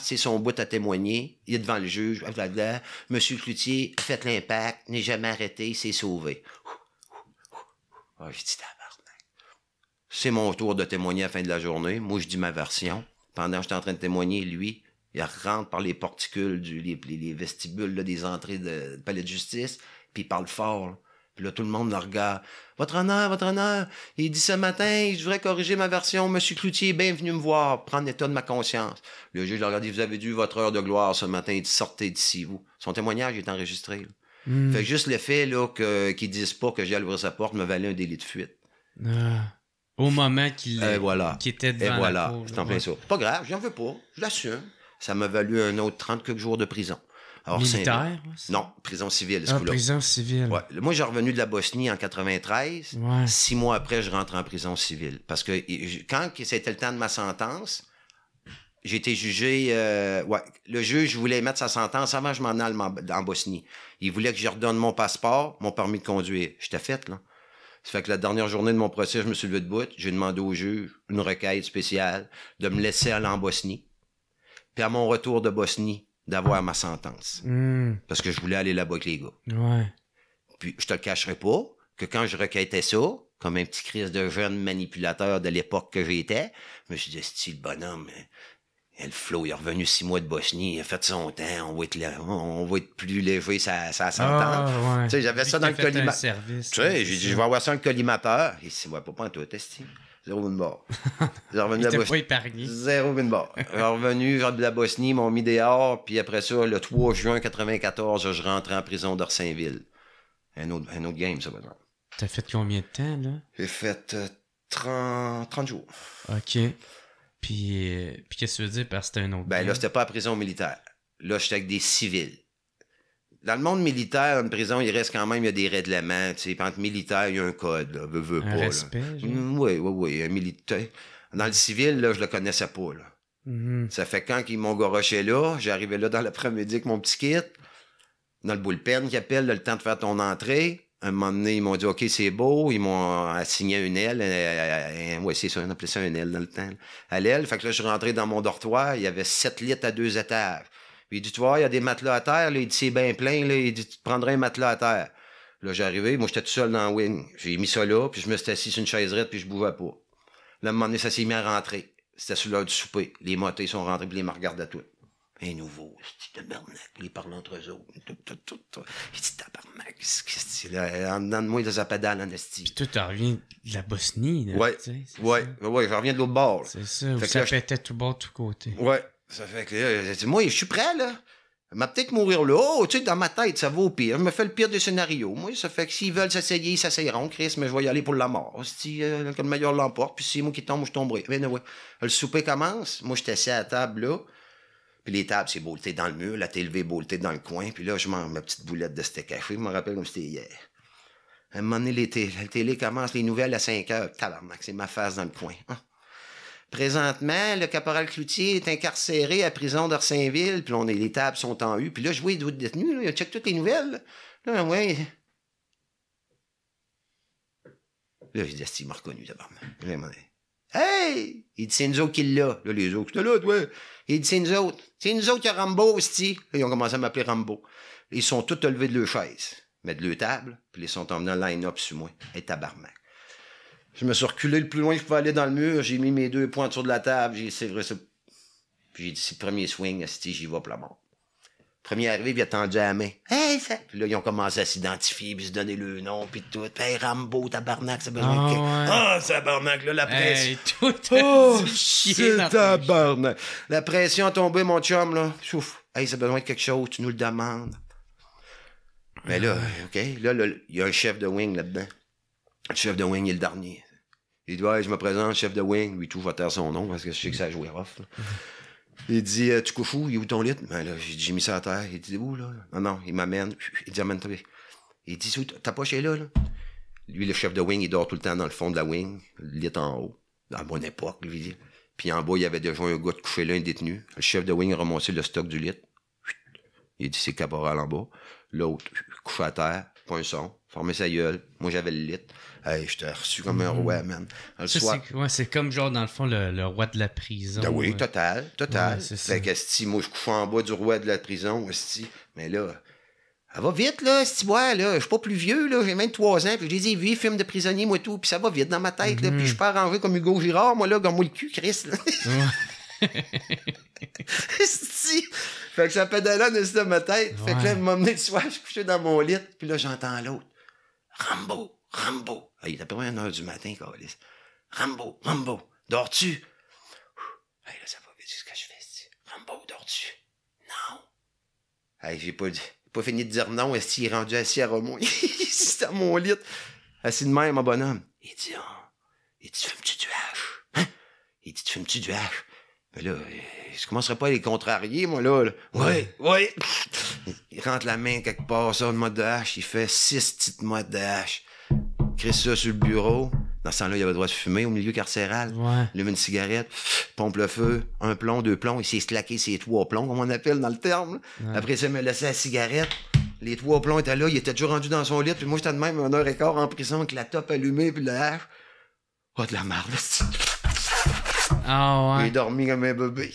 [SPEAKER 2] c'est son bout à témoigner, il est devant le juge, blablabla, Monsieur Cloutier, faites l'impact, n'est jamais arrêté, il s'est sauvé. Ah, je dis, tabarnak. C'est mon tour de témoigner à la fin de la journée, moi je dis ma version, pendant que j'étais en train de témoigner, lui, il rentre par les porticules, les vestibules là, des entrées de palais de justice, puis il parle fort. Là. Puis là, tout le monde le regarde. Votre honneur, il dit ce matin, je voudrais corriger ma version. Monsieur Cloutier est bien venu me voir, prendre l'état de ma conscience. Le juge le regarde, vous avez dû votre heure de gloire ce matin, il dit sortez d'ici, vous. Son témoignage est enregistré. Là. Fait que juste le fait là, qu'ils disent pas que j'ai ouvrir sa porte me valait un délit de fuite.
[SPEAKER 3] Au moment qu'il était devant
[SPEAKER 2] la
[SPEAKER 3] cour.
[SPEAKER 2] C'est en plein ça. Pas grave, j'en veux pas, je l'assume. Ça m'a valu un autre 30 quelques jours de prison. Alors,
[SPEAKER 3] militaire?
[SPEAKER 2] Non, prison civile.
[SPEAKER 3] Prison civile.
[SPEAKER 2] Ouais. Moi, j'ai revenu de la Bosnie en 93. Ouais. 6 mois après, je rentre en prison civile. Parce que quand c'était le temps de ma sentence, j'ai été jugé... le juge voulait mettre sa sentence avant que je m'en aille en Bosnie. Il voulait que je redonne mon passeport, mon permis de conduire. J'étais fait, là. Ça fait que la dernière journée de mon procès, je me suis levé de bout. J'ai demandé au juge une requête spéciale de me laisser aller en Bosnie. Puis à mon retour de Bosnie, d'avoir ma sentence. Parce que je voulais aller là-bas avec les gars.
[SPEAKER 3] Ouais.
[SPEAKER 2] Puis je te le cacherai pas, que quand je requêtais ça, comme un petit crise de jeune manipulateur de l'époque que j'étais, je me suis dit, c'est le bonhomme, le Flo, il est revenu 6 mois de Bosnie, il a fait son temps, on va être plus léger sa sentence.
[SPEAKER 3] Ouais.
[SPEAKER 2] Tu sais, j'avais ça dans le collimateur. Tu sais, j'ai dit, je vais avoir ça dans le collimateur. Il s'y voit pas en tout, esti. Zéro une barre. J'ai revenu de la Bosnie.
[SPEAKER 3] Pas épargné.
[SPEAKER 2] Zéro une barre. J'ai revenu de la Bosnie, ils m'ont mis dehors, puis après ça, le 3 juin 94, je rentrais en prison d'Orsainville. Un autre game, ça, par exemple.
[SPEAKER 3] T'as fait combien de temps, là?
[SPEAKER 2] J'ai fait 30 jours.
[SPEAKER 3] OK. Puis qu'est-ce que tu veux dire parce que c'était un autre
[SPEAKER 2] Ben
[SPEAKER 3] game?
[SPEAKER 2] là, c'était pas en prison militaire. Là, j'étais avec des civils. Dans le monde militaire, une prison, il reste quand même, il y a des règlements. Tu sais, entre militaires, il y a un code, là. Veux
[SPEAKER 3] un
[SPEAKER 2] pas,
[SPEAKER 3] respect,
[SPEAKER 2] là. Oui. Un militaire. Dans le civil, là, je le connaissais pas, là. Ça fait quand ils m'ont goroché là, j'arrivais là dans l'après-midi avec mon petit kit, dans le bullpen qui appelle, le temps de faire ton entrée. À un moment donné, ils m'ont dit, OK, c'est beau. Ils m'ont assigné une aile. Oui, c'est ça, on appelait ça une aile dans le temps. À l'aile. Fait que là, je suis rentré dans mon dortoir. Il y avait 7 litres à 2 étages. Puis il dit, tu vois, il y a des matelas à terre. Là, il dit, c'est bien plein. Là, il dit, tu prendrais un matelas à terre. Là, j'ai arrivé. Moi, j'étais tout seul dans le wing. J'ai mis ça là, puis je me suis assis sur une chaiserette, puis je bougeais pas. Là, à un moment donné, ça s'est mis à rentrer. C'était sur l'heure du souper. Les motés sont rentrés, puis les me regardaient tout. Un nouveau, c'est tabarnak. Ils parlent entre eux autres. Il dit, tabarnak, qu'est-ce que là? En dedans de moi, il a pédale en esti.
[SPEAKER 3] Puis toi, t'en reviens de la Bosnie, là.
[SPEAKER 2] Ouais, je reviens de l'autre bord. Là.
[SPEAKER 3] C'est ça, où ça pétait tout bord, tout côté.
[SPEAKER 2] Ouais, ça fait que là, moi, je suis prêt, là. Je vais peut-être mourir là. Oh, tu sais, dans ma tête, ça va au pire. Je me fais le pire des scénarios. Moi, ça fait que s'ils veulent s'essayer, ils s'essayeront, Chris, mais je vais y aller pour la mort. Si le meilleur l'emporte, puis si c'est moi qui tombe, je tomberai. Mais ouais. Le souper commence. Moi, je suis assis à la table, là. Puis les tables, c'est bolté dans le mur. La télé bolté dans le coin. Puis là, je mange ma petite boulette de steak haché. Je me rappelle comme c'était hier. À un moment donné, la télé commence, les nouvelles à 5 heures. Tabarnak, c'est ma face dans le coin. Hein? Présentement, le caporal Cloutier est incarcéré à prison d'Orsainville. Puis les tables sont en U. Puis là, je vois les autres détenus. Là, il check toutes les nouvelles. Là, ouais. Là, j'ai dit, il m'a reconnu d'abord. Là, il m'a dit, hey! Il dit, c'est nous autres qui l'a. Là, les autres, là, toi. Il dit, c'est nous autres. C'est nous autres qui a Rambo, c'ti. Là, ils ont commencé à m'appeler Rambo. Ils sont tous levés de leur chaise, mettre de leur table, puis ils sont emmenés en line-up sur moi. Et tabarnak. Je me suis reculé le plus loin que je pouvais aller dans le mur. J'ai mis mes 2 poings sur de la table. J'ai sévré ça. Puis j'ai dit, c'est le premier swing, c'ti, j'y vais pour la mort. Premier arrivé, il a tendu la main. Hey, ça... Puis là, ils ont commencé à s'identifier, puis se donner le nom, puis tout. Hey, Rambo, tabarnak, c'est besoin de... Ah, tabarnak, là, la pression.
[SPEAKER 3] Hey, tout
[SPEAKER 2] c'est tabarnak. La pression a tombé, mon chum, là. Chouf. Hey, ça a besoin de quelque chose, tu nous le demandes. Mais là, OK, là, il y a un chef de wing là-dedans. Le chef de wing, il est le dernier. Il dit, ouais, je me présente, chef de wing. Lui, tout, je vais taire son nom, parce que je sais que ça a joué rough, là. Il dit, tu couches où? Il est où ton lit? Ben là, j'ai mis ça à terre. Il dit, où, là? Non, il m'amène. Il dit, amène-toi. Il dit, ta poche est là, là? Lui, le chef de wing, il dort tout le temps dans le fond de la wing. Le lit en haut. Dans la bonne époque, lui, il dit. Puis en bas, il y avait déjà un gars de couché là, un détenu. Le chef de wing a remonté le stock du lit. Il dit, c'est caporal en bas. L'autre, couché à terre, pas un son, formé sa gueule. Moi, j'avais le lit. Hey, j'étais reçu comme un roi, man.
[SPEAKER 3] C'est comme genre, dans le fond, le roi de la prison.
[SPEAKER 2] Ah oui, total.
[SPEAKER 3] Ouais, c'est
[SPEAKER 2] fait que, esti, moi, je couche en bas du roi de la prison, esti. Mais là, elle va vite, là, esti, ouais, là. Je suis pas plus vieux, là. J'ai 23 ans. Puis je les ai vus, films de prisonniers, moi, tout. Puis ça va vite dans ma tête, là. Puis je suis pas arrangé comme Hugo Girard, moi, là, comme moi le cul, Chris, là. Esti. Fait que ça pédalait dans ma tête. Fait que là, elle m'a emmené de soir, je suis couché dans mon lit. Puis là, j'entends l'autre. Rambo. Ah, il est à peu près 1h du matin, câlisse. Rambo, dors-tu? Hey, là, ça va vite, ce que je fais, ici. Rambo, dors-tu? Non. Hey, j'ai pas fini de dire non, est-ce qu'il est rendu assis à Romont? C'est à mon lit. Assis de même, mon bonhomme. Il dit, fumes-tu du hache? Hein? Il dit, tu fumes-tu du hache? Mais là, je commencerai pas à les contrarier, moi, là. Ouais. Il rentre la main quelque part, ça, de mode de hache. Il fait 6 petites modes de hache. Crée ça sur le bureau. Dans ce temps-là, il avait le droit de fumer au milieu carcéral. Allume une cigarette, pompe le feu, 1 plomb, 2 plombs. Il s'est slacké ses 3 plombs, comme on appelle dans le terme. Après ça, il me laissait la cigarette. Les 3 plombs étaient là. Il était déjà rendu dans son lit. Puis moi, j'étais de même 1h15 en prison avec la top allumée puis le hache. Oh, de la merde, là.
[SPEAKER 3] Ah ouais.
[SPEAKER 2] Il est dormi comme un bébé.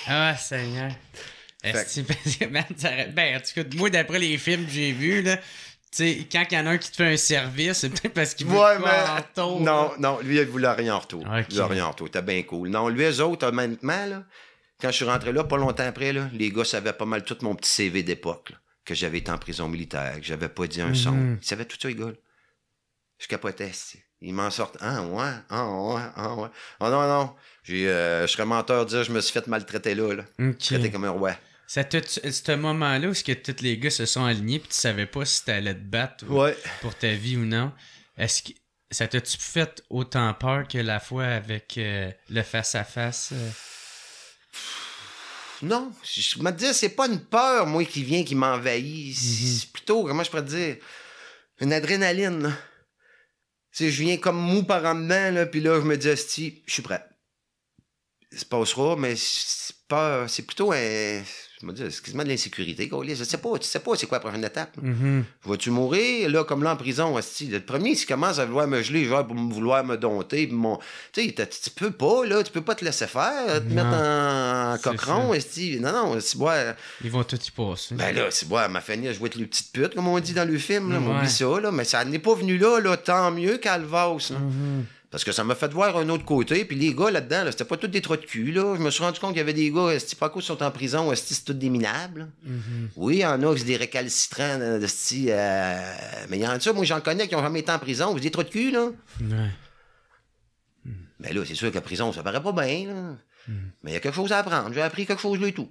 [SPEAKER 3] Ah, Seigneur. Est-ce que, man, ben, en tout cas, moi, d'après les films que j'ai vus, là, tu sais, quand il y en a un qui te fait un service, c'est peut-être parce qu'il veut en retour.
[SPEAKER 2] Non, lui, il voulait rien en retour.
[SPEAKER 3] Okay.
[SPEAKER 2] Il voulait rien en retour. C'était bien cool. Non, lui, eux autres, honnêtement, là, quand je suis rentré là, pas longtemps après, là, les gars savaient pas mal tout mon petit CV d'époque, là, que j'avais été en prison militaire, que j'avais pas dit un son. Ils savaient tout ça, les gars. Là. Je capotais, ils m'en sortent. Ah ouais. Oh non. Je serais menteur de dire que je me suis fait maltraiter là.
[SPEAKER 3] Okay.
[SPEAKER 2] Traité comme un roi.
[SPEAKER 3] Ce moment-là où tous les gars se sont alignés puis tu savais pas si t'allais te battre pour ta vie ou non, est-ce que ça t'a-tu fait autant peur que la fois avec le face-à-face?
[SPEAKER 2] Non, je me dis, c'est pas une peur, moi, qui m'envahit. C'est plutôt, comment je pourrais te dire, une adrénaline, là. Tu sais, je viens comme mou par en dedans, là, puis là, je me dis, asti, je suis prêt. Ça se passera, mais c'est plutôt un... Je me dis, c'est quasiment de l'insécurité, quoi. Tu sais pas c'est quoi la prochaine étape. Vas-tu mourir, là, comme là, en prison, asti? Le premier, s'il commence à vouloir me geler, genre, pour vouloir me dompter, tu sais, tu peux pas, là, tu peux pas te laisser faire, te mettre en cochon, asti. Non, c'est boire...
[SPEAKER 3] Ils vont tout y passer.
[SPEAKER 2] Ben là, c'est boire, ma famille a joué avec les petites putes, comme on dit dans le film, là, on oublie ça, là, mais ça n'est pas venu là, tant mieux qu'Alvas, là. Parce que ça m'a fait voir un autre côté. Puis les gars là-dedans, là, c'était pas tous des trous de cul. Là. Je me suis rendu compte qu'il y avait des gars, pas qui sont en prison, c'est tous des minables. Oui, il y en a qui sont des récalcitrants. Mais il y en a ça, moi j'en connais qui n'ont jamais été en prison. C'est des trous de cul, là. Mais là, c'est sûr qu'à prison, ça paraît pas bien. Là. Mais il y a quelque chose à apprendre. J'ai appris quelque chose, là et tout.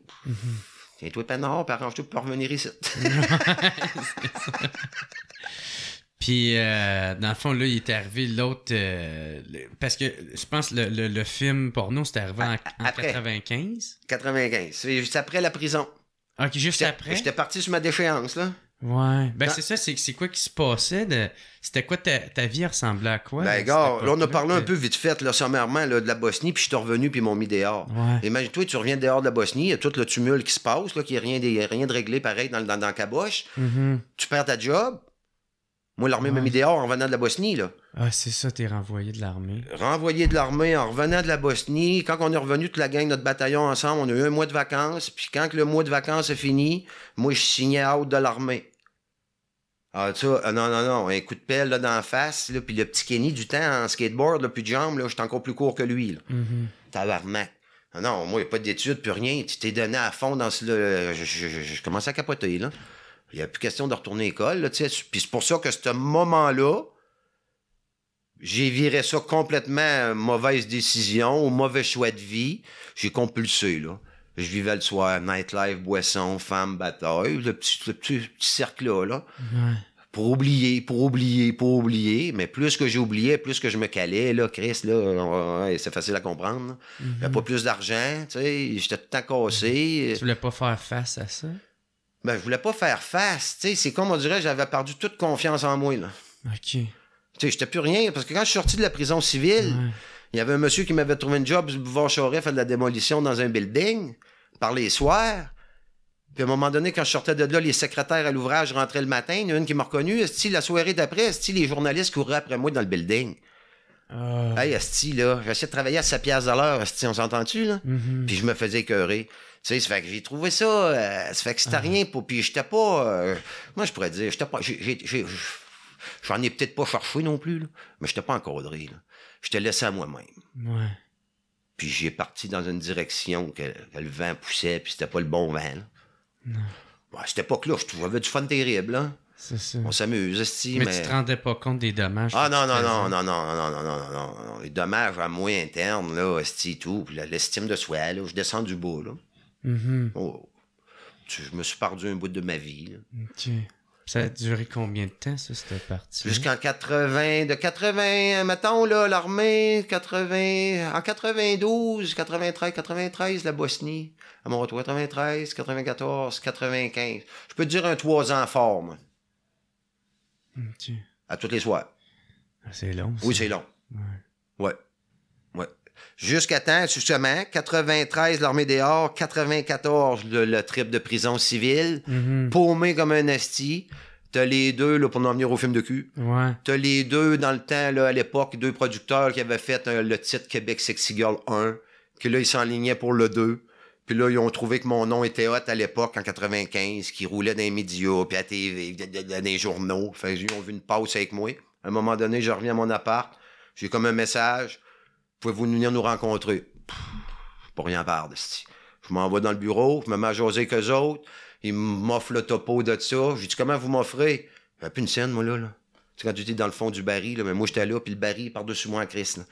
[SPEAKER 2] Tiens-toi peinard, puis arrange-toi pour revenir ici.
[SPEAKER 3] Puis, dans le fond, là, il est arrivé l'autre... parce que je pense que le film porno, c'était arrivé en 95.
[SPEAKER 2] 95. C'est juste après la prison.
[SPEAKER 3] OK, juste après?
[SPEAKER 2] J'étais parti sur ma déchéance, là.
[SPEAKER 3] Ouais. Ben, c'est ça, c'est quoi qui se passait? C'était quoi ta vie ressemblait à quoi?
[SPEAKER 2] Ben, gars, là, on a parlé un peu vite fait, là, sommairement, là, de la Bosnie, puis je suis revenu, puis ils m'ont mis dehors. Imagine-toi, tu reviens dehors de la Bosnie, il y a tout le tumulte qui se passe, là, qu'il n'y a rien de réglé pareil dans la caboche. Tu perds ta job. Moi, l'armée m'a mis dehors en revenant de la Bosnie, là.
[SPEAKER 3] Ah, c'est ça, t'es renvoyé de l'armée.
[SPEAKER 2] Renvoyé de l'armée en revenant de la Bosnie. Quand on est revenu, toute la gang, notre bataillon ensemble, on a eu 1 mois de vacances. Puis quand le mois de vacances est fini, moi, je signais out de l'armée. Ah, ça, non, un coup de pelle, là, d'en face, là, puis le petit Kenny du temps en skateboard, là, puis de jambes, là, j'étais encore plus court que lui, là. Tabarnak. Non, moi, il n'y a pas d'études, plus rien. Tu t'es donné à fond dans ce... Je commençais à capoter, là. Il n'y a plus question de retourner à l'école, là, tu sais. Puis c'est pour ça que ce moment-là, j'ai viré ça complètement mauvaise décision ou mauvais choix de vie. J'ai compulsé, là. Je vivais le soir, nightlife, boisson, femme, bataille, le petit cercle-là, là.
[SPEAKER 3] Ouais.
[SPEAKER 2] Pour oublier. Mais plus que j'oubliais, plus que je me calais, là, Chris, là, ouais, c'est facile à comprendre. J'avais pas plus d'argent, tu sais, j'étais tout le temps cassé.
[SPEAKER 3] Tu voulais pas faire face à ça?
[SPEAKER 2] Ben, je voulais pas faire face, tu sais, c'est comme on dirait, j'avais perdu toute confiance en moi, là.
[SPEAKER 3] OK.
[SPEAKER 2] Tu sais, j'étais plus rien, parce que quand je suis sorti de la prison civile, il y avait un monsieur qui m'avait trouvé un job sur le boulevard Charest, faire de la démolition dans un building, par les soirs. Puis à un moment donné, quand je sortais de là, les secrétaires à l'ouvrage rentraient le matin. Il y en a une qui m'a reconnu. Esti, la soirée d'après, esti, les journalistes couraient après moi dans le building. Hey, esti, là, j'essayais de travailler à 7 piastres de l'heure. Esti, on s'entend-tu, là? Puis je me faisais écœurer. Tu sais, ça fait que j'ai trouvé ça... ça fait que c'était rien pour... Puis j'étais pas... moi, je pourrais dire, j'étais pas... J'en ai peut-être pas cherché non plus, là, mais j'étais pas encadré, là. J'étais laissé à moi-même.
[SPEAKER 3] Ouais.
[SPEAKER 2] Puis j'ai parti dans une direction que le vent poussait, puis c'était pas le bon vent, là.
[SPEAKER 3] Non.
[SPEAKER 2] Ouais, à cette époque-là, j'avais du fun terrible, hein.
[SPEAKER 3] C'est ça.
[SPEAKER 2] On s'amuse, esti,
[SPEAKER 3] mais tu te rendais pas compte des dommages.
[SPEAKER 2] Ah non. Les dommages à moi internes, là, esti, tout. Puis l'estime de soi, là, je descends du bas, là. Oh, je me suis perdu un bout de ma vie, là.
[SPEAKER 3] OK. Ça a duré combien de temps, ça, cette partie?
[SPEAKER 2] Jusqu'en 80, mettons, là, l'armée, 80, en 92, 93, la Bosnie, à mon retour, 93, 94, 95. Je peux te dire un 3 ans fort, moi.
[SPEAKER 3] OK.
[SPEAKER 2] À tous les soirs.
[SPEAKER 3] Ah, c'est long, ça.
[SPEAKER 2] Oui, c'est long. Ouais. Jusqu'à temps, justement, 93, l'armée dehors, 94, le trip de prison civile, paumé comme un asti. T'as les deux, là, pour en venir au film de cul.
[SPEAKER 3] Ouais.
[SPEAKER 2] T'as les deux, dans le temps, là, à l'époque, 2 producteurs qui avaient fait le titre Québec Sexy Girl 1, que là, ils s'enlignaient pour le 2. Puis là, ils ont trouvé que mon nom était hot à l'époque, en 95, qui roulait dans les médias, puis à TV, dans les journaux. Fait ils ont vu une pause avec moi. À un moment donné, je reviens à mon appart, j'ai comme un message. Pouvez-vous venir nous rencontrer? Pas rien perdre, esti. Je m'en vais dans le bureau, je me mets à jaser avec eux autres. Ils m'offrent le topo de ça. J'ai dit, comment vous m'offrez? J'avais plus une scène, moi, là. Tu sais, quand tu étais dans le fond du baril, là, mais moi, j'étais là, puis le baril par-dessus moi en Christ, là.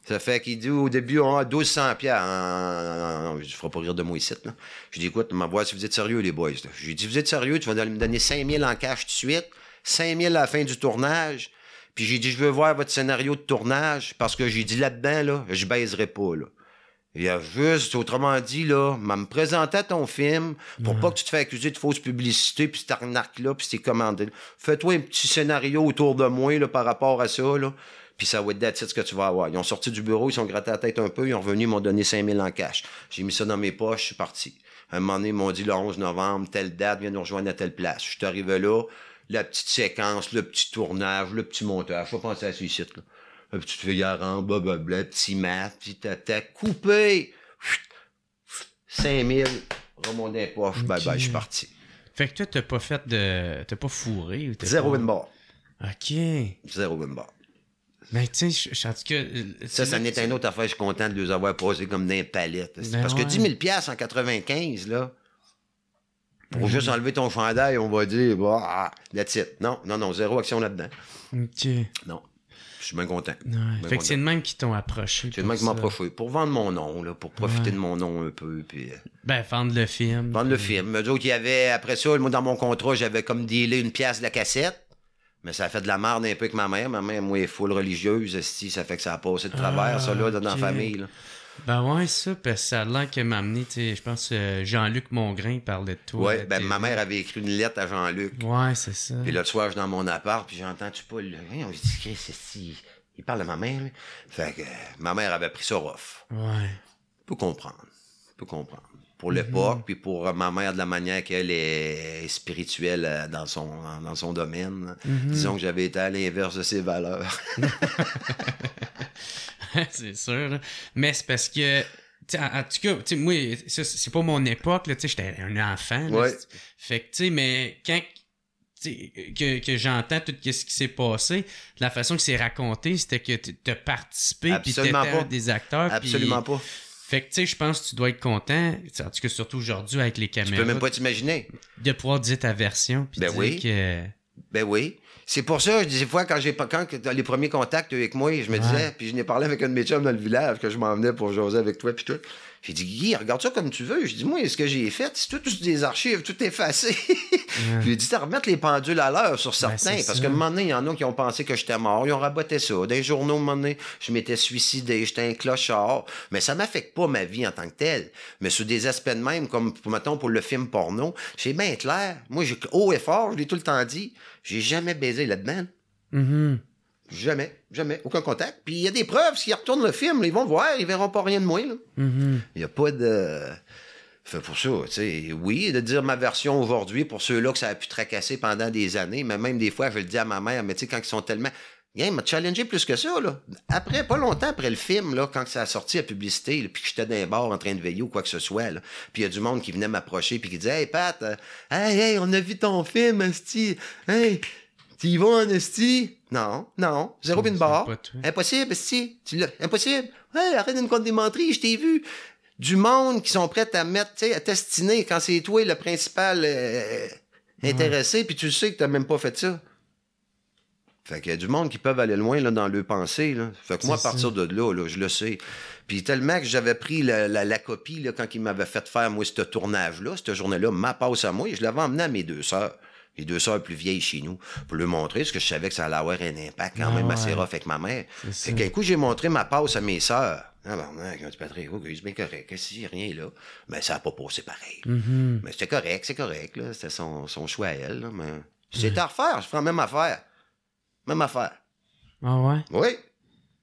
[SPEAKER 2] Ça fait qu'il dit, au début, on a 1200 piastres. Non, je ne ferai pas rire de moi ici, là. Je dis, écoute, m'en voir si vous êtes sérieux, les boys, là. J'ai dit, vous êtes sérieux? Tu vas me donner 5000 en cash tout de suite, 5000 à la fin du tournage. Puis j'ai dit, je veux voir votre scénario de tournage, parce que j'ai dit là-dedans, là, je baiserai pas, là. Il y a juste, autrement dit, là, me présenter ton film, pour pas que tu te fasses accuser de fausse publicité, puis cette arnaque-là, puis ces commandes. Fais-toi un petit scénario autour de moi, là, par rapport à ça, là, puis ça va être that's it, ce que tu vas avoir. Ils ont sorti du bureau, ils sont grattés la tête un peu, ils ont revenu, ils m'ont donné 5000 en cash. J'ai mis ça dans mes poches, je suis parti. À un moment donné, ils m'ont dit, le 11 novembre, telle date, viens nous rejoindre à telle place. Je suis arrivé là, la petite séquence, le petit tournage, le petit montage. Faut penser à ce site, là. Un petit figurant, blablabla, petit mat, petit t'as coupé. 5000, remonté les poches, bye bye, je suis parti.
[SPEAKER 3] Fait que toi, t'as pas fourré? Ou
[SPEAKER 2] Zéro
[SPEAKER 3] pas...
[SPEAKER 2] win bar.
[SPEAKER 3] OK.
[SPEAKER 2] Zéro win bar.
[SPEAKER 3] Mais tu sais, en tout cas...
[SPEAKER 2] Ça n'est une autre affaire, je suis content de les avoir posés comme dans les palettes. Parce que 10 000 $ en 95, là, pour juste enlever ton chandail, on va dire, bah, that's it. Non, zéro action là-dedans.
[SPEAKER 3] OK.
[SPEAKER 2] Non. Je suis bien content.
[SPEAKER 3] Ouais. Fait que c'est le même qui t'ont approché.
[SPEAKER 2] C'est le même qui m'a approché. Pour vendre mon nom, là, pour profiter de mon nom un peu. Puis,
[SPEAKER 3] ben, vendre le film.
[SPEAKER 2] Vendre le film. Mais d'autres, il y avait, après ça, moi, dans mon contrat, j'avais comme dealé 1 pièce de la cassette. Mais ça a fait de la merde un peu avec ma mère. Ma mère, moi, est full religieuse. Ça fait que ça a passé de travers, ça, là, dans la famille. Là.
[SPEAKER 3] Ben ouais, ça, parce que ça a l'air qu'elle m'a amené, tu sais, je pense Jean-Luc Mongrain parlait de toi.
[SPEAKER 2] Ouais, ben ma mère avait écrit une lettre à Jean-Luc.
[SPEAKER 3] Ouais, c'est ça.
[SPEAKER 2] Puis le soir, je suis dans mon appart, puis j'entends-tu pas le... On se dit, Chris, il parle de ma mère, là. Fait que ma mère avait pris ça rough.
[SPEAKER 3] Ouais.
[SPEAKER 2] Peut comprendre. Pour l'époque, puis pour ma mère, de la manière qu'elle est spirituelle dans son domaine. Disons que j'avais été à l'inverse de ses valeurs.
[SPEAKER 3] C'est sûr, là. Mais c'est parce que, en tout cas, moi, ça, c'est pas mon époque, là, j'étais un enfant. Là,
[SPEAKER 2] ouais.
[SPEAKER 3] Fait que, tu sais, mais quand que j'entends tout ce qui s'est passé, la façon que c'est raconté, c'était que t'as participé, puis t'étais un des acteurs.
[SPEAKER 2] Absolument pas.
[SPEAKER 3] Fait que, tu sais, je pense que tu dois être content, en tout cas, surtout aujourd'hui avec les caméras.
[SPEAKER 2] Tu peux même pas t'imaginer.
[SPEAKER 3] De pouvoir dire ta version. Puis
[SPEAKER 2] Ben
[SPEAKER 3] dire
[SPEAKER 2] oui.
[SPEAKER 3] que...
[SPEAKER 2] Ben oui. C'est pour ça, des fois, quand dans les premiers contacts avec moi, je me disais, puis je n'ai parlé avec un de mes chums dans le village, que je m'en venais pour jaser avec toi, puis tout. J'ai dit, Guy, regarde ça comme tu veux. J'ai dit, moi, ce que j'ai fait, c'est tout des archives, tout effacé. J'ai dit, t'as remettre les pendules à l'heure sur certains, parce qu'à un moment donné, il y en a qui ont pensé que j'étais mort. Ils ont raboté ça. Dans les journaux, à un moment donné, je m'étais suicidé, j'étais un clochard. Mais ça m'affecte pas ma vie en tant que telle. Mais sur des aspects de même, comme, mettons, pour le film porno, c'est bien clair. Moi, j'ai haut et fort, je l'ai tout le temps dit, j'ai jamais baisé là-dedans. Jamais. Aucun contact. Puis il y a des preuves. S'ils retournent le film, ils vont le voir, ils verront pas rien de moi. Il n'y a pas de... Fait pour ça, tu sais, oui, de dire ma version aujourd'hui, pour ceux-là que ça a pu tracasser pendant des années, mais même des fois, je le dis à ma mère, mais tu sais, quand ils sont tellement... Il m'a challengé plus que ça, là. Après, pas longtemps après le film, là, quand ça a sorti à publicité, là, puis que j'étais dans un bar en train de veiller ou quoi que ce soit, là, puis il y a du monde qui venait m'approcher puis qui disait « Hey, Pat, hey, on a vu ton film, esti. Hey, tu y vas en esti? » Non, zéro bin bar. Impossible, esti. Impossible. Hey, arrête de me compter des menteries, je t'ai vu. Du monde qui sont prêts à mettre, tu sais, à t'estiner quand c'est toi le principal intéressé, puis tu sais que t'as même pas fait ça. Fait qu'il y a du monde qui peuvent aller loin là, dans leur pensée. Là. Fait que moi, à partir de là, je le sais. Puis tellement que j'avais pris la copie là, quand ils m'avaient fait faire, moi, ce tournage-là, cette journée-là, ma passe à moi, et je l'avais emmené à mes deux sœurs. Les deux sœurs plus vieilles chez nous, pour leur montrer, parce que je savais que ça allait avoir un impact quand même assez rough avec ma mère. Fait qu'un coup, j'ai montré ma passe à mes sœurs. Ah ben, quand tu Patrick, c'est bien correct. Si rien là, ben ça n'a pas passé pareil. Mais c'était correct, c'est correct. Là. C'était son choix à elle. Là, mais c'était à refaire, je ferais la même affaire. Même affaire.
[SPEAKER 3] Ah ouais?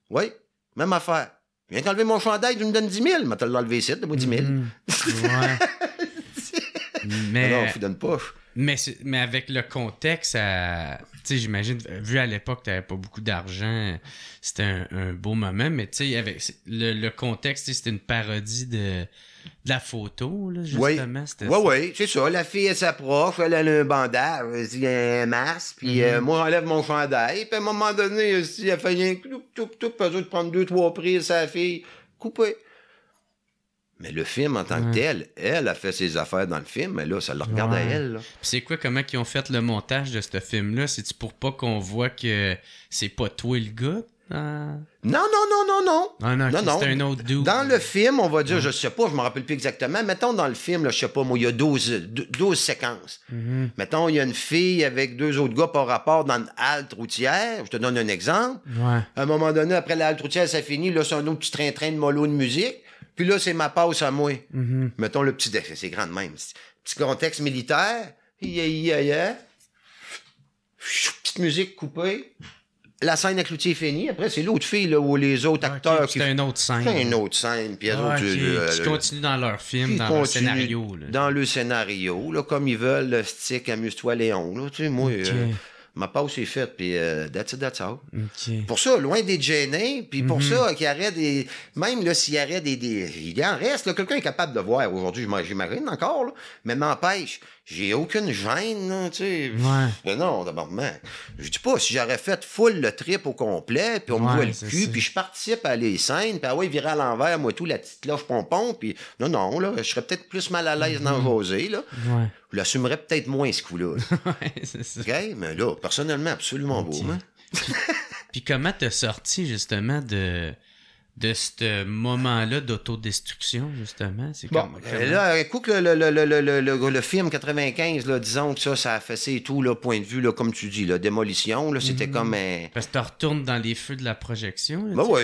[SPEAKER 2] Oui, même affaire. Viens t'enlever mon chandail, tu me donnes 10 000. Mais t'as l'enlevé ici, donne-moi 10 000.
[SPEAKER 3] Ouais. Mais...
[SPEAKER 2] Non, fou d'une poche.
[SPEAKER 3] Mais avec le contexte, tu sais, j'imagine, vu à l'époque, t'avais pas beaucoup d'argent, c'était un beau moment, mais tu sais, avec le contexte, c'était une parodie de la photo, là, justement.
[SPEAKER 2] Oui, c'est ça. La fille, elle s'approche, elle a un bandage, un masque, puis moi, j'enlève mon chandail, puis à un moment donné, elle fait rien, tout, pas de prendre 2-3 prises à la fille, coupé. Mais le film en tant que tel, elle a fait ses affaires dans le film, mais là, ça le regarde à elle. Là.
[SPEAKER 3] Puis c'est quoi, comment ils ont fait le montage de ce film-là? C'est-tu pour pas qu'on voit que c'est pas toi le gars?
[SPEAKER 2] Non.
[SPEAKER 3] Ah non, c'est un autre dude.
[SPEAKER 2] Dans le film, on va dire, je sais pas, je me rappelle plus exactement. Mettons dans le film, là, je sais pas, moi, il y a 12 séquences. Mettons, il y a une fille avec 2 autres gars par rapport dans une halte routière. Je te donne un exemple. À un moment donné, après la halte routière, ça finit. Là, c'est un autre petit train-train de mollo de musique. Puis là, c'est ma passe à moi. Mettons le petit... C'est grand de même. Petit contexte militaire. Petite musique coupée. La scène avec l'outil est finie. Après, c'est l'autre fille là, ou les autres acteurs.
[SPEAKER 3] C'est une autre scène.
[SPEAKER 2] C'est une autre scène. Puis
[SPEAKER 3] qui continuent dans leur film, dans leur scénario. Là.
[SPEAKER 2] Dans le scénario, là, comme ils veulent, le stick, amuse-toi Léon. Là, tu sais, moi... ma pause est faite, puis that's all. Pour ça, loin d'être gêné, puis pour ça, qu'il y aurait des... Même là, s'il y aurait des... Il en reste, là, quelqu'un est capable de voir aujourd'hui, j'imagine encore, là, mais n'empêche, j'ai aucune gêne, là, tu sais. Mais non, d'abord, je dis pas, si j'aurais fait full le trip au complet, puis on me voit le cul, puis je participe à les scènes, puis virer à l'envers, moi tout, la petite cloche pompon, puis non, là, je serais peut-être plus mal à l'aise dans José, là. Je l'assumerais peut-être moins, ce coup-là.
[SPEAKER 3] C'est ça.
[SPEAKER 2] OK? Mais là, personnellement, absolument beau. Hein?
[SPEAKER 3] Puis comment t'as sorti, justement, de ce moment-là d'autodestruction, justement? C'est
[SPEAKER 2] là, écoute, le film 95, là, disons que ça a fessé et tout, là, point de vue, là, comme tu dis, la démolition, là, c'était comme un...
[SPEAKER 3] Parce que tu retournes dans les feux de la projection.
[SPEAKER 2] Oui.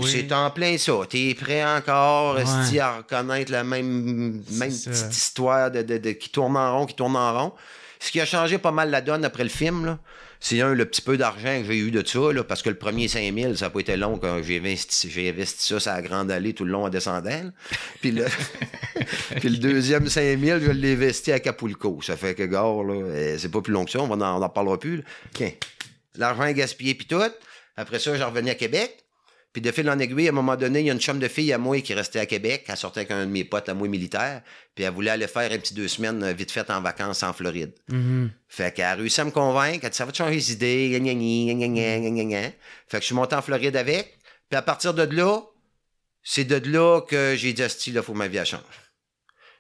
[SPEAKER 2] C'est en plein ça. T'es prêt encore, à reconnaître la même petite histoire qui tourne en rond, Ce qui a changé pas mal la donne après le film, là, c'est le petit peu d'argent que j'ai eu de ça, là, parce que le premier 5 000, ça n'a pas été long quand j'ai investi ça sur la grande allée tout le long en descendant. Puis le deuxième 5 000, je l'ai investi à Capulco. Ça fait que, gars, là, c'est pas plus long que ça, on n'en parlera plus. Là. Okay. L'argent est gaspillé puis tout. Après ça, j'ai revenu à Québec. Puis de fil en aiguille, à un moment donné, il y a une chum de fille à moi qui restait à Québec. Elle sortait avec un de mes potes à moi militaire. Puis elle voulait aller faire un petit 2 semaines vite fait en vacances en Floride. Fait qu'elle a réussi à me convaincre. Elle dit, ça va te changer les idées. Fait que je suis monté en Floride avec. Puis à partir de là, c'est de là que j'ai dit, asti, là, faut que ma vie elle change.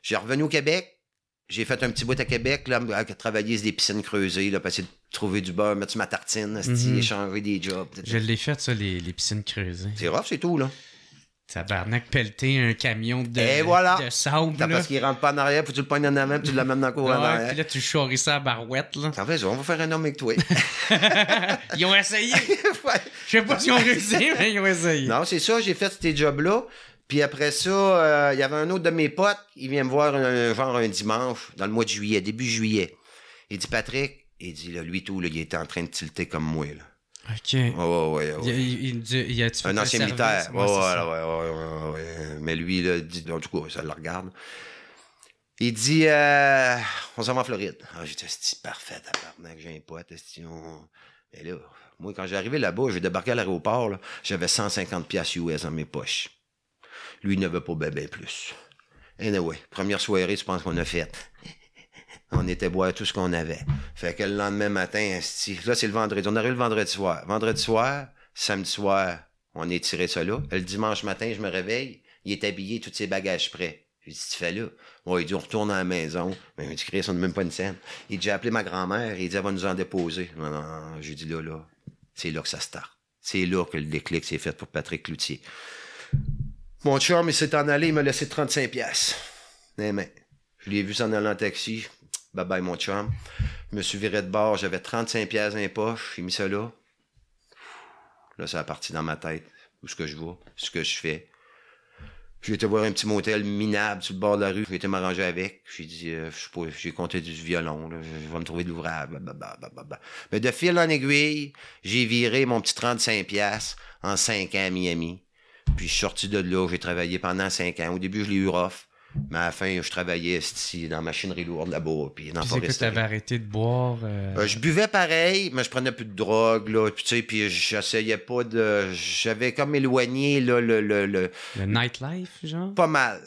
[SPEAKER 2] J'ai revenu au Québec. J'ai fait un petit bout à Québec, là, à travailler sur des piscines creusées, là, pour essayer de trouver du beurre, mettre sur ma tartine, échanger des jobs.
[SPEAKER 3] Je l'ai fait, ça, les piscines creusées.
[SPEAKER 2] C'est rough, c'est tout, là.
[SPEAKER 3] Tabarnak, pelleter un camion de sable.
[SPEAKER 2] T'as parce qu'il rentre pas en arrière, puis tu le pognes en avant, puis tu l'amènes dans le cours en arrière.
[SPEAKER 3] Puis là, tu charries ça à barouette, là.
[SPEAKER 2] En fait, on va faire un homme avec toi.
[SPEAKER 3] Ils ont essayé. Je sais pas s'ils ont réussi, mais ils ont essayé.
[SPEAKER 2] Non, c'est ça, j'ai fait ces jobs-là. Puis après ça, il y avait un autre de mes potes, il vient me voir un dimanche, dans le mois de juillet, début juillet. Il dit, Patrick, il dit, là, lui tout, là, il était en train de tilter comme moi, là.
[SPEAKER 3] OK.
[SPEAKER 2] Ouais.
[SPEAKER 3] Il a-tu fait
[SPEAKER 2] un ancien militaire.
[SPEAKER 3] Ouais.
[SPEAKER 2] Mais lui, là, dit, en tout cas, ça le regarde. Il dit, on s'en va en Floride. Ah, j'ai dit, c'est parfait, tabarnak, j'ai un pote, Mais là, moi, quand j'ai arrivé là-bas, j'ai débarqué à l'aéroport, là, j'avais 150$ US dans mes poches. Lui, il ne veut pas bébé plus. Anyway, première soirée, je pense qu'on a fait. On était boire tout ce qu'on avait. Fait que le lendemain matin, là, c'est le vendredi. On arrive le vendredi soir. Vendredi soir, samedi soir, on est tiré ça là. Le dimanche matin, je me réveille. Il est habillé, tous ses bagages prêts. J'ai dit, tu fais là? Bon, il dit, on retourne à la maison. Mais il dit, Chris, on n'a même pas une scène. Il dit, j'ai appelé ma grand-mère. Il dit, elle va nous en déposer. Non. J'ai dit, là, c'est là que ça start. C'est là que le déclic s'est fait pour Patrick Cloutier. Mon chum, il s'est en allé, il m'a laissé 35$. Mais je l'ai vu s'en aller en taxi. Bye bye, mon chum. Je me suis viré de bord, j'avais 35$ dans les poches, j'ai mis ça là. Là, ça a parti dans ma tête. Où est-ce que je vais, ce que je fais. J'ai été voir un petit motel minable sur le bord de la rue. J'ai été m'arranger avec. J'ai dit, je sais pas, j'ai compté du violon, là. Je vais me trouver de l'ouvrage. Mais de fil en aiguille, j'ai viré mon petit 35$ en 5 ans à Miami. Puis je suis sorti de là, j'ai travaillé pendant 5 ans. Au début, je l'ai eu rough. Mais à la fin, je travaillais dans la machinerie lourde là-bas. Puis dans
[SPEAKER 3] c'est que tu avais arrêté de boire?
[SPEAKER 2] Je buvais pareil, mais je prenais plus de drogue. Là, puis tu sais, puis j'essayais pas de... J'avais comme éloigné là, le
[SPEAKER 3] nightlife, genre?
[SPEAKER 2] Pas mal.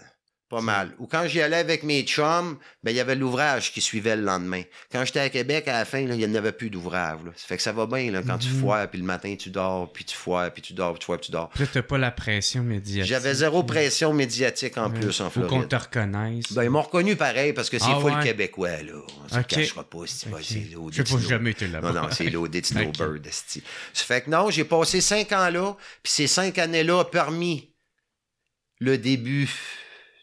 [SPEAKER 2] Ou quand j'y allais avec mes chums, ben il y avait l'ouvrage qui suivait le lendemain. Quand j'étais à Québec, à la fin, là, il n'y en avait plus d'ouvrage. Ça fait que ça va bien là, quand tu foires, puis le matin, tu dors, puis tu foires, puis tu dors, puis tu foires, puis tu dors.
[SPEAKER 3] Puis là, t'as pas la pression médiatique.
[SPEAKER 2] J'avais zéro pression médiatique en plus en Floride.
[SPEAKER 3] Faut qu'on te reconnaisse.
[SPEAKER 2] Ben, ils m'ont reconnu pareil, parce que c'est full québécois, là. On se cachera pas, c'est l'eau
[SPEAKER 3] des Tino. Je n'ai jamais été là-bas.
[SPEAKER 2] Non, c'est l'eau des Tino Bird, Ça fait que non, j'ai passé 5 ans là, puis ces 5 années-là ont permis le début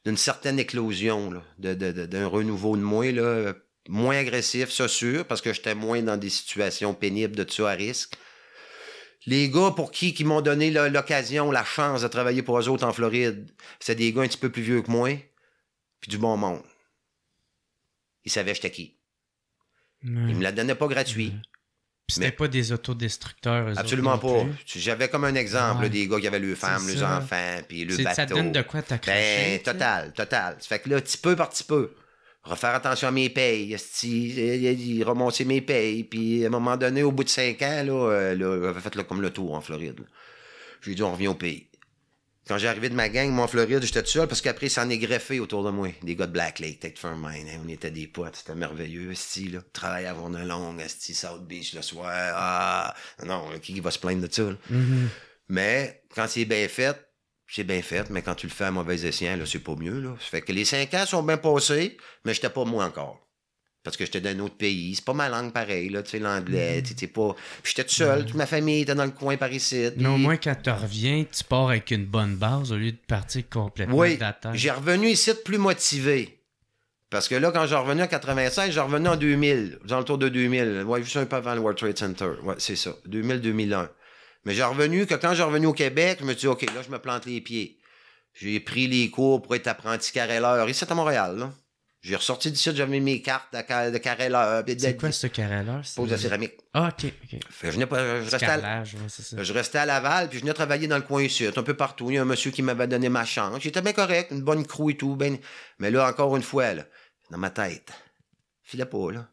[SPEAKER 2] d'une certaine éclosion, là, d'un renouveau de moi, là, moins agressif, ça sûr, parce que j'étais moins dans des situations pénibles de tout ça à risque. Les gars pour qui m'ont donné l'occasion, la chance de travailler pour eux autres en Floride, c'était des gars un petit peu plus vieux que moi, puis du bon monde. Ils savaient j'étais qui. Ils me la donnaient pas gratuit.
[SPEAKER 3] C'était pas des autodestructeurs.
[SPEAKER 2] Absolument pas. J'avais comme un exemple, là, des gars qui avaient leurs femmes, leurs enfants, puis le bateau.
[SPEAKER 3] Ça te donne de quoi t'accrocher.
[SPEAKER 2] Ben, total. Ça fait que là, petit peu par petit peu, refaire attention à mes payes, remonter mes payes, puis à un moment donné, au bout de 5 ans, là, j'avais fait là, comme le tour en Floride. Là. J'ai dit, on revient au pays. Quand j'ai arrivé de ma gang, moi, en Floride, j'étais tout seul parce qu'après, ça en est greffé autour de moi. Des gars de Black Lake, Tate Fairmine, on était des potes, c'était merveilleux, là. Travailler à Vonelong, South Beach le soir. Ah, non, qui va se plaindre de ça, là? Mais quand c'est bien fait, mais quand tu le fais à mauvais escient, là, c'est pas mieux, là. Ça fait que les 5 ans sont bien passés, mais j'étais pas moi encore. Parce que j'étais d'un autre pays. C'est pas ma langue pareille, là, tu sais, l'anglais, tu sais, pas... Puis j'étais tout seul, toute ma famille était dans le coin par ici.
[SPEAKER 3] Mais au moins, quand tu reviens, tu pars avec une bonne base au lieu de partir complètement d'attente.
[SPEAKER 2] J'ai revenu ici plus motivé. Parce que là, quand j'ai revenu en 96, j'ai revenu en 2000, dans le tour de 2000. Ouais, juste un peu avant le World Trade Center. Ouais, c'est ça, 2000-2001. Mais j'ai revenu, que quand j'ai revenu au Québec, je me suis dit, OK, là, je me plante les pieds. J'ai pris les cours pour être apprenti carreleur ici à Montréal, là. J'ai ressorti d'ici, j'avais mes cartes de carreleur.
[SPEAKER 3] C'est quoi ce carreleur?
[SPEAKER 2] Pose de céramique.
[SPEAKER 3] Ah, OK.
[SPEAKER 2] Fait, je restais à Laval, puis je venais travailler dans le coin ici, un peu partout. Il y a un monsieur qui m'avait donné ma chance. J'étais bien correct, une bonne crew et tout. Ben... Mais là, encore une fois, là, dans ma tête, je filais pas, là.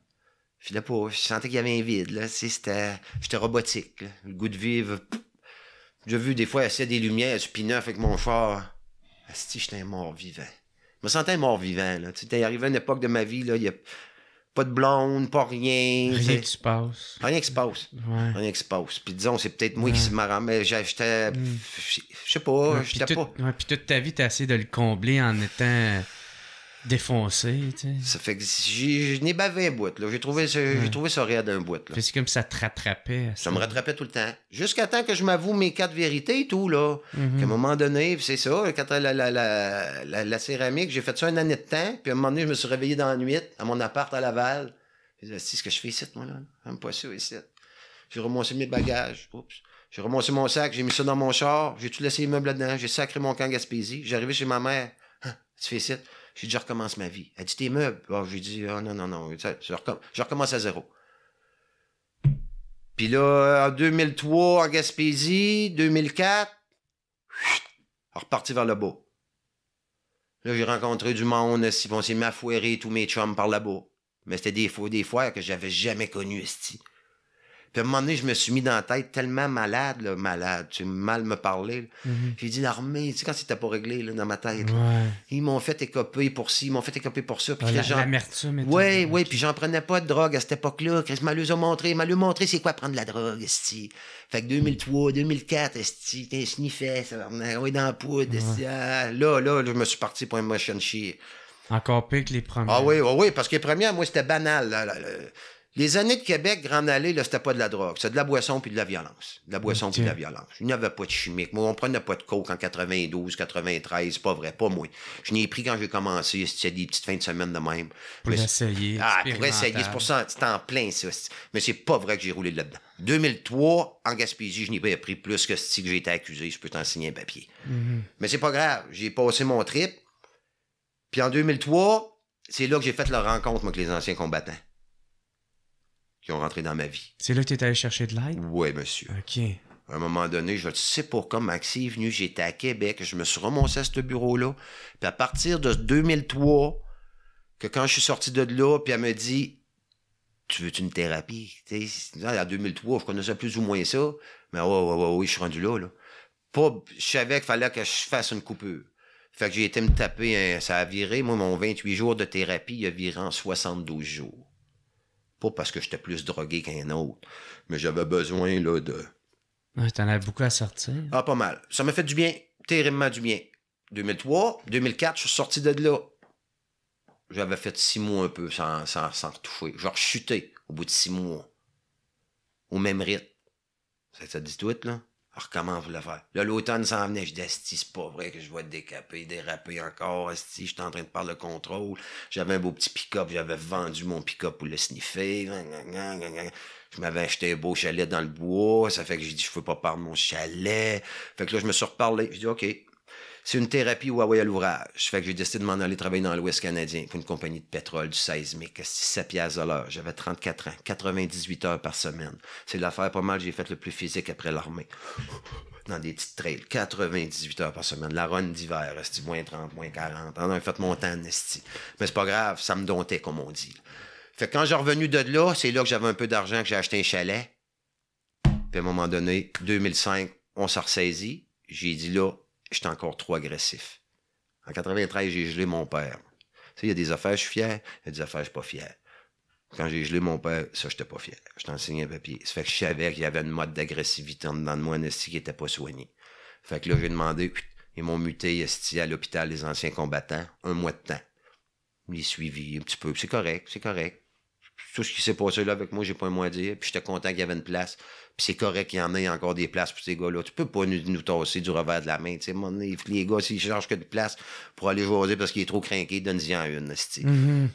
[SPEAKER 2] Je sentais qu'il y avait un vide, là. J'étais robotique, là. Le goût de vivre. J'ai vu des fois essayer des lumières sur P9 avec mon char. Asti, j'étais un mort vivant. Je me sentais un mort-vivant, là. Tu sais, t'es arrivé à une époque de ma vie, là, il y a Pas de blonde, pas rien.
[SPEAKER 3] Rien qui se passe.
[SPEAKER 2] Rien qui se passe.
[SPEAKER 3] Ouais.
[SPEAKER 2] Rien qui se passe. Puis disons, c'est peut-être moi qui se marrant, mais j'étais... Je sais pas,
[SPEAKER 3] Ouais,
[SPEAKER 2] j'étais pas...
[SPEAKER 3] Ouais, puis toute ta vie, t'as essayé de le combler en étant défoncé, tu sais.
[SPEAKER 2] Ça fait que je n'ai bavé un bout, là. J'ai trouvé ça raide un bout, là.
[SPEAKER 3] Puis c'est comme ça te rattrapait.
[SPEAKER 2] Ça me rattrapait tout le temps. Jusqu'à temps que je m'avoue mes 4 vérités et tout, là. Qu'à un moment donné, c'est ça, quand la céramique, j'ai fait ça une année de temps, puis à un moment donné, je me suis réveillé dans la nuit, à mon appart à Laval. J'ai dit, c'est ce que je fais ici, moi, là. J'aime pas ça ici. J'ai remonté mes bagages. Oups. J'ai remonté mon sac, j'ai mis ça dans mon char, j'ai tout laissé les meubles là-dedans, j'ai sacré mon camp en Gaspésie. J'ai arrivé chez ma mère. Tu fais ici? J'ai dit, je recommence ma vie. Elle dit, tes meubles? Oh, j'ai dit, oh, non. Je recommence à zéro. Puis là, en 2003, en Gaspésie, 2004, reparti vers le bas. Là, j'ai rencontré du monde, on s'est mis à foirer tous mes chums par là-bas. Mais c'était des foires que j'avais jamais connues, esti. Puis à un moment donné, je me suis mis dans la tête tellement malade, tu sais, mal me parler. J'ai dit, l'armée, tu sais, quand c'était pas réglé, là, dans ma tête, là, ils m'ont fait écoper pour ci, ils m'ont fait écoper pour ça. Puis
[SPEAKER 3] l'amertume et tout.
[SPEAKER 2] Oui, puis j'en prenais pas de drogue à cette époque-là. Chris m'a montré c'est quoi prendre de la drogue, esti. Fait que 2003, 2004, esti, t'es sniffé, ça va, oui, dans la poudre, esti. Ah, là, je me suis parti pour un motion chier.
[SPEAKER 3] Encore pire que les premières.
[SPEAKER 2] Ah oui, parce que les premières, moi, c'était banal, là. Les années de Québec, Grande Allée, là, c'était pas de la drogue. C'était de la boisson puis de la violence. De la boisson puis de la violence. Il n'y avait pas de chimique. Moi, on prenait pas de coke en 92, 93. C'est pas vrai. Pas moi. Je n'ai pris quand j'ai commencé. C'était des petites fins de semaine de même.
[SPEAKER 3] Pour essayer.
[SPEAKER 2] Pour essayer. C'est pour ça. C'était en plein, ça. Mais c'est pas vrai que j'ai roulé là-dedans. 2003, en Gaspésie, je n'ai pas pris plus que ce que j'ai été accusé. Je peux t'en signer un papier. Mais c'est pas grave. J'ai passé mon trip. Puis en 2003, c'est là que j'ai fait la rencontre, moi, avec les anciens combattants qui ont rentré dans ma vie.
[SPEAKER 3] C'est là que tu es allé chercher de l'aide?
[SPEAKER 2] Oui, monsieur.
[SPEAKER 3] OK.
[SPEAKER 2] À un moment donné, je ne sais pas comment Maxi est venu, j'étais à Québec, je me suis remonté à ce bureau-là. Puis à partir de 2003, que quand je suis sorti de là, puis elle me dit, tu veux une thérapie? En 2003, je connaissais plus ou moins ça, mais oui, je suis rendu là. Je savais qu'il fallait que je fasse une coupure. Fait que j'ai été me taper, ça a viré, moi, mon 28 jours de thérapie, il a viré en 72 jours. Pas parce que j'étais plus drogué qu'un autre, mais j'avais besoin, là, de...
[SPEAKER 3] Ouais, t'en avais beaucoup à sortir.
[SPEAKER 2] Ah, pas mal. Ça m'a fait du bien, terriblement du bien. 2003, 2004, je suis sorti de là. J'avais fait 6 mois un peu sans retoucher. Genre chuté au bout de 6 mois. Au même rythme. Ça dit tout, là? Alors, comment vous le faire? Là, l'automne s'en venait. Je dis, asti, c'est pas vrai que je vais déraper encore. Asti, j'étais en train de perdre le contrôle. J'avais un beau petit pick-up. J'avais vendu mon pick-up pour le sniffer. Je m'avais acheté un beau chalet dans le bois. Ça fait que j'ai dit, je peux pas perdre mon chalet. Fait que là, je me suis reparlé. Je dis, OK. C'est une thérapie Huawei à l'ouvrage. Fait que j'ai décidé de m'en aller travailler dans l'Ouest canadien pour une compagnie de pétrole du seismique. 7 piastres de l'heure. J'avais 34 ans. 98 heures par semaine. C'est l'affaire pas mal j'ai fait le plus physique après l'armée. Dans des petites trails. 98 heures par semaine. La run d'hiver, esti, moins 30, moins 40. On a fait mon temps, esti. Mais c'est pas grave, ça me domptait, comme on dit. Fait que quand j'ai revenu de là, c'est là que j'avais un peu d'argent, que j'ai acheté un chalet. Puis à un moment donné, 2005, on s'est ressaisi. J'ai dit là, j'étais encore trop agressif. En 93, j'ai gelé mon père. Tu sais, il y a des affaires, je suis fier. Il y a des affaires, je suis pas fier. Quand j'ai gelé mon père, ça, j'étais pas fier. Je t'en signais un papier. Ça fait que je savais qu'il y avait une mode d'agressivité en dedans de moi, un esti qui était pas soigné. Fait que là, j'ai demandé, ils m'ont muté, esti, à l'hôpital des anciens combattants, 1 mois de temps. Je l'ai suivi un petit peu. C'est correct. Tout ce qui s'est passé là avec moi, j'ai pas un mot à dire. Puis j'étais content qu'il y avait une place. Puis c'est correct qu'il y en ait encore des places pour ces gars-là. Tu peux pas nous tasser du revers de la main. Tu sais, les gars, s'ils cherchent que de place pour aller jaser parce qu'il est trop craqué, donne-y en une.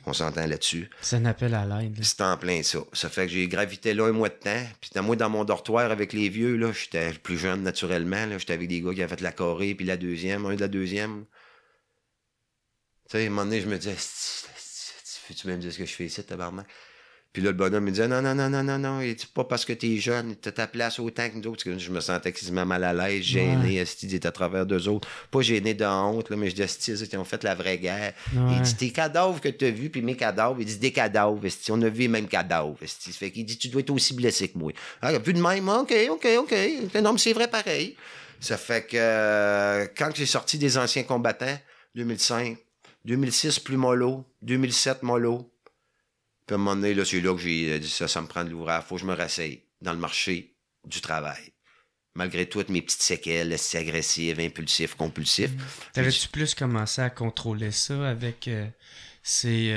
[SPEAKER 2] On s'entend là-dessus.
[SPEAKER 3] C'est un appel à l'aide.
[SPEAKER 2] C'est en plein ça. Ça fait que j'ai gravité là 1 mois de temps. Puis moi, dans mon dortoir avec les vieux, là, j'étais plus jeune naturellement. Là, j'étais avec des gars qui avaient fait la Corée, puis un de la deuxième. Tu sais, à un moment donné, je me disais, fais-tu même dire ce que je fais ici, tabarnak? Puis là, le bonhomme me disait, non, et pas parce que t'es jeune, t'as ta place autant que nous autres. Parce que je me sentais quasiment mal à l'aise, gêné, esti, il était à travers d'eux autres. Pas gêné de honte, là, mais je dis, esti, ils ont fait la vraie guerre. Il dit, tes cadavres que t'as vus, puis mes cadavres, il dit, des cadavres, esti, on a vu les mêmes cadavres, esti. Fait qu'il dit, tu dois être aussi blessé que moi. Ah, vu de même, OK. Non, mais c'est vrai pareil. Ça fait que, quand j'ai sorti des anciens combattants, 2005, 2006, plus mollo, 2007, mollo. Puis à un moment donné, là, c'est là que j'ai dit ça me prend de l'ouvrage. Faut que je me rasseye dans le marché du travail. Malgré toutes mes petites séquelles, c'est agressive, impulsif, compulsif.
[SPEAKER 3] T'avais-tu plus commencé à contrôler ça avec ces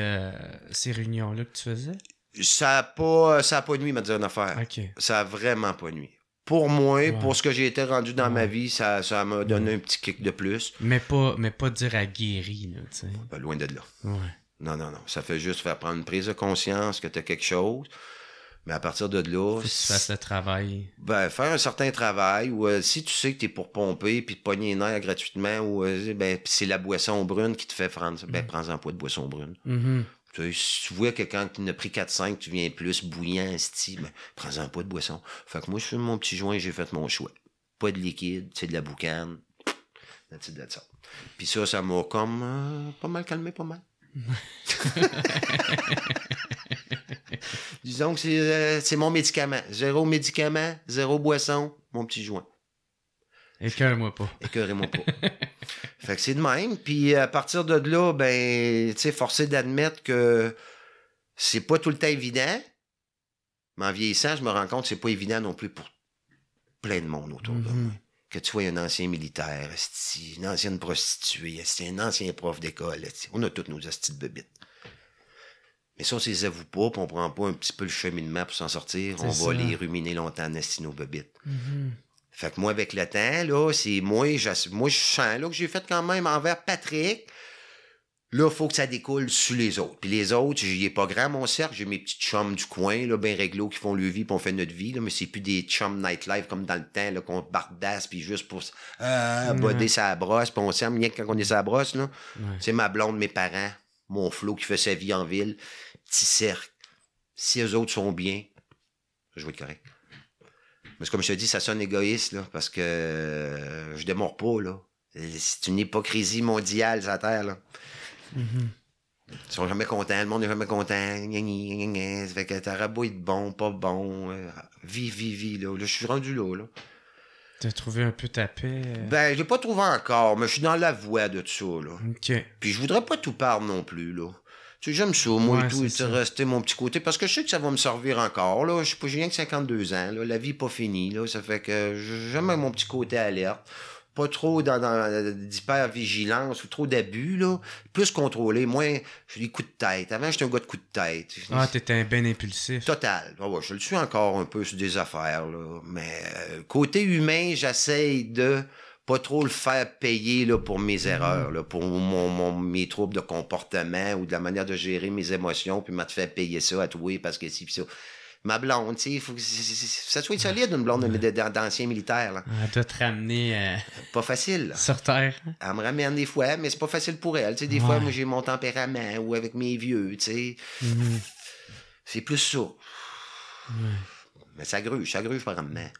[SPEAKER 3] réunions-là que tu faisais?
[SPEAKER 2] Ça a pas nuit, m'a dit une affaire.
[SPEAKER 3] Okay.
[SPEAKER 2] Ça a vraiment pas nuit. Pour moi, pour ce que j'ai été rendu dans ma vie, ça m'a donné un petit kick de plus.
[SPEAKER 3] Mais pas dire à guéri, là, tu sais.
[SPEAKER 2] Ben, loin de là.
[SPEAKER 3] Ouais.
[SPEAKER 2] Non. Ça fait juste faire prendre une prise de conscience que t'as quelque chose. Mais à partir de là...
[SPEAKER 3] Faut que tu fasses le travail.
[SPEAKER 2] Ben, faire un certain travail, ou si tu sais que t'es pour pomper, puis te pogner les nerfs gratuitement, ou ben, pis c'est la boisson brune qui te fait prendre ça, ben, prends-en pas de boisson brune.
[SPEAKER 3] Mm-hmm.
[SPEAKER 2] Si tu vois que quand tu en as pris 4-5, tu viens plus bouillant, ben, prends-en pas de boisson. Fait que moi, je fume mon petit joint, j'ai fait mon choix. Pas de liquide, c'est de la boucane. That's ça. Puis ça m'a comme pas mal calmé, pas mal. Disons que c'est mon médicament. 0 médicament, 0 boisson, mon petit joint.
[SPEAKER 3] Écœure-moi pas.
[SPEAKER 2] Écœurez-moi pas. Fait que c'est de même. Puis à partir de là, ben, tu sais, forcé d'admettre que c'est pas tout le temps évident. Mais en vieillissant, je me rends compte que c'est pas évident non plus pour plein de monde autour de moi. Que tu sois un ancien militaire, une ancienne prostituée, un ancien prof d'école. On a toutes nos astis de bébites. Mais ça, on ne les avoue pas, puis on prend pas un petit peu le cheminement pour s'en sortir. On va les ruminer longtemps, nos bébites. Fait que moi, avec le temps, là, c'est moi, je sens là, que j'ai fait quand même envers Patrick. Là, il faut que ça découle sur les autres. Puis les autres, j'y ai pas grand, mon cercle. J'ai mes petits chums du coin, là, ben réglo, qui font leur vie, puis on fait notre vie, là, mais c'est plus des chums nightlife comme dans le temps, là, qu'on bardasse, puis juste pour boder sa brosse, puis on s'aime rien que quand on est sa brosse, là. C'est ma blonde, mes parents, mon Flo qui fait sa vie en ville. Petit cercle. Si eux autres sont bien, je vais être correct. Mais comme je te dis, ça sonne égoïste, là, parce que je démords pas, là. C'est une hypocrisie mondiale, sur la Terre, là. Ils sont jamais contents, le monde n'est jamais content. Ça fait que t'auras beau être bon, pas bon. Vis, là. Je suis rendu là.
[SPEAKER 3] T'as trouvé un peu ta paix?
[SPEAKER 2] Ben, je l'ai pas trouvé encore, mais je suis dans la voie de tout ça, là.
[SPEAKER 3] OK.
[SPEAKER 2] Puis je voudrais pas tout perdre non plus, là. Tu sais, j'aime ça, moi et tout, et rester mon petit côté, parce que je sais que ça va me servir encore, là. J'ai rien que 52 ans, là. La vie n'est pas finie, là. Ça fait que j'aime mon petit côté alerte. Pas trop d'hyper-vigilance ou trop d'abus, là. Plus contrôlé. Moins, j'ai des coups de tête. Avant, j'étais un gars de coups de tête.
[SPEAKER 3] Ah, t'étais un ben impulsif.
[SPEAKER 2] Total. Ah ouais, je le suis encore un peu sur des affaires, là. Mais côté humain, j'essaye de pas trop le faire payer là, pour mes erreurs, là, pour mes troubles de comportement ou de la manière de gérer mes émotions, puis m'a fait payer ça à toi parce que si ça. Ma blonde, tu sais, il faut que ça soit solide, une blonde d'ancien militaire. Là.
[SPEAKER 3] Elle doit te ramener...
[SPEAKER 2] pas facile. Là.
[SPEAKER 3] Sur terre.
[SPEAKER 2] Elle me ramène des fois, mais c'est pas facile pour elle. Tu sais, des fois, moi, j'ai mon tempérament ou avec mes vieux, tu sais. C'est plus ça. Mais ça gruge par main.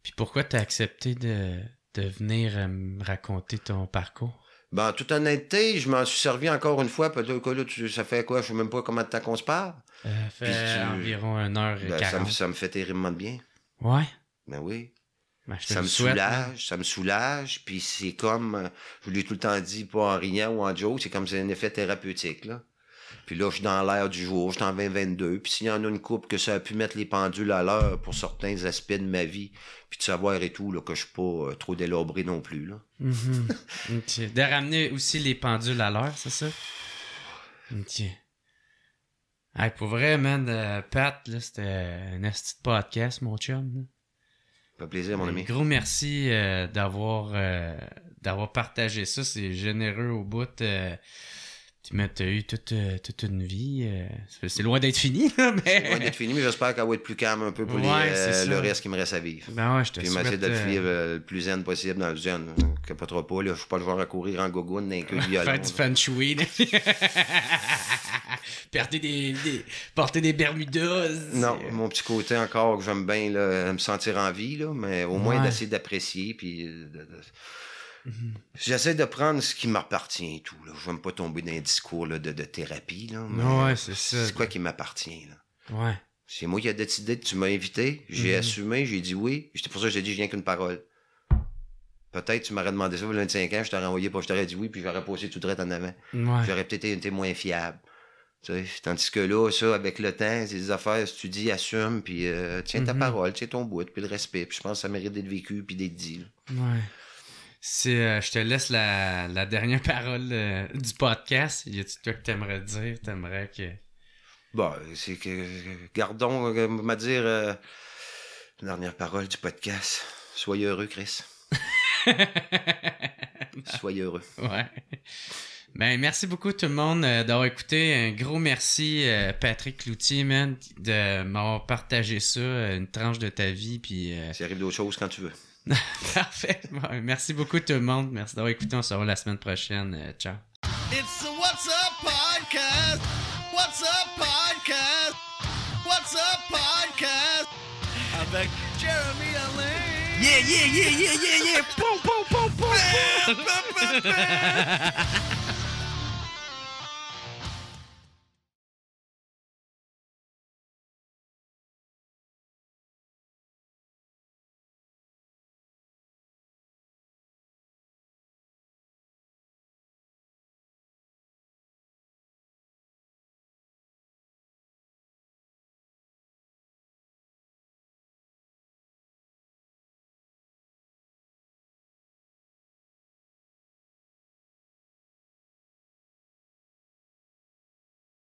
[SPEAKER 3] Puis pourquoi t'as accepté de venir me raconter ton parcours?
[SPEAKER 2] Ben, en toute honnêteté, je m'en suis servi encore une fois. Peut-être là, ça fait quoi? Je sais même pas combien de temps qu'on se parle.
[SPEAKER 3] Ça fait environ 1h40.
[SPEAKER 2] Ça me fait terriblement de bien.
[SPEAKER 3] Ouais?
[SPEAKER 2] Ben oui.
[SPEAKER 3] Ben,
[SPEAKER 2] ça me soulage. Puis c'est comme, je vous l'ai tout le temps dit, pas en riant ou en joke, c'est comme c'est un effet thérapeutique, là. Puis là, je suis dans l'air du jour, je suis en 2022. Puis s'il y en a une couple que ça a pu mettre les pendules à l'heure pour certains aspects de ma vie, puis de savoir et tout, là, que je suis pas trop délabré non plus, là.
[SPEAKER 3] Okay. De ramener aussi les pendules à l'heure, c'est ça? OK. Hey, pour vrai, man, Pat, là, c'était un esti de podcast, mon chum. Là.
[SPEAKER 2] Ça fait plaisir, mon ami.
[SPEAKER 3] Gros merci d'avoir partagé ça. C'est généreux au bout. Tu as eu toute une vie. C'est loin d'être fini, là, mais... C'est
[SPEAKER 2] loin d'être fini, mais j'espère qu'elle va être plus calme un peu pour le reste qui me reste à vivre.
[SPEAKER 3] Ben ouais, je te
[SPEAKER 2] souhaite. Puis m'essayer de le vivre le plus zen possible dans le zen. Capotera pas, là. Je suis pas le genre à courir en gogoune d'un queue violon.
[SPEAKER 3] Faire du feng shui, porter des bermudas.
[SPEAKER 2] Non, mon petit côté encore que j'aime bien, là, me sentir en vie, là, mais au moins d'essayer d'apprécier, puis... J'essaie de prendre ce qui m'appartient et tout. Là. Je veux pas tomber dans un discours là, de thérapie. Là,
[SPEAKER 3] mais c'est ça.
[SPEAKER 2] C'est quoi qui m'appartient? Là?
[SPEAKER 3] Ouais.
[SPEAKER 2] C'est moi qui ai décidé que tu m'as invité. J'ai assumé, j'ai dit oui. C'est pour ça que j'ai dit rien qu'une parole. Peut-être tu m'aurais demandé ça il y a 25 ans, je t'aurais envoyé, je t'aurais dit oui, puis j'aurais passé tout droit en avant.
[SPEAKER 3] Ouais.
[SPEAKER 2] J'aurais peut-être été moins fiable. T'sais, tandis que là, ça, avec le temps, c'est des affaires, si tu dis, assume, puis tiens ta parole, tiens ton bout, puis le respect. Puis je pense que ça mérite d'être vécu, puis d'être dit. Là.
[SPEAKER 3] Ouais. Je te laisse la dernière parole du podcast. Y a-tu toi que t'aimerais dire? T'aimerais que...
[SPEAKER 2] Bon, c'est que... Gardons, on va dire, la dernière parole du podcast. Soyez heureux, Chris. Soyez heureux.
[SPEAKER 3] Ouais. Ben, merci beaucoup tout le monde d'avoir écouté. Un gros merci, Patrick Cloutier, man, de m'avoir partagé ça, une tranche de ta vie. Puis,
[SPEAKER 2] s'il arrive d'autres choses quand tu veux.
[SPEAKER 3] Parfait. Ouais, merci beaucoup tout le monde. Merci d'avoir écouté. On se revoit la semaine prochaine. Ciao.
[SPEAKER 4] It's the What's Up Podcast. What's Up Podcast. What's Up Podcast. Avec Jeremy Alain.
[SPEAKER 3] Yeah, yeah, yeah, yeah, yeah, yeah. Boom, boom, boom, boom, boom.